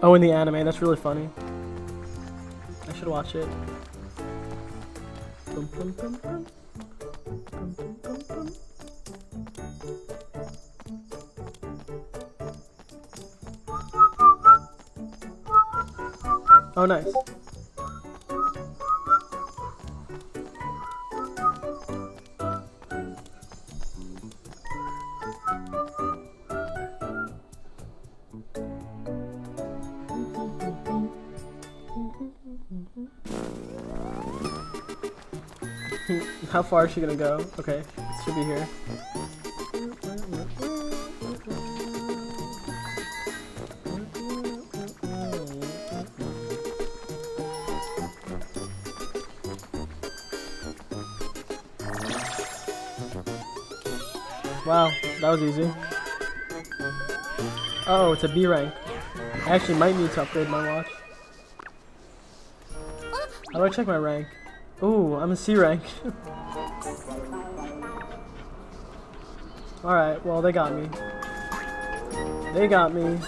Oh, in the anime. That's really funny. I should watch it. Bum, bum, bum, bum. Bum, bum, bum, bum. Oh, nice. How far is she gonna go? Okay, it should be here. Wow, that was easy. Oh, it's a B rank. I actually might need to upgrade my watch. How do I check my rank? Ooh, I'm a C rank. Alright, well, they got me. They got me.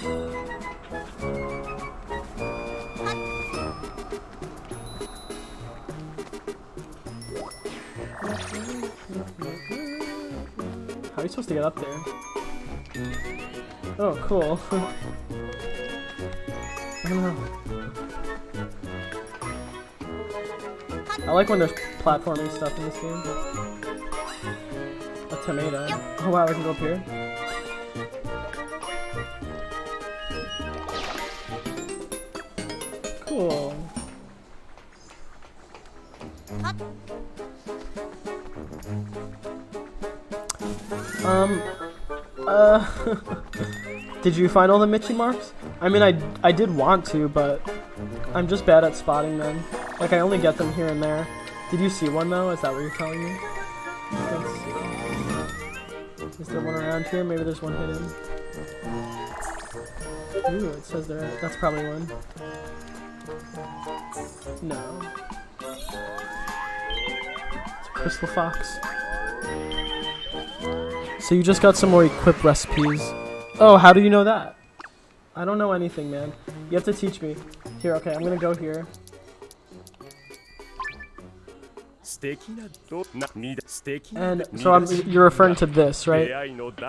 How are you supposed to get up there? Oh, cool. I don't know. I like when there's platforming stuff in this game. A tomato. Oh wow, I can go up here. Cool. Did you find all the Michi marks? I mean, I did want to, but I'm just bad at spotting them. Like, I only get them here and there. Did you see one, though? Is that what you're telling me? Let's see. Is there one around here? Maybe there's one hidden. Ooh, it says there. That's probably one. No. It's a crystal fox. So you just got some more equip recipes. Oh, how do you know that? I don't know anything, man. You have to teach me. Here, okay, I'm gonna go here. And so you're referring to this, right?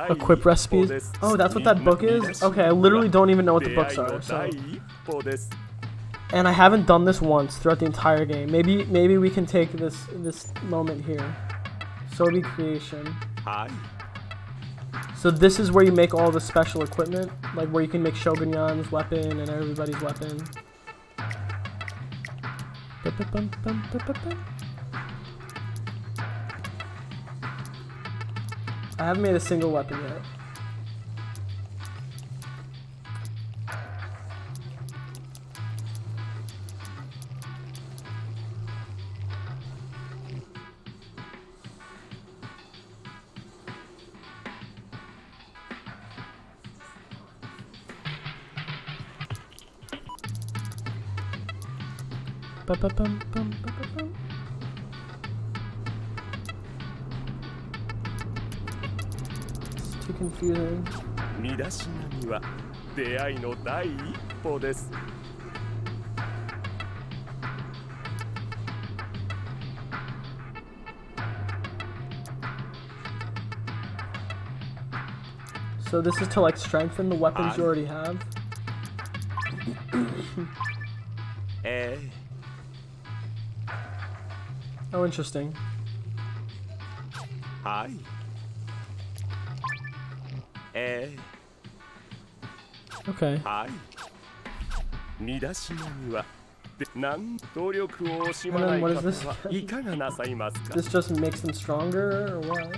Equip recipes. Oh, that's what that book is? Okay, I literally don't even know what the books are. So. And I haven't done this once throughout the entire game. Maybe we can take this moment here. Sobi creation. So this is where you make all the special equipment, like where you can make Shogunyan's weapon and everybody's weapon. I haven't made a single weapon yet. It's too confusing. So this is to like strengthen the weapons you already have. Oh, interesting. Okay. And then what is this? This just makes them stronger, or what?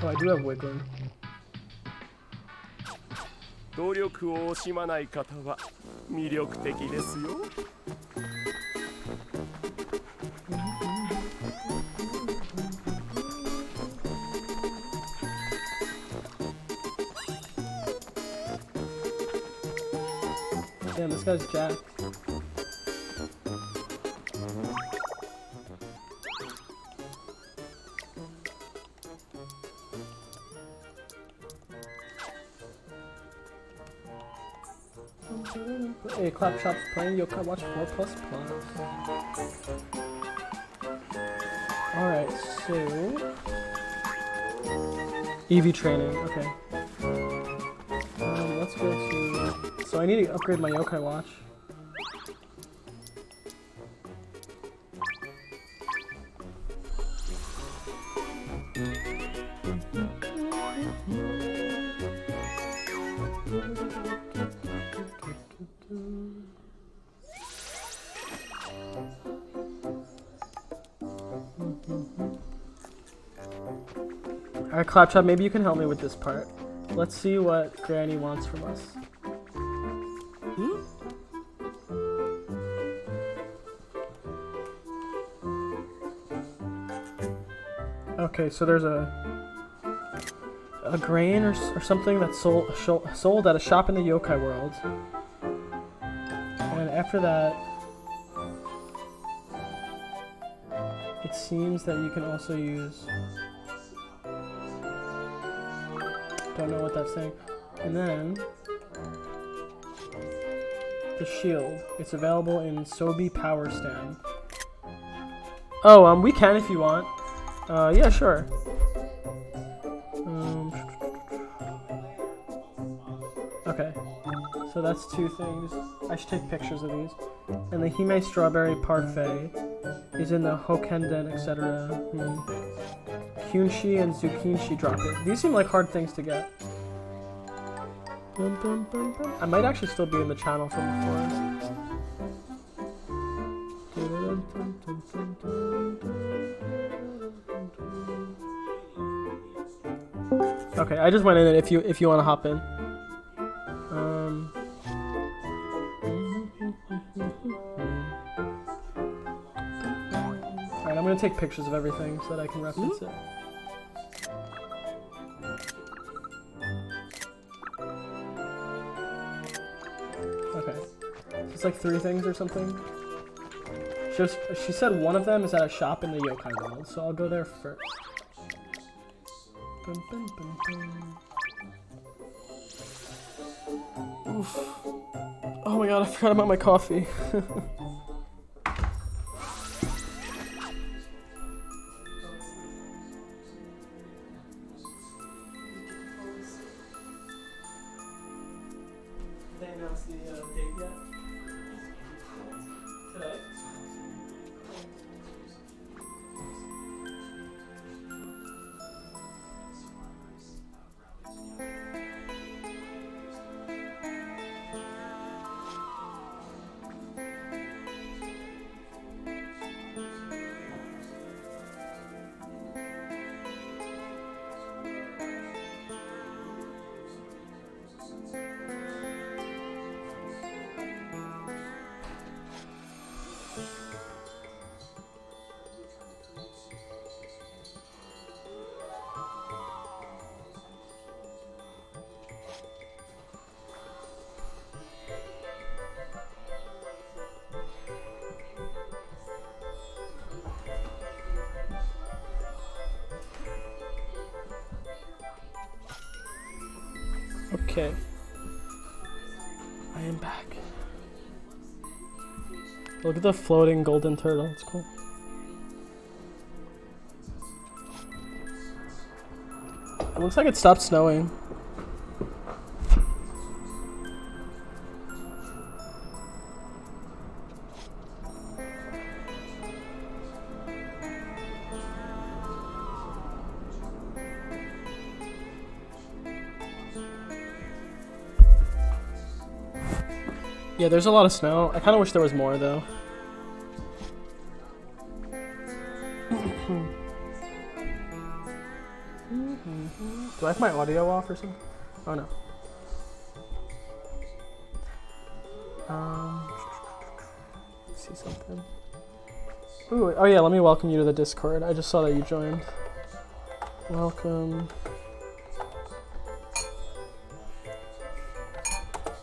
Oh, I do have wiggling. Damn, this guy's jacked. Hey, Claptrap's playing Yokai Watch 4++. Alright, so... EV training, okay. Let's go to... So I need to upgrade my Yokai Watch. Alright, Claptrap, maybe you can help me with this part. Let's see what Granny wants from us. Okay, so there's a grain or something that's sold at a shop in the Yokai world. And after that, it seems that you can also use... Don't know what that's saying. And then the shield. It's available in Sobi Power Stand. Oh, we can if you want. Yeah, sure. Okay. So that's two things. I should take pictures of these. And the Hime Strawberry Parfait is in the Hokenden, etc. Kyunshi and Zukinshi drop it. These seem like hard things to get. I might actually still be in the channel from before. Okay, I just went in it if you want to hop in. Alright, I'm gonna take pictures of everything so that I can reference it. Okay. It's like 3 things or something. She said one of them is at a shop in the Yokai world, so I'll go there first. Oof. Oh my god, I forgot about my coffee. They announced the date yet? Today? Okay. I am back. Look at the floating golden turtle, it's cool. It looks like it stopped snowing. Yeah, there's a lot of snow. I kind of wish there was more, though. Do I have my audio off or something? Oh, no. Let's see something. Ooh, oh yeah, let me welcome you to the Discord. I just saw that you joined. Welcome.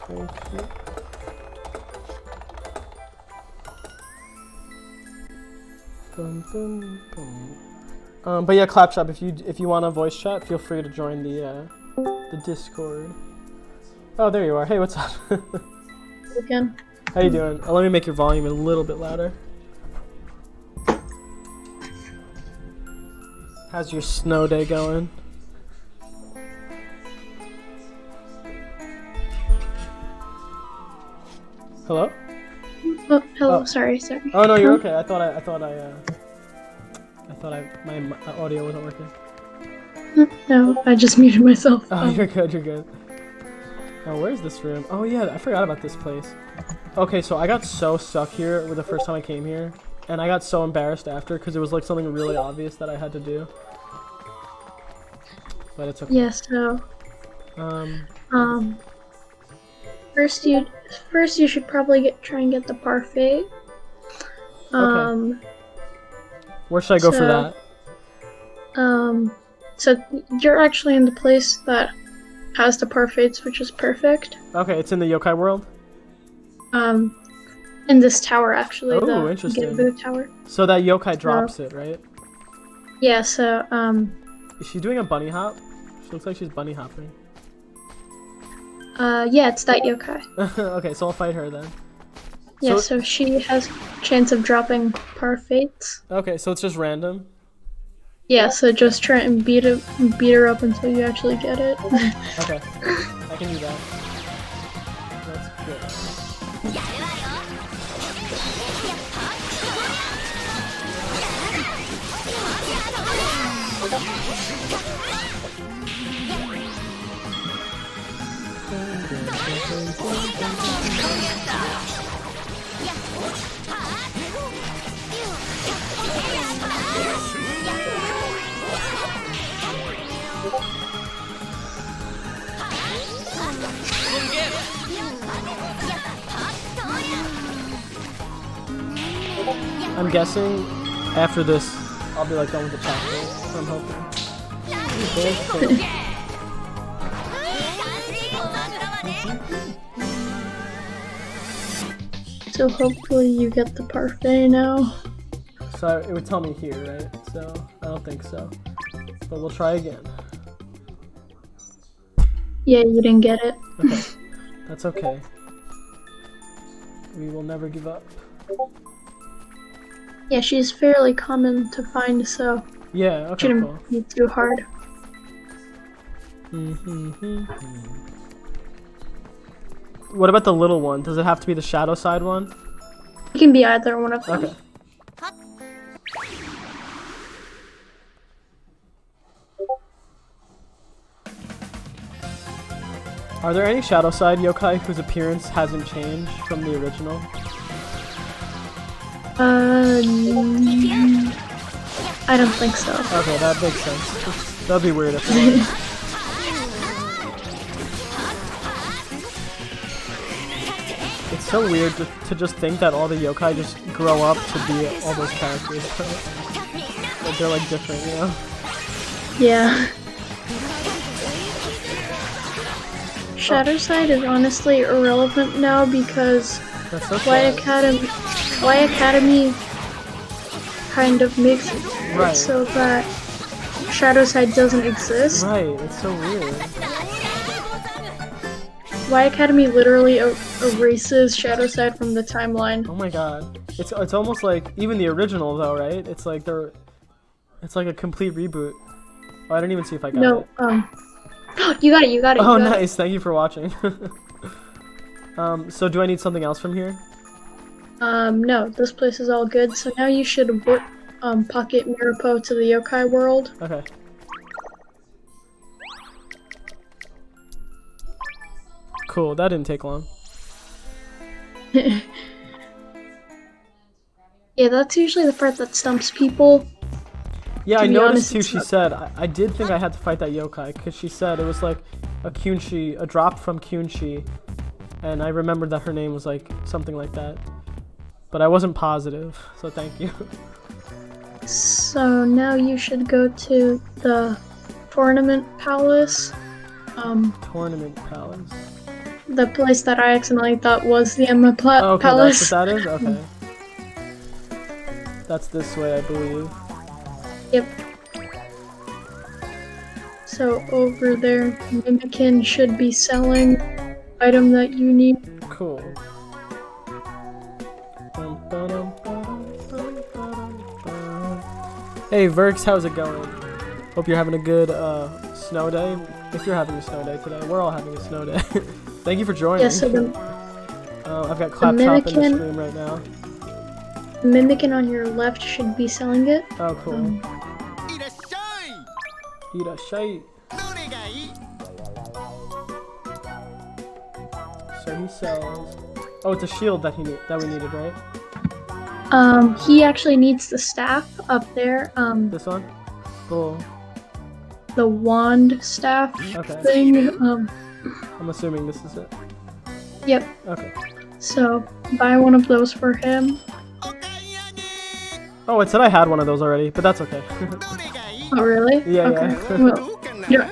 Thank you. Boom, boom, boom. But yeah, Claptrap, if you want to voice chat, feel free to join the Discord. Oh, there you are. Hey, what's up? Again. How you doing? Let me make your volume a little bit louder. How's your snow day going? Hello? Oh, hello. Oh. Sorry. Oh no, you're okay. I thought my audio wasn't working. No, I just muted myself. Oh, you're good. You're good. Oh, where's this room? Oh yeah, I forgot about this place. Okay, so I got so stuck here with the first time I came here, and I got so embarrassed after because it was like something really obvious that I had to do. But it's okay. Yeah. So. First you should probably try and get the parfait. Where should I go for that? So you're actually in the place that has the parfaits, which is perfect. Okay, it's in the yokai world? In this tower actually. Oh, the interesting. Genbu tower. So that yokai drops it, right? Yeah, so Is she doing a bunny hop? She looks like she's bunny hopping. yeah, it's that yokai. Okay, so I'll fight her then. Yeah, so she has chance of dropping parfaits. Okay, so it's just random? Yeah, so just try and beat her up until you actually get it. Okay, I can do that. That's good. I'm guessing after this, I'll be like done with the chapter. I'm hoping. So hopefully you get the parfait now. So it would tell me here, right? So I don't think so. But we'll try again. Yeah, you didn't get it. Okay. That's okay. We will never give up. Yeah, she's fairly common to find, so Yeah, okay, shouldn't cool. be too hard. What about the little one? Does it have to be the shadow side one? It can be either one of them. Okay. Are there any shadow side yokai whose appearance hasn't changed from the original? I don't think so. Okay, that makes sense. That'd be weird if it was. It's so weird to just think that all the yokai just grow up to be all those characters. Like they're like different, you know? Yeah. Shadow Side is honestly irrelevant now because That's okay. Y Academy kind of makes it Right. so that Shadow Side doesn't exist. Right, it's so weird. Y Academy literally erases Shadow Side from the timeline. Oh my god. It's almost like even the original though, right? It's like it's like a complete reboot. Oh, I didn't even see if I got it. You got it, you got it. Oh, you got nice. Thank you for watching. So do I need something else from here? No, this place is all good. So now you should pocket Mirapo to the yokai world. Okay. Cool, that didn't take long. Yeah, that's usually the part that stumps people. Yeah, To I be noticed honest, too, it's she not- said, I did think I had to fight that yokai, because she said it was like a drop from Kyunchi, and I remembered that her name was like something like that. But I wasn't positive, so thank you. So now you should go to the Tournament Palace. Tournament Palace. The place that I accidentally thought was the Emma Oh, okay, Palace. that's what that is? Okay. That's this way, I believe. Yep. So over there, Mimikin should be selling item that you need. Cool. Hey Verx, how's it going? Hope you're having a good snow day. If you're having a snow day today, we're all having a snow day. Thank you for joining. Yeah, so I've got Claptrap in the Mimikin- stream right now. the Mimikin on your left should be selling it. Oh, cool. Eat a shite. So he sells. Oh, it's a shield that we needed, right? He actually needs the staff up there. This one. Cool. The wand staff Okay. thing. I'm assuming this is it. Yep. Okay. So buy one of those for him. Oh, it said I had one of those already, but that's okay. Oh, really? Yeah, okay. yeah. Well, you're,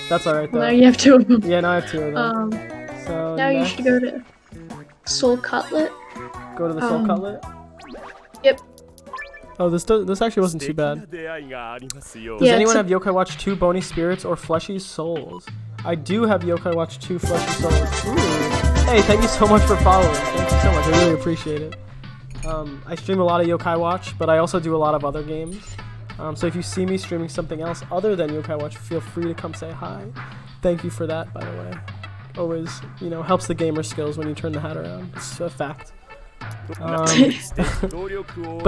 That's alright though. now you have two of them. Yeah, now I have two of them. So Now you next, should go to Soul Cutlet. go to the Soul Cutlet. Yep. Oh, this actually wasn't too bad. Does Yeah, anyone it's have Yokai Watch 2 Bony Spirits or Fleshy Souls? I do have Yokai Watch 2 Fleshy Souls. Ooh. Hey, thank you so much for following. Thank you so much. I really appreciate it. I stream a lot of Yokai Watch, but I also do a lot of other games. So if you see me streaming something else other than Yokai Watch, feel free to come say hi. Thank you for that, by the way. Always, helps the gamer skills when you turn the hat around. It's a fact. But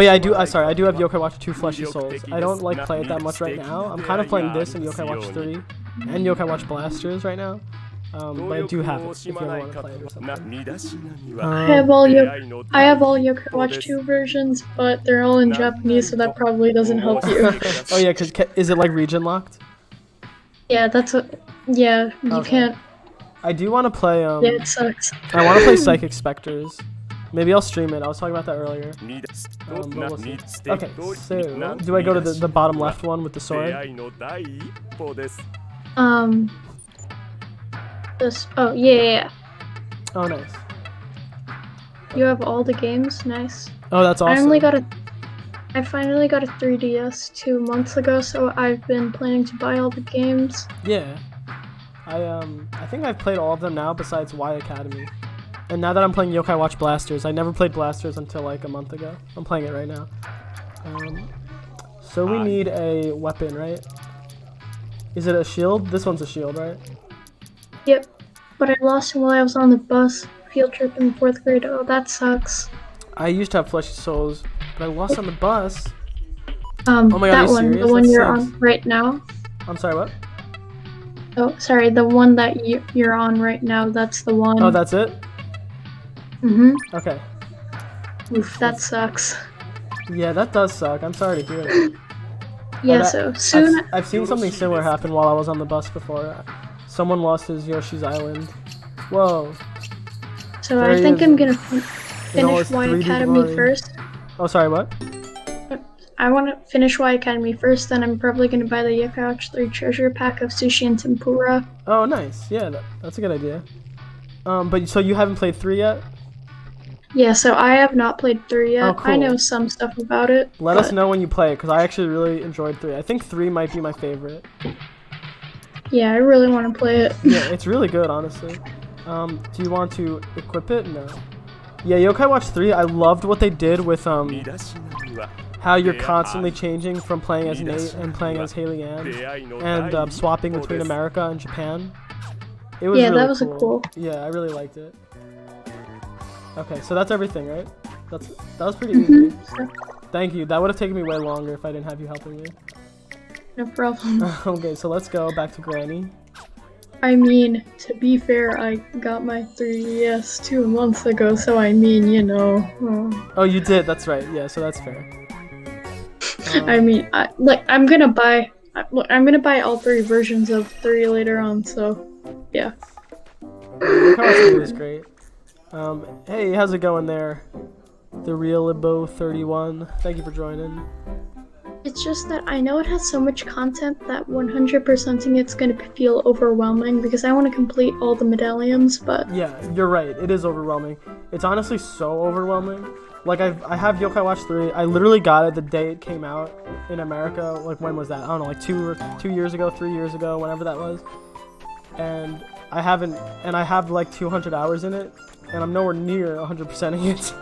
yeah, I do have Yokai Watch 2 Fleshy Souls. I don't play it that much right now. I'm kind of playing this and Yokai Watch 3 and Yokai Watch Blasters right now. But I do have it if you ever want to play it or something. I have all Yokai Watch 2 versions, but they're all in Japanese, so that probably doesn't help you. Oh yeah, cause is it like region locked? Yeah, that's what. Yeah, you Okay. can't. I do want to play. Yeah, it sucks. I want to play Psychic Spectres. Maybe I'll stream it. I was talking about that earlier. But we'll see. Okay, so do I go to the bottom left one with the sword? This. Oh yeah. Oh nice. You have all the games. Nice. Oh that's awesome. I finally got a 3DS 2 months ago, so I've been planning to buy all the games. Yeah. I think I've played all of them now besides Y Academy. And now that I'm playing Yokai Watch Blasters, I never played Blasters until like a month ago. I'm playing it right now. So we need a weapon, right? Is it a shield? This one's a shield, right? Yep. But I lost him while I was on the bus field trip in 4th grade. Oh, that sucks. I used to have Fleshy Souls, but I lost on the bus. Oh my God, are that you one, serious? the one That you're sucks. on right now. I'm sorry, what? Oh, sorry, the one that you're on right now. That's the one. Oh, that's it? Okay. Oof, that sucks. Yeah, that does suck. I'm sorry to hear that. Yeah, I've- so soon. I've seen something similar happen while I was on the bus before. Someone lost his Yoshi's Island. Whoa. So there I he think is. I'm gonna In all finish his Y 3D Academy glory. first. Oh, sorry, what? I want to finish Y Academy first, then I'm probably gonna buy the Yokai Watch 3 treasure pack of sushi and tempura. Oh, nice. Yeah, that's a good idea. But so you haven't played 3 yet? Yeah, so I have not played 3 yet. Oh, cool. I know some stuff about it. Let us but know when you play it, because I actually really enjoyed 3. I think 3 might be my favorite. Yeah, I really want to play it. Yeah, it's really good, honestly. Do you want to equip it? No. Yeah, Yokai Watch 3, I loved what they did with how you're constantly changing from playing as Nate and playing as Haley Ann, and swapping between America and Japan. It was Yeah, really that was cool. cool. Yeah, I really liked it. Okay, so that's everything, right? That was pretty easy. So, Thank you. That would have taken me way longer if I didn't have you helping me. no problem. Okay, so let's go back to Granny. I mean, to be fair, I got my 3DS 2 months ago, so I mean, you know. Oh, you did. That's right. Yeah, so that's fair. I mean, I'm gonna buy all 3 versions of 3 later on. So, yeah. Yokai Watch 3 is great. Hey, how's it going there? The Real Libo 31. Thank you for joining. It's just that I know it has so much content that 100%ing it's gonna feel overwhelming because I want to complete all the medallions, but Yeah, you're right. It is overwhelming. It's honestly so overwhelming. Like I have Yokai Watch 3. I literally got it the day it came out in America. Like when was that? I don't know, like 2 years ago, 3 years ago, whenever that was. And I have like 200 hours in it, and I'm nowhere near 100%ing it.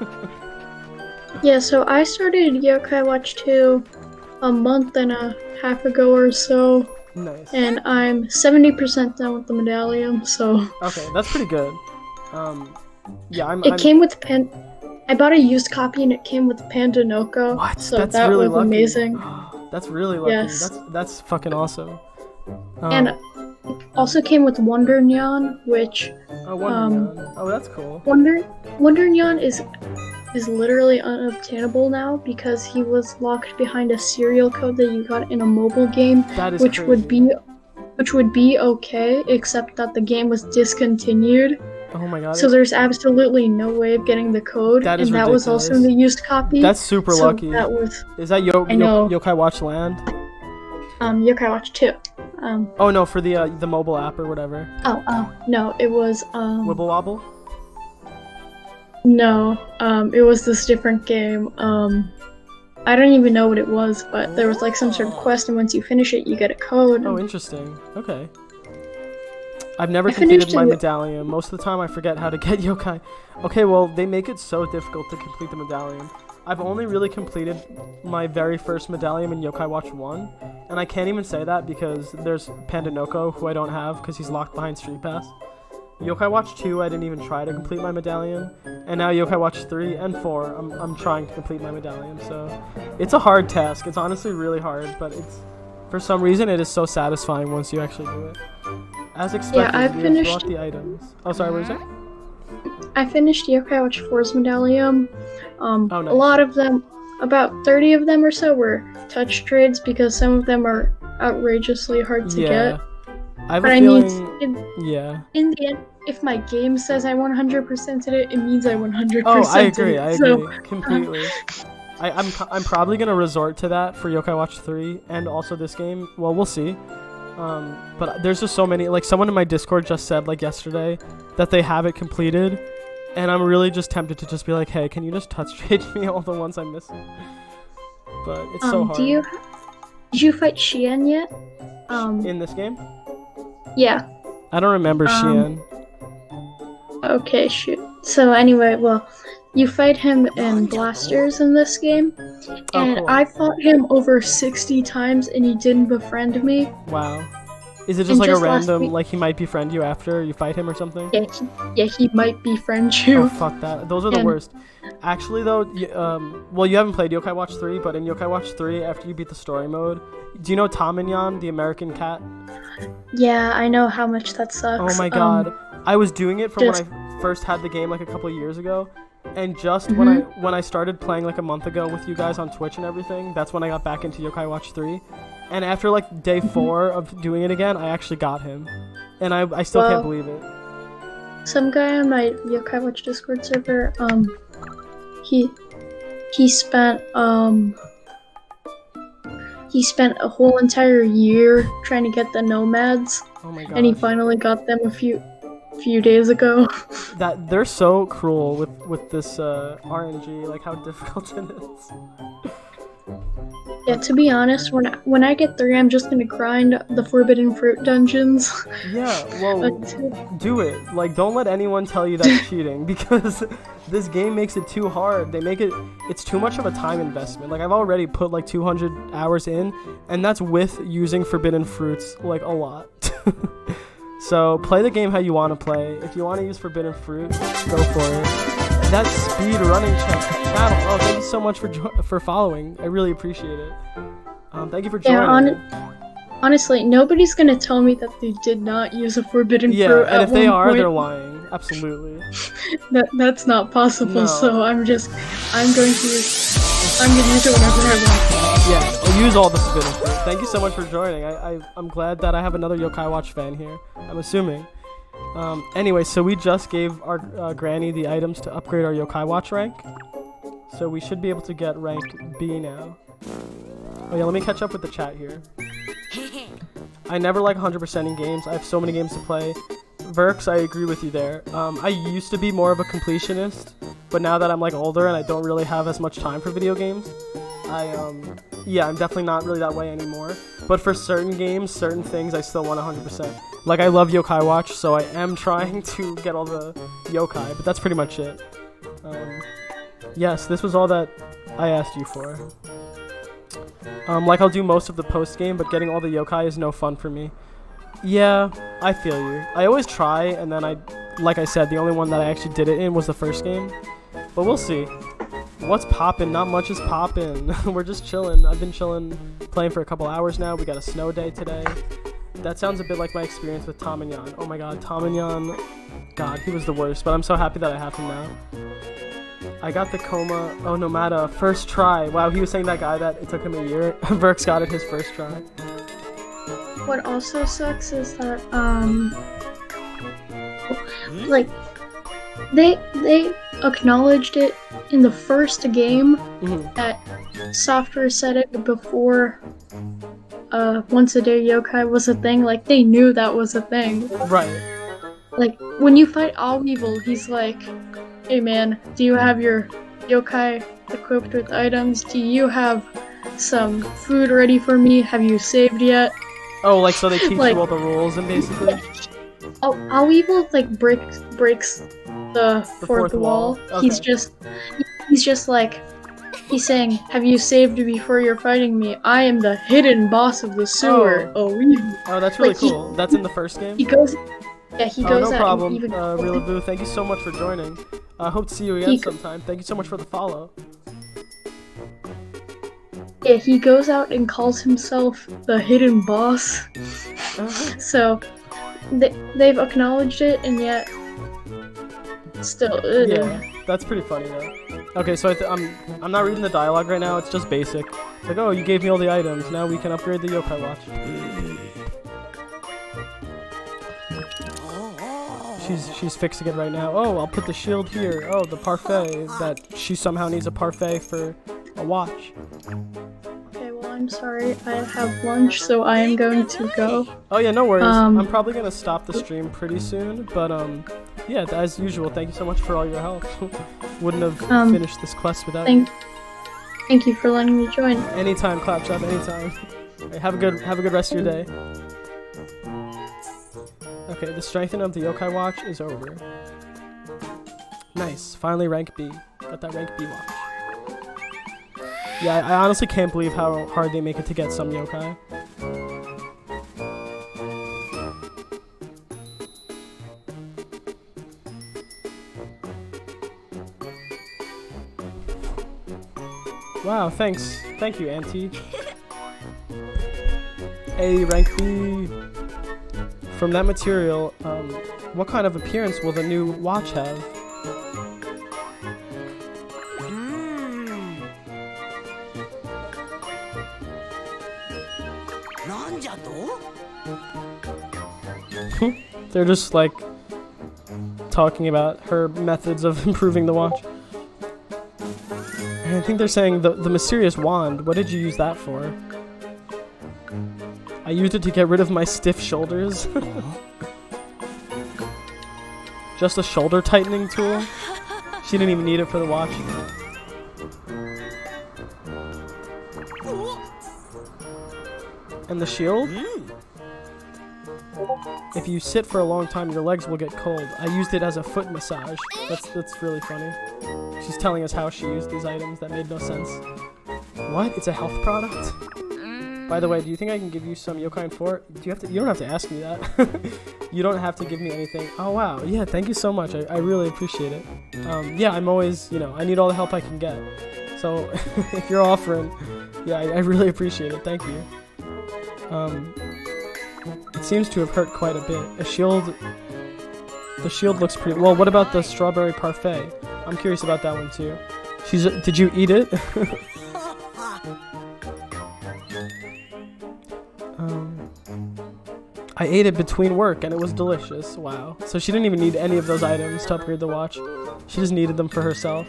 yeah, so I started Yokai Watch 2 a month and a half ago or so, Nice. and I'm 70% done with the medallion, so Okay, that's pretty good. Yeah, I'm. it came with I bought a used copy and it came with Panda Noko, What? so That's that really was lucky. amazing. That's really lucky. Yes. That's fucking awesome. And it also came with Wonder Nyan, which Oh, Wonder Nyan. Oh, that's cool. Wonder Nyan is literally unobtainable now because he was locked behind a serial code that you got in a mobile game, That is which crazy. would be okay, except that the game was discontinued. Oh my god. So there's absolutely no way of getting the code, That is and that was also in ridiculous. the used copy. That's super so lucky. That was Is that I know. Yokai Watch Land? Yokai Watch 2. Oh no, for the mobile app or whatever. No, it was Wibble Wobble? no, it was this different game. I don't even know what it was, but there was like some sort of quest, and once you finish it, you get a code. Oh, interesting. Okay. I've never I completed finished my it. medallion. Most of the time I forget how to get yokai. Okay, well, they make it so difficult to complete the medallion. I've only really completed my very first medallion in Yokai Watch 1, and I can't even say that because there's Panda Noko, who I don't have because he's locked behind Street Pass. Yokai Watch 2, I didn't even try to complete my medallion, and now Yokai Watch 3 and 4, I'm trying to complete my medallion, so it's a hard task. It's honestly really hard, but for some reason, it is so satisfying once you actually do it. As expected, I've we finished- have brought the items. Oh, sorry, what was that? I finished Yokai Watch 4's medallion. nice. A lot of them, about 30 of them or so, were touch trades because some of them are outrageously hard to Yeah. get. I have But a I mean, feeling... Yeah. in the end, if my game says I 100%ed it, it means I 100%ed Oh, I it. agree. I So, agree completely. I'm probably gonna resort to that for Yokai Watch 3 and also this game. Well, we'll see. But there's just so many. Like someone in my Discord just said like yesterday that they have it completed, and I'm really just tempted to just be like, hey, can you just touch trade me all the ones I'm missing? But it's so hard. did you fight Xian yet? In this game? Yeah. I don't remember Xian. Okay, shoot. So anyway, well, you fight him in blasters in this game, and cool. I fought him over 60 times, and he didn't befriend me. Wow. Is it just And like just a last random, week- like he might befriend you after you fight him or something? Yeah, he might befriend Oh, you. fuck that. Those are the And- worst. Actually, though, well, you haven't played Yokai Watch 3, but in Yokai Watch 3, after you beat the story mode, do you know Tom and Yan, the American cat? Yeah, I know how much that sucks. Oh my god. I was doing it from just- when I first had the game like a couple of years ago, and just Mm-hmm. when I started playing like a month ago with you guys on Twitch and everything, that's when I got back into Yokai Watch 3. And after like day Mm-hmm. 4 of doing it again, I actually got him. And I still Well- can't believe it. Some guy on my Yokai Watch Discord server, he spent a whole entire year trying to get the nomads, Oh my god. and he finally got them a few days ago. That they're so cruel with this RNG, like how difficult it is. Yeah, to be honest, when I get 3, I'm just gonna grind the Forbidden Fruit dungeons. Yeah, well, But do it. Like, don't let anyone tell you that's cheating because this game makes it too hard. It's too much of a time investment. Like, I've already put like 200 hours in, and that's with using Forbidden Fruits like a lot. So play the game how you want to play. If you want to use Forbidden Fruit, go for it. That speed running channel. Oh, thank you so much for following. I really appreciate it. Thank you for joining. honestly, nobody's gonna tell me that they did not use a Forbidden Fruit Yeah, and at if they one are, point. they're lying. Absolutely. That's not possible. No. So I'm going to use it whenever I want. Yeah, I'll use all the Forbidden Fruit. Thank you so much for joining. I'm glad that I have another Yokai Watch fan here. I'm assuming. Anyway, so we just gave our granny the items to upgrade our Yokai Watch rank. So we should be able to get rank B now. Oh yeah, let me catch up with the chat here. I never like 100% in games. I have so many games to play. Verx, I agree with you there. I used to be more of a completionist, but now that I'm like older and I don't really have as much time for video games, yeah, I'm definitely not really that way anymore. But for certain games, certain things, I still want 100%. Like, I love Yokai Watch, so I am trying to get all the yokai, but that's pretty much it. Yes, this was all that I asked you for. Like, I'll do most of the post-game, but getting all the yokai is no fun for me. Yeah, I feel you. I always try, and then like I said, the only one that I actually did it in was the first game. But we'll see. What's poppin'? Not much is poppin'. We're just chillin'. I've been chillin', playing for a couple hours now. We got a snow day today. That sounds a bit like my experience with Tom and Yan. Oh my god, Tom and Yan. God, he was the worst, but I'm so happy that I have him now. I got the coma. Oh, Nomada. First try. Wow, he was saying that guy that it took him a year. Verx got it his first try. What also sucks is that like they acknowledged it in the first game that software said it before once a day yokai was a thing. Like, they knew that was a thing. Right. Like, when you fight Allweevil, he's like, hey man, do you have your yokai equipped with items? Do you have some food ready for me? Have you saved yet? Oh, like, so they teach like, you all the rules and basically? Oh, Allweevil like breaks the fourth wall. Okay. He's just like, he's saying, have you saved before you're fighting me? I am the hidden boss of the sewer. Oh, that's really like, cool. That's in the first game? He goes, yeah, he goes no out problem. and even Reelabu, thank you so much for joining. I hope to see you again sometime. Thank you so much for the follow. Yeah, he goes out and calls himself the hidden boss. So, they've acknowledged it, and yet, still. Yeah, that's pretty funny though. Okay, so I'm not reading the dialogue right now. It's just basic. It's like, oh, you gave me all the items. Now we can upgrade the yokai watch. She's fixing it right now. Oh, I'll put the shield here. Oh, the parfait. That she somehow needs a parfait for a watch. Okay, well, I'm sorry. I have lunch, so I am going to go. Oh yeah, no worries. I'm probably gonna stop the stream pretty soon, but yeah, as usual, thank you so much for all your help. Wouldn't have finished this quest without you. Thank you for letting me join. Anytime, Claptrap, anytime. Right, have a good rest of your day. Okay, the strengthening of the yokai watch is over. Nice, finally rank B. Got that rank B watch. Yeah, I honestly can't believe how hard they make it to get some yokai. Wow, thanks. Thank you, Auntie. A rank B. From that material, what kind of appearance will the new watch have? They're just like talking about her methods of improving the watch. And I think they're saying the mysterious wand. What did you use that for? I used it to get rid of my stiff shoulders. Just a shoulder tightening tool. She didn't even need it for the watch. And the shield? If you sit for a long time, your legs will get cold. I used it as a foot massage. That's really funny. She's telling us how she used these items that made no sense. What? It's a health product? By the way, do you think I can give you some yokai and fort? You don't have to ask me that. You don't have to give me anything. Oh wow, yeah, thank you so much. I really appreciate it. Yeah, I'm always, I need all the help I can get. So if you're offering, yeah, I really appreciate it. Thank you. It seems to have hurt quite a bit. The shield looks pretty. Well, what about the strawberry parfait? I'm curious about that one too. Did you eat it? I ate it between work and it was delicious. Wow. So she didn't even need any of those items to upgrade the watch. She just needed them for herself.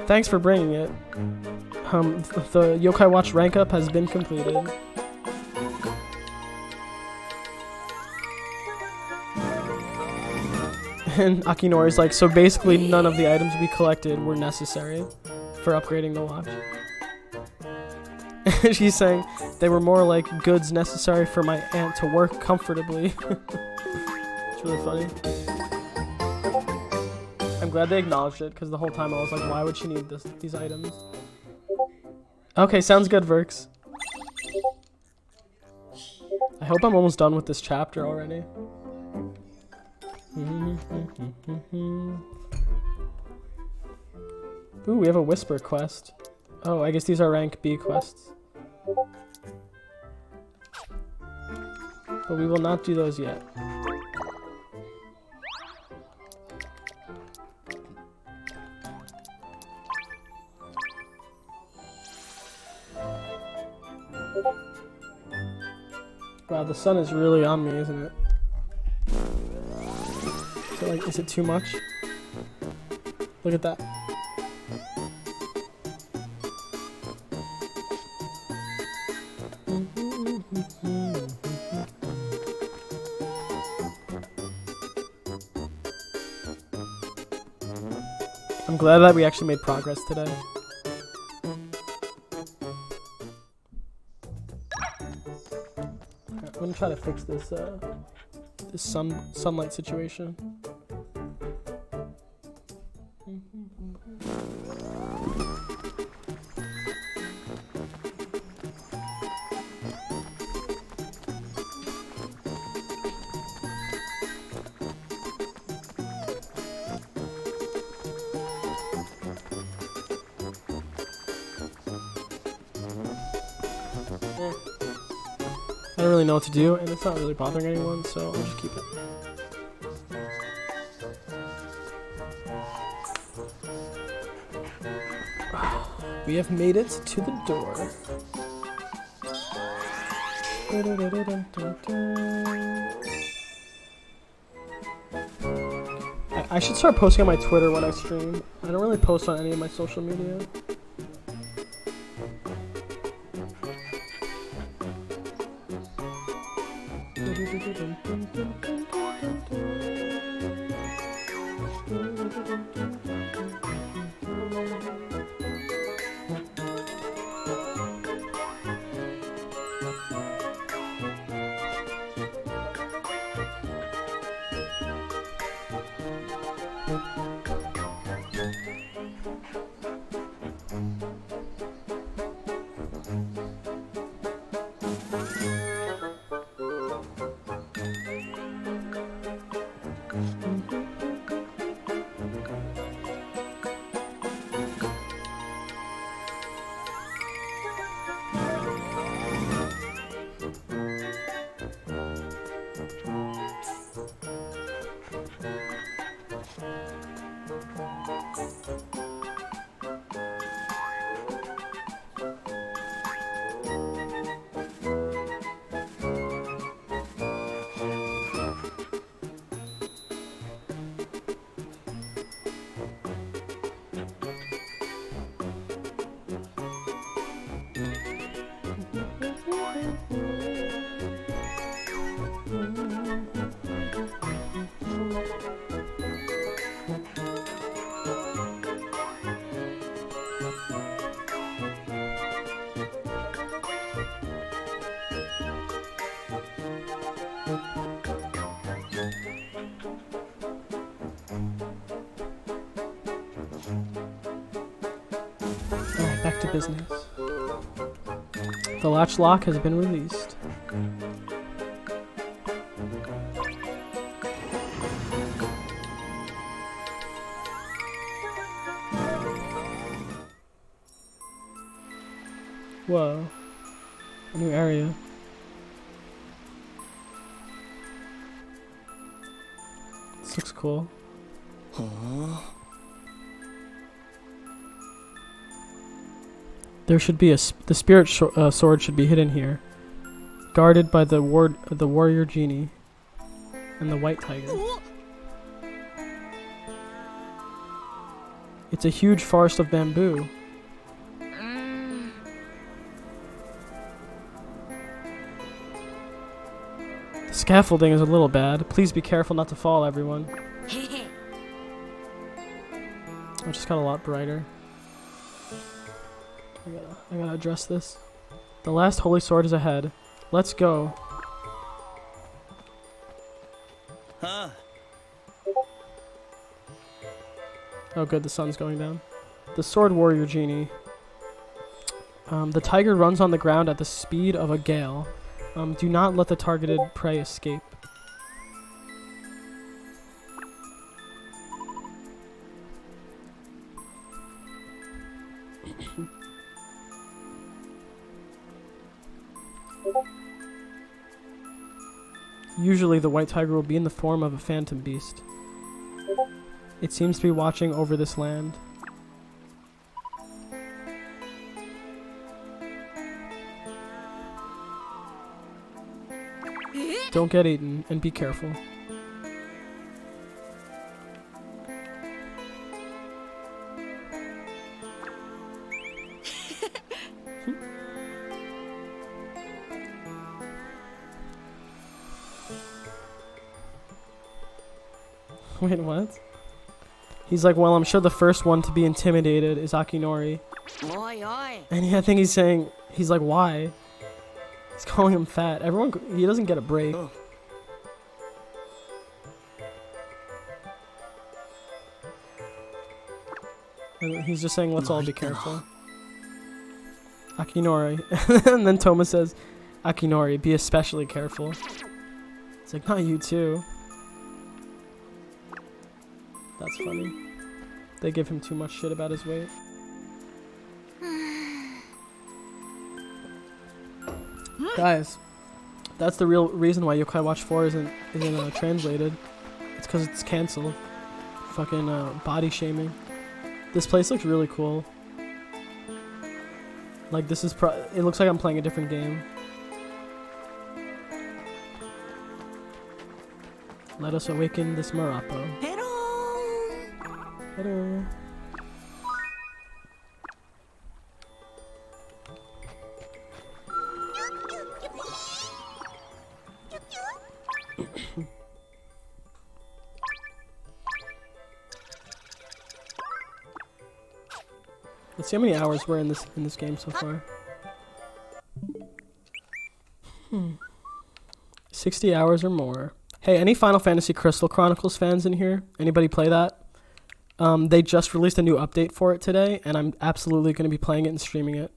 Thanks for bringing it. The Yokai Watch rank up has been completed. And Akinori's like, so basically none of the items we collected were necessary for upgrading the watch. She's saying they were more like goods necessary for my aunt to work comfortably. It's really funny. I'm glad they acknowledged it, because the whole time I was like, why would she need these items? Okay, sounds good, Verks. I hope I'm almost done with this chapter already. Ooh, we have a Whisper quest. Oh, I guess these are rank B quests. But we will not do those yet. Wow, the sun is really on me, isn't it? So, like, is it too much? Look at that. I'm glad that we actually made progress today. I'm gonna try to fix this this sunlight situation. I don't really know what to do, and it's not really bothering anyone, so I'll just keep it. We have made it to the door. I should start posting on my Twitter when I stream. I don't really post on any of my social media. Back to business. The latch lock has been released. Whoa. A new area. This looks cool. There should be the spirit sword should be hidden here, guarded by the warrior genie and the white tiger. It's a huge forest of bamboo. scaffolding is a little bad. Please be careful not to fall, everyone. I just got a lot brighter. I gotta address this. The last holy sword is ahead. Let's go. Huh. Oh good, the sun's going down. The sword warrior genie. The tiger runs on the ground at the speed of a gale. Do not let the targeted prey escape. Usually the white tiger will be in the form of a phantom beast. It seems to be watching over this land. Don't get eaten, and be careful. Wait, what? He's like, well, I'm sure the first one to be intimidated is Akinori. And I think he's saying, he's like, why? He's calling him fat. Everyone, he doesn't get a break. Oh. And he's just saying, let's all be careful. Akinori. And then Toma says, Akinori, be especially careful. It's like, not you too. That's funny. They give him too much shit about his weight. Guys, that's the real reason why Yokai Watch 4 isn't translated. It's because it's canceled. Fucking body shaming. This place looks really cool. Like this is it looks like I'm playing a different game. Let us awaken this Marapo. Hello. Let's see how many hours we're in this game so far. 60 hours or more. Hey, any Final Fantasy Crystal Chronicles fans in here? Anybody play that? They just released a new update for it today, and I'm absolutely going to be playing it and streaming it.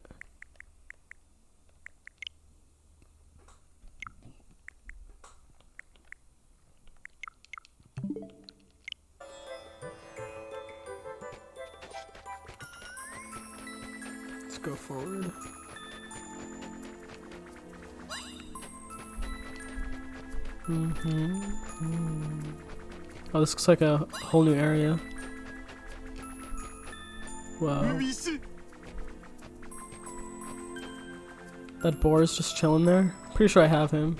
Let's go forward. Oh, this looks like a whole new area. Wow. That boar is just chilling there. Pretty sure I have him.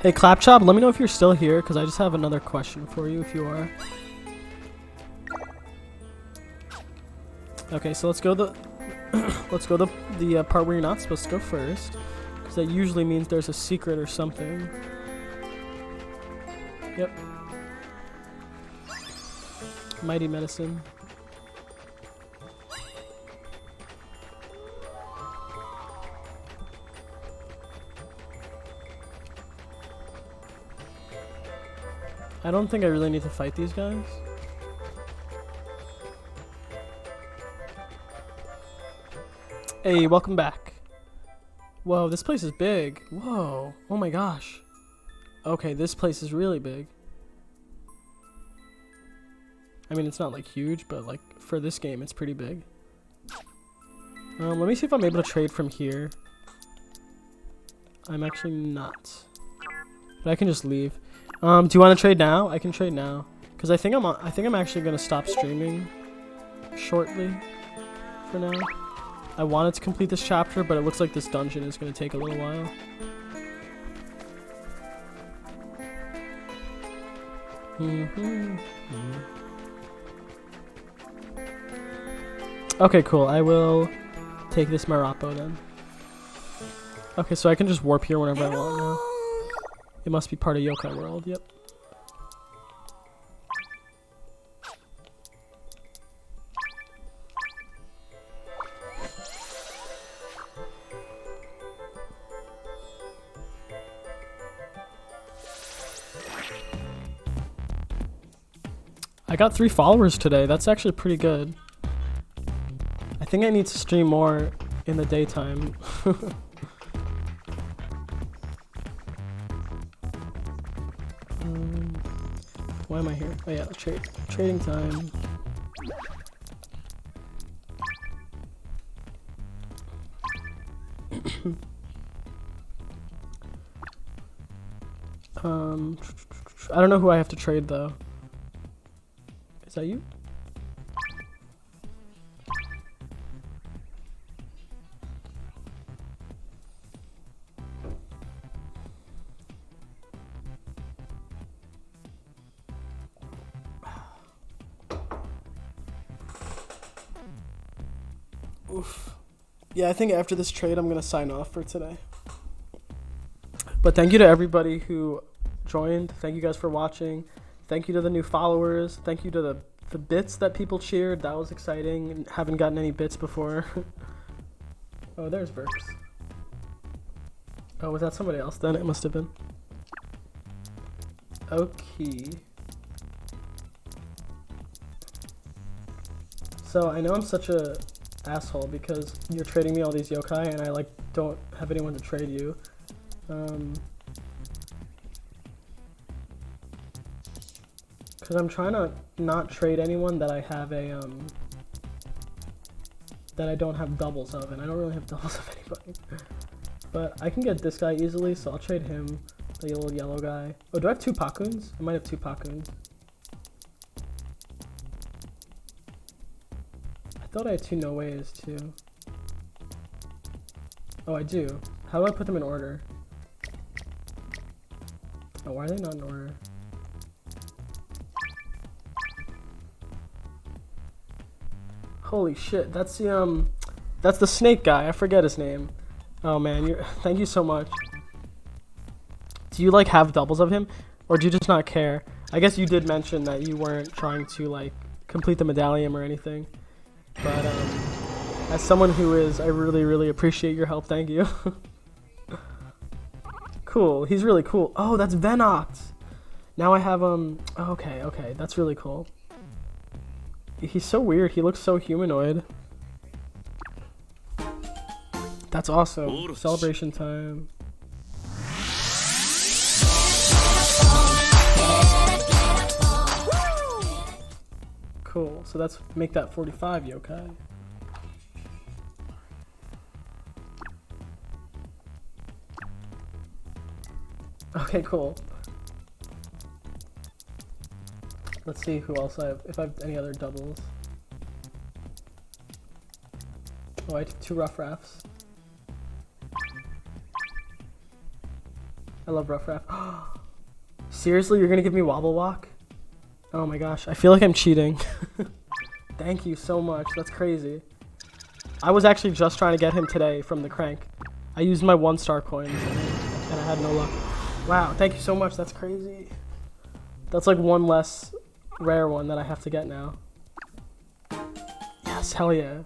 Hey, Clapchop, let me know if you're still here, because I just have another question for you if you are. Okay, so let's go the part where you're not supposed to go first, because that usually means there's a secret or something. Yep. Mighty medicine. I don't think I really need to fight these guys. Hey, welcome back. Whoa, this place is big. Whoa. Oh my gosh. Okay, this place is really big. I mean, it's not like huge, but like for this game, it's pretty big. Let me see if I'm able to trade from here. I'm actually not. But I can just leave. Do you want to trade now? I can trade now. Cause I think I'm actually gonna stop streaming shortly for now. I wanted to complete this chapter, but it looks like this dungeon is gonna take a little while. Okay, cool. I will take this Marapo then. Okay, so I can just warp here whenever I want now. It must be part of Yokai World, yep. I got 3 followers today. That's actually pretty good. I think I need to stream more in the daytime. Why am I here? Oh yeah, trading time. I don't know who I have to trade though. Is that you? Oof. Yeah, I think after this trade, I'm gonna sign off for today. But thank you to everybody who joined. Thank you guys for watching. Thank you to the new followers. Thank you to the bits that people cheered. That was exciting. Haven't gotten any bits before. Oh, there's Burks. Oh, was that somebody else then? It must have been. Okay. So I know I'm such a asshole because you're trading me all these yokai and I like don't have anyone to trade you. Because I'm trying to not trade anyone that I have a that I don't have doubles of, and I don't really have doubles of anybody. But I can get this guy easily, so I'll trade him, the little yellow guy. Oh, do I have 2 Pakuns? I might have 2 Pakuns. I thought I had 2 No-Ways too. Oh, I do. How do I put them in order? Oh, why are they not in order? Holy shit, that's the snake guy. I forget his name. Oh man, thank you so much. Do you like have doubles of him, or do you just not care? I guess you did mention that you weren't trying to like complete the medallion or anything. But as someone who is, I really appreciate your help. Thank you. Cool. He's really cool. Oh, that's Venoct. Now I have okay, that's really cool. He's so weird. He looks so humanoid. That's awesome. Celebration time. Cool. So let's make that 45 yokai. Okay, cool. Let's see who else I have, if I have any other doubles. Oh, I took 2 Rough Rafts. I love Rough Raft. Seriously, you're gonna give me Wobble Walk? Oh my gosh, I feel like I'm cheating. Thank you so much, that's crazy. I was actually just trying to get him today from the crank. I used my 1-star coins and I had no luck. Wow, thank you so much, that's crazy. That's like 1 less rare one that I have to get now. Yes, hell yeah.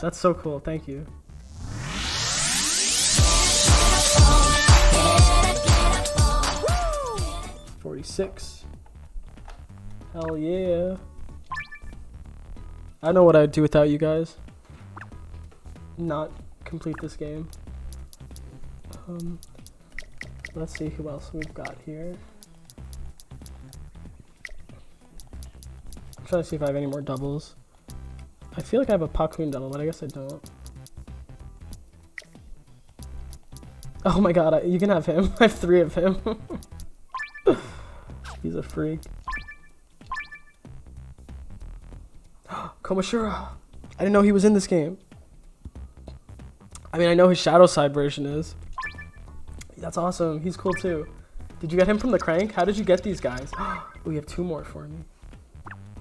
That's so cool, thank you. Woo! 46. Hell yeah. I know what I'd do without you guys. Not complete this game. Let's see who else we've got here. I'm trying to see if I have any more doubles. I feel like I have a Pakun double, but I guess I don't. Oh my god, you can have him. I have 3 of him. He's a freak. Komashura! I didn't know he was in this game. I mean, I know his Shadow Side version is. That's awesome. He's cool too. Did you get him from the crank? How did you get these guys? We have 2 more for me.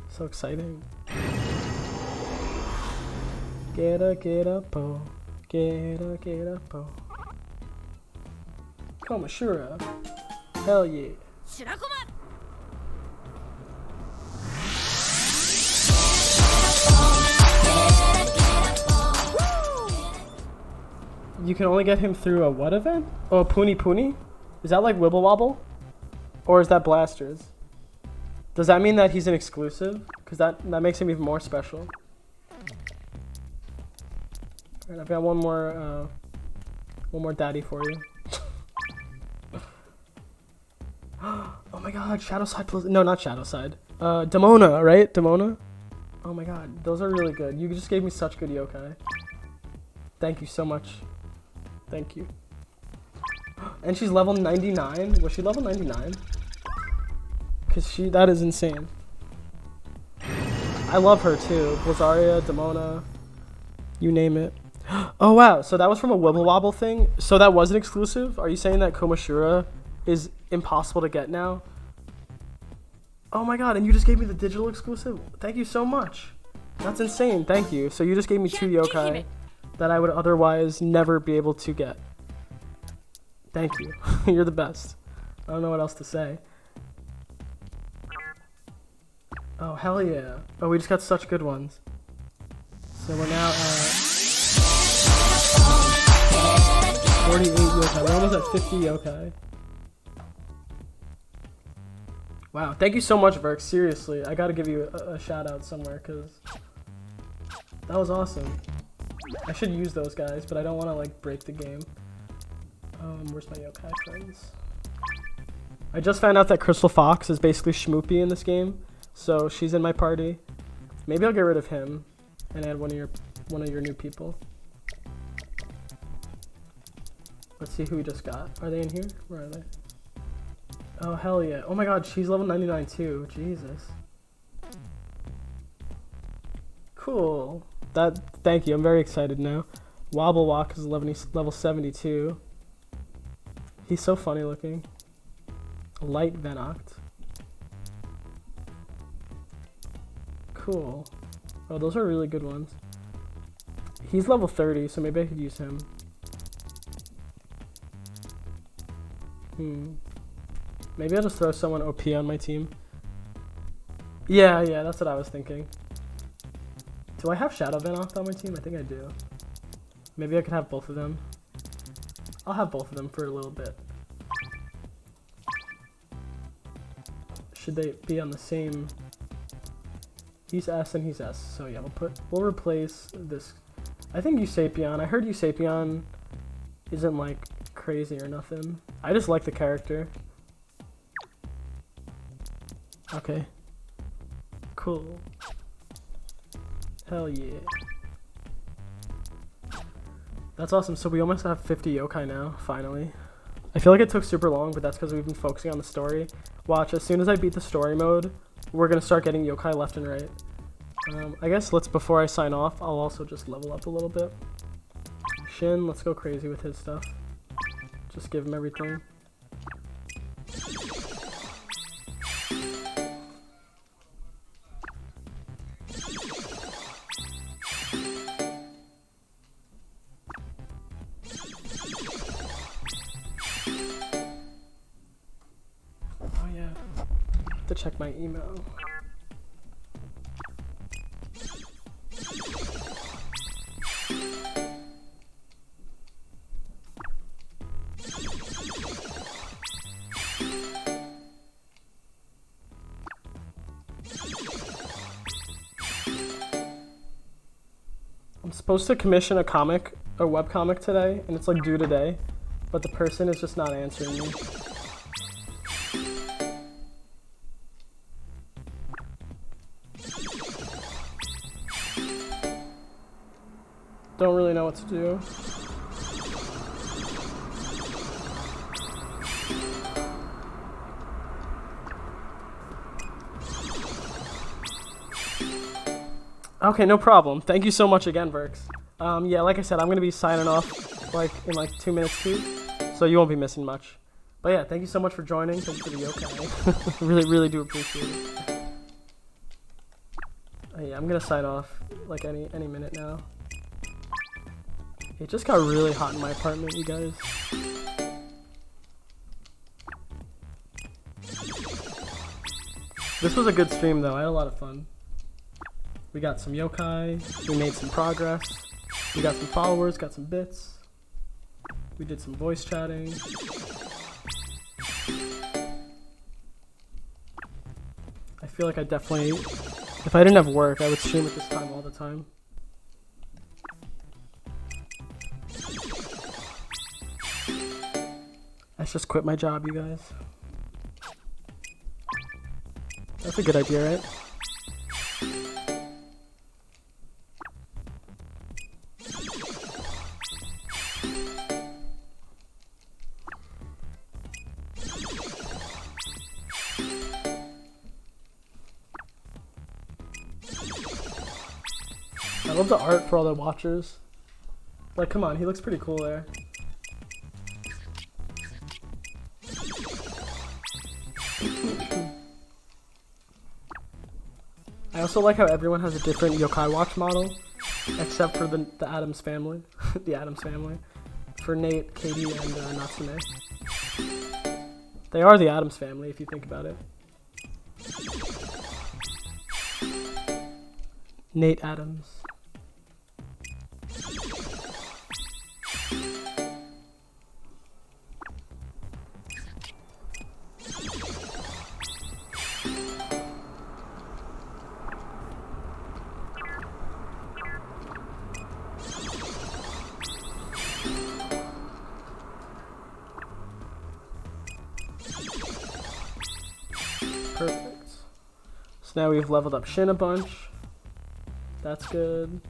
So exciting. Get up, po. Get up, po. Komashura. Hell yeah. You can only get him through a what event? Oh, Puni Puni? Is that like Wibble Wobble? Or is that Blasters? Does that mean that he's an exclusive? Because that makes him even more special. Alright, I've got one more daddy for you. Oh my god, Shadowside plus... No, not Shadowside. Demona, right? Demona? Oh my god, those are really good. You just gave me such good yokai. Thank you so much. Thank you. And she's level 99? Was she level 99? Because that is insane. I love her too. Blizaria, Demona, you name it. Oh wow, so that was from a Wibble Wobble thing? So that was an exclusive? Are you saying that Komashura is impossible to get now? Oh my god, and you just gave me the digital exclusive? Thank you so much. That's insane, thank you. So you just gave me 2 yokai that I would otherwise never be able to get. Thank you. You're the best. I don't know what else to say. Oh, hell yeah. Oh, we just got such good ones. So we're now at 48 yokai. We're almost at 50 yokai. Wow, thank you so much, Verk. Seriously, I gotta give you a shout out somewhere, because that was awesome. I should use those guys, but I don't want to like break the game. Where's my yokai friends? I just found out that Crystal Fox is basically Schmoopy in this game, so she's in my party. Maybe I'll get rid of him and add one of your new people. Let's see who we just got. Are they in here? Where are they? Oh hell yeah! Oh my god, she's level 99 too. Jesus. Cool. Thank you. I'm very excited now. Wobble Walk is level 72. He's so funny looking. Light Venoct. Cool. Oh, those are really good ones. He's level 30, so maybe I could use him. Maybe I'll just throw someone OP on my team. Yeah, that's what I was thinking. Do I have Shadow Venoct on my team? I think I do. Maybe I could have both of them. I'll have both of them for a little bit. Should they be on the same... He's S and he's S, so yeah, we'll replace this. I think Eusapion. I heard Eusapion isn't like crazy or nothing. I just like the character. Okay. Cool. Hell yeah. That's awesome. So we almost have 50 yokai now, finally. I feel like it took super long, but that's because we've been focusing on the story. Watch, as soon as I beat the story mode, we're gonna start getting yokai left and right. I guess before I sign off, I'll also just level up a little bit. Shin, let's go crazy with his stuff. Just give him everything. Oh yeah, to check my email. I'm supposed to commission a webcomic today, and it's like due today, but the person is just not answering me. Don't really know what to do. Okay, no problem. Thank you so much again, Verks. Yeah, like I said, I'm gonna be signing off like in like 2 minutes too, so you won't be missing much. But yeah, thank you so much for joining. Thank you for the yokai. really do appreciate it. Yeah, I'm gonna sign off like any minute now. It just got really hot in my apartment, you guys. This was a good stream though. I had a lot of fun. We got some yokai. We made some progress. We got some followers. Got some bits. We did some voice chatting. I feel like I definitely, if I didn't have work, I would stream at this time all the time. I should just quit my job, you guys. That's a good idea, right? I love the art for all the watchers. Like, come on, he looks pretty cool there. I also like how everyone has a different yokai watch model, except for the Addams family. The Addams family. For Nate, Katie, and Natsume. They are the Addams family, if you think about it. Nate Adams. Perfect. So now we've leveled up Shin a bunch. That's good.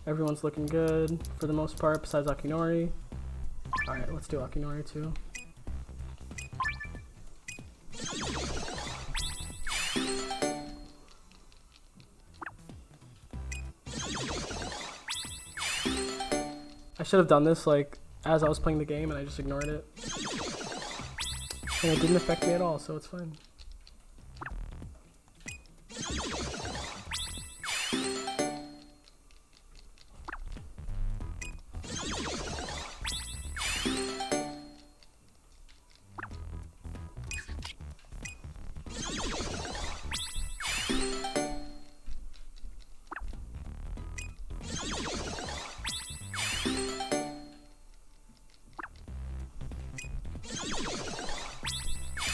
Everyone's looking good for the most part, besides Akinori. Alright, let's do Akinori too. I should have done this like as I was playing the game and I just ignored it. And it didn't affect me at all, so it's fine.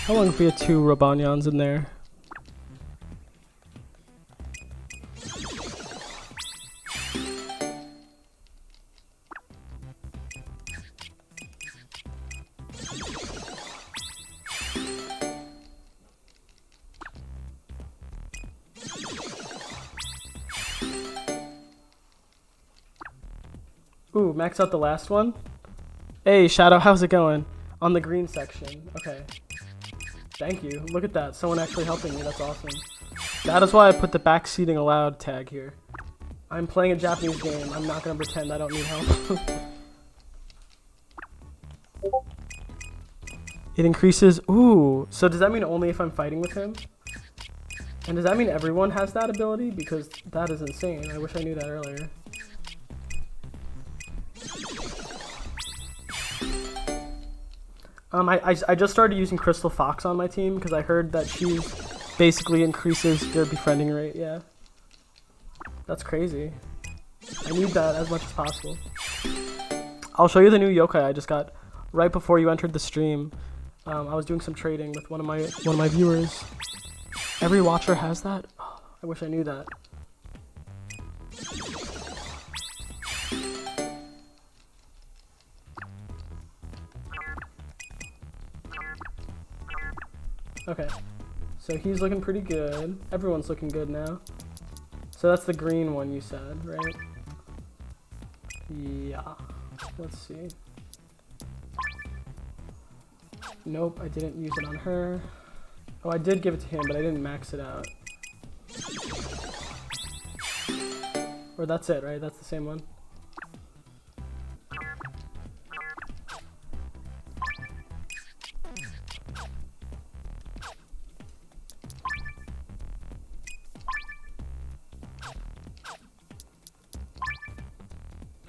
How long if we had 2 Robanyans in there? Ooh, max out the last one? Hey, Shadow, how's it going? On the green section. Okay. Thank you. Look at that. Someone actually helping me. That's awesome. That is why I put the backseating allowed tag here. I'm playing a Japanese game. I'm not going to pretend I don't need help. It increases. Ooh. So does that mean only if I'm fighting with him? And does that mean everyone has that ability? Because that is insane. I wish I knew that earlier. I just started using Crystal Fox on my team because I heard that she basically increases your befriending rate. Yeah, that's crazy. I need that as much as possible. I'll show you the new yokai I just got right before you entered the stream. I was doing some trading with one of my viewers. Every watcher has that. Oh, I wish I knew that. Okay, so he's looking pretty good. Everyone's looking good now. So that's the green one you said, right? Yeah. Let's see. Nope, I didn't use it on her. Oh, I did give it to him, but I didn't max it out. Or that's it, right? That's the same one.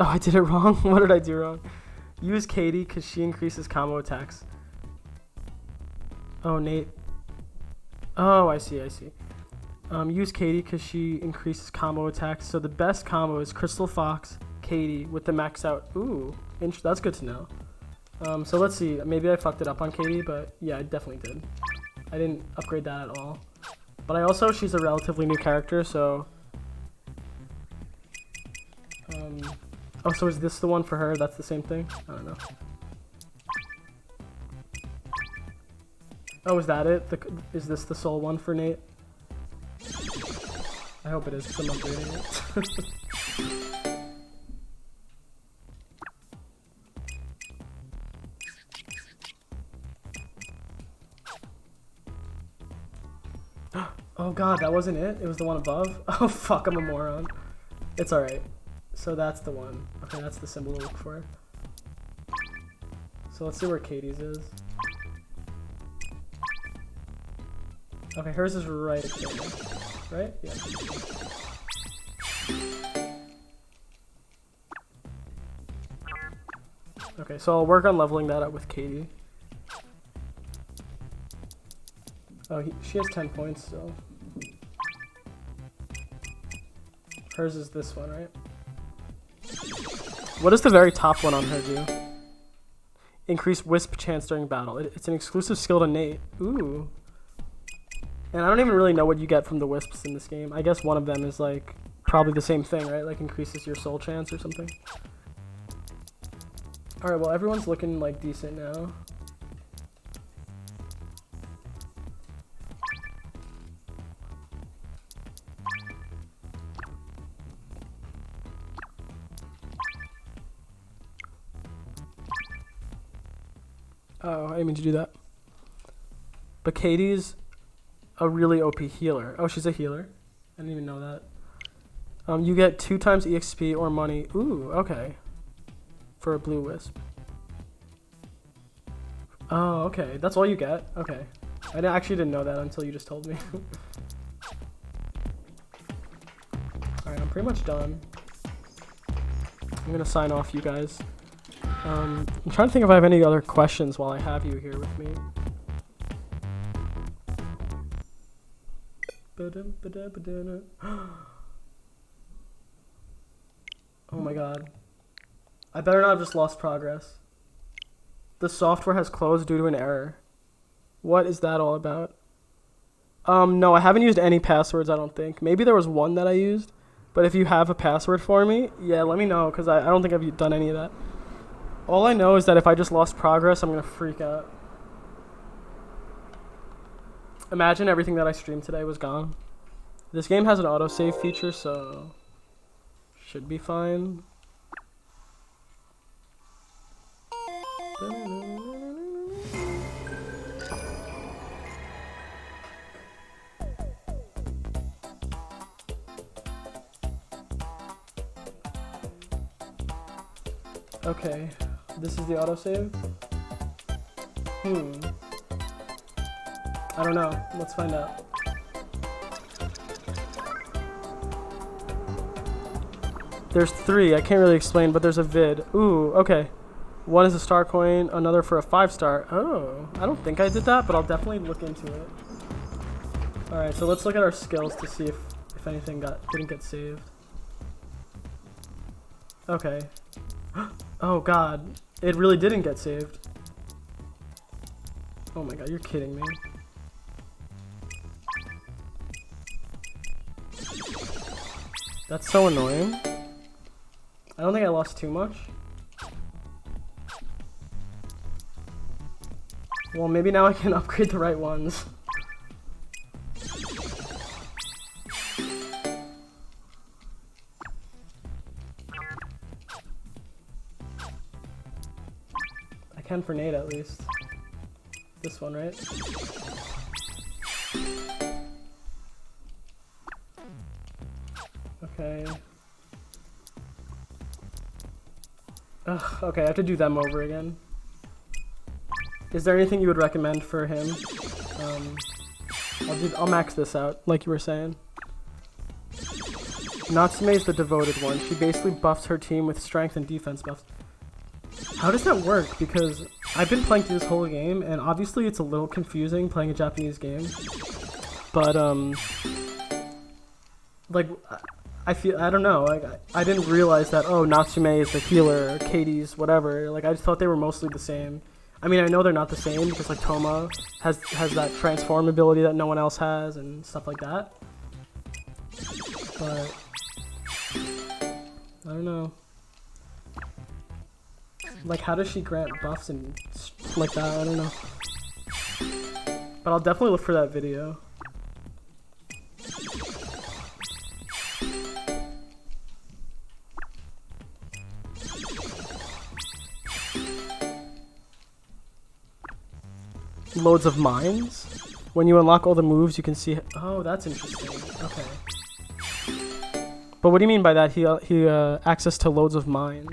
Oh, I did it wrong? What did I do wrong? Use Katie because she increases combo attacks. Oh, Nate. Oh, I see. Use Katie because she increases combo attacks. So the best combo is Crystal Fox, Katie with the max out. Ooh, that's good to know. So let's see. Maybe I fucked it up on Katie, but yeah, I definitely did. I didn't upgrade that at all. But she's a relatively new character, so... oh, so is this the one for her? That's the same thing? I don't know. Oh, is that it? Is this the soul one for Nate? I hope it is, because I'm upgrading it. Oh god, that wasn't it? It was the one above? Oh fuck, I'm a moron. It's alright. So that's the one. Okay, that's the symbol to look for. So let's see where Katie's is. Okay, hers is right there. Right? Yeah. Okay, so I'll work on leveling that up with Katie. Oh, she has 10 points still. Hers is this one, right? What does the very top one on her do? Increase Wisp chance during battle. It's an exclusive skill to Nate. Ooh. And I don't even really know what you get from the Wisps in this game. I guess one of them is like probably the same thing, right? Like increases your soul chance or something. Alright, well everyone's looking like decent now. Oh, I didn't mean to do that. But Katie's a really OP healer. Oh, she's a healer. I didn't even know that. You get 2 times EXP or money. Ooh, okay. For a blue wisp. Oh, okay. That's all you get? Okay. I actually didn't know that until you just told me. Alright, I'm pretty much done. I'm gonna sign off, you guys. I'm trying to think if I have any other questions while I have you here with me. Oh my god. I better not have just lost progress. The software has closed due to an error. What is that all about? No, I haven't used any passwords, I don't think. Maybe there was one that I used. But if you have a password for me, yeah, let me know, because I don't think I've done any of that. All I know is that if I just lost progress, I'm going to freak out. Imagine everything that I streamed today was gone. This game has an autosave feature, so should be fine. Okay, this is the autosave. I don't know. Let's find out. There's 3. I can't really explain, but there's a vid. Ooh, okay. One is a star coin, another for a 5-star. Oh, I don't think I did that, but I'll definitely look into it. Alright, so let's look at our skills to see if anything didn't get saved. Okay. Oh god, it really didn't get saved. Oh my god, you're kidding me. That's so annoying. I don't think I lost too much. Well, maybe now I can upgrade the right ones. I can for Nate at least. This one, right? Okay. Ugh, okay, I have to do them over again. Is there anything you would recommend for him? I'll max this out, like you were saying. Natsume is the devoted one. She basically buffs her team with strength and defense buffs. How does that work? Because I've been playing through this whole game, and obviously it's a little confusing playing a Japanese game. but like I don't know, like I didn't realize that, oh, Natsume is the healer, Katie's whatever. Like I just thought they were mostly the same. I mean, I know they're not the same because like Toma has that transform ability that no one else has and stuff like that. But I don't know. Like, how does she grant buffs and like that? I don't know. But I'll definitely look for that video. Loads of mines. When you unlock all the moves, you can see. Oh, that's interesting. Okay. But what do you mean by that? He access to loads of mines.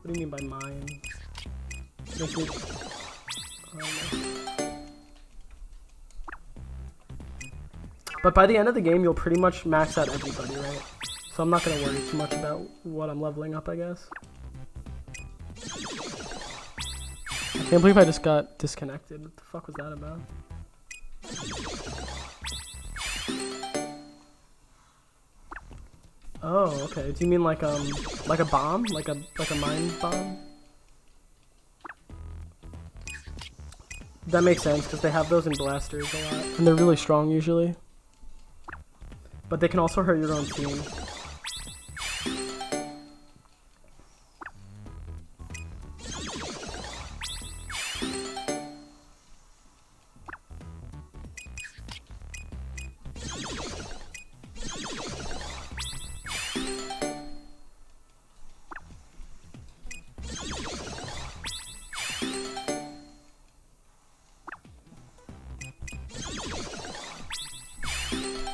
What do you mean by mine? Makes me. But by the end of the game, you'll pretty much max out everybody, right? So I'm not gonna worry too much about what I'm leveling up, I guess. I can't believe I just got disconnected. What the fuck was that about? Oh, okay. Do you mean like a bomb? Like a mine bomb? That makes sense because they have those in blasters a lot, and they're really strong usually. But they can also hurt your own team.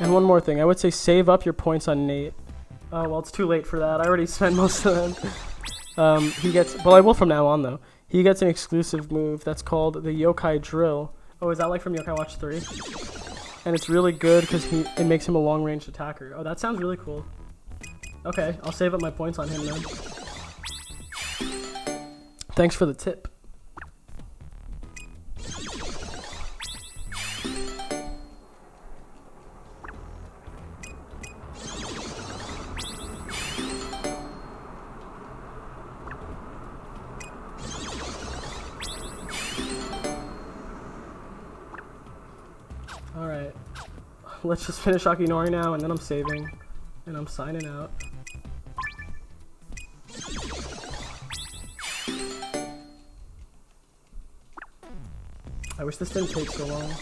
And one more thing, I would say save up your points on Nate. Oh, well, it's too late for that. I already spent most of them. He gets, well, I will from now on, though. He gets an exclusive move that's called the Yokai Drill. Oh, is that like from Yokai Watch 3? And it's really good because it makes him a long-range attacker. Oh, that sounds really cool. Okay, I'll save up my points on him then. Thanks for the tip. Alright, let's just finish Akinori now, and then I'm saving, and I'm signing out. I wish this didn't take so long.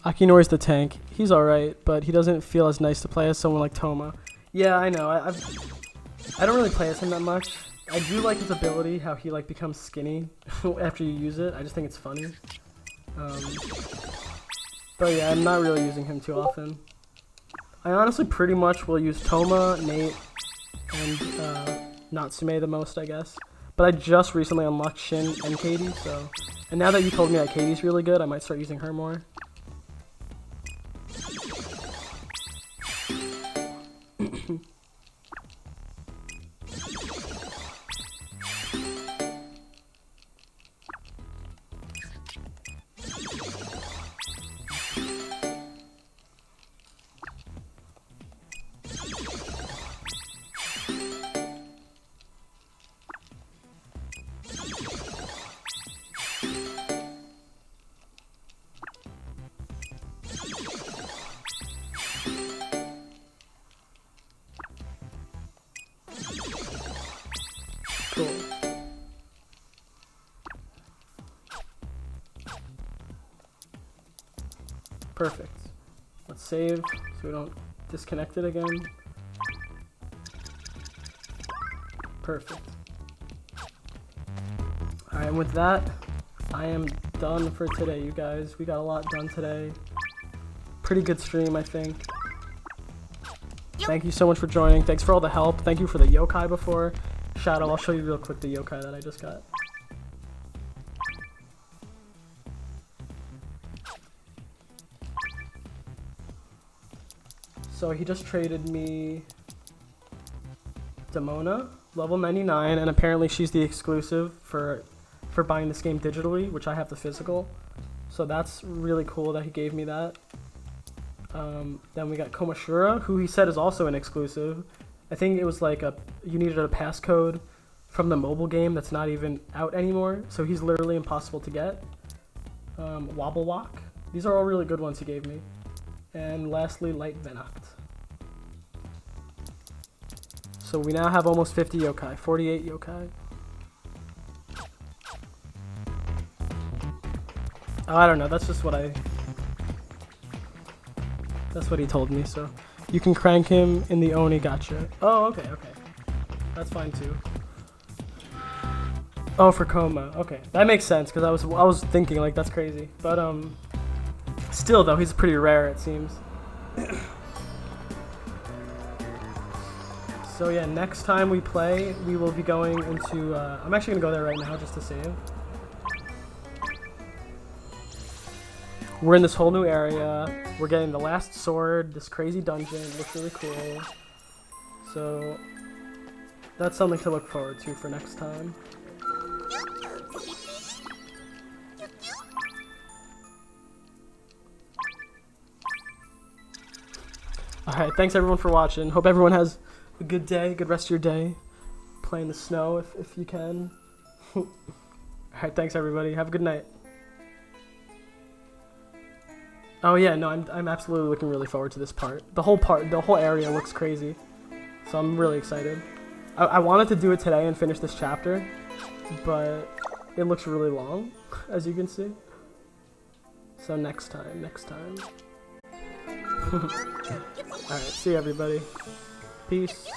Akinori's the tank. He's alright, but he doesn't feel as nice to play as someone like Toma. Yeah, I know. I don't really play as him that much. I do like his ability, how he like becomes skinny after you use it. I just think it's funny. But yeah, I'm not really using him too often. I honestly pretty much will use Toma, Nate, and Natsume the most, I guess. But I just recently unlocked Shin and Katie, so... And now that you told me that Katie's really good, I might start using her more. Cool. Perfect. Let's save so we don't disconnect it again. Perfect. Alright, and with that, I am done for today, you guys. We got a lot done today. Pretty good stream, I think. Thank you so much for joining. Thanks for all the help. Thank you for the yokai before. Shadow, I'll show you real quick the yokai that I just got. So he just traded me Demona, level 99, and apparently she's the exclusive for buying this game digitally, which I have the physical. So that's really cool that he gave me that. Then we got Komashura, who he said is also an exclusive. I think it was like you needed a passcode from the mobile game that's not even out anymore, so he's literally impossible to get. Wobble Walk. These are all really good ones he gave me. And lastly, Light Venacht. So we now have almost 50 yokai, 48 yokai. Oh, I don't know, that's just what that's what he told me, so. You can crank him in the Oni gacha. Oh, okay. That's fine too. Oh, for Koma. Okay, that makes sense because I was thinking like that's crazy, but still though he's pretty rare it seems. So yeah, next time we play, we will be going into. I'm actually gonna go there right now just to save. We're in this whole new area. We're getting the last sword, this crazy dungeon. It looks really cool. So that's something to look forward to for next time. Alright, thanks everyone for watching. Hope everyone has a good day, good rest of your day. Play in the snow if you can. Alright, thanks everybody. Have a good night. Oh yeah, no, I'm absolutely looking really forward to this part. The whole area looks crazy. So I'm really excited. I wanted to do it today and finish this chapter, but it looks really long, as you can see. So next time. Alright, see you everybody. Peace.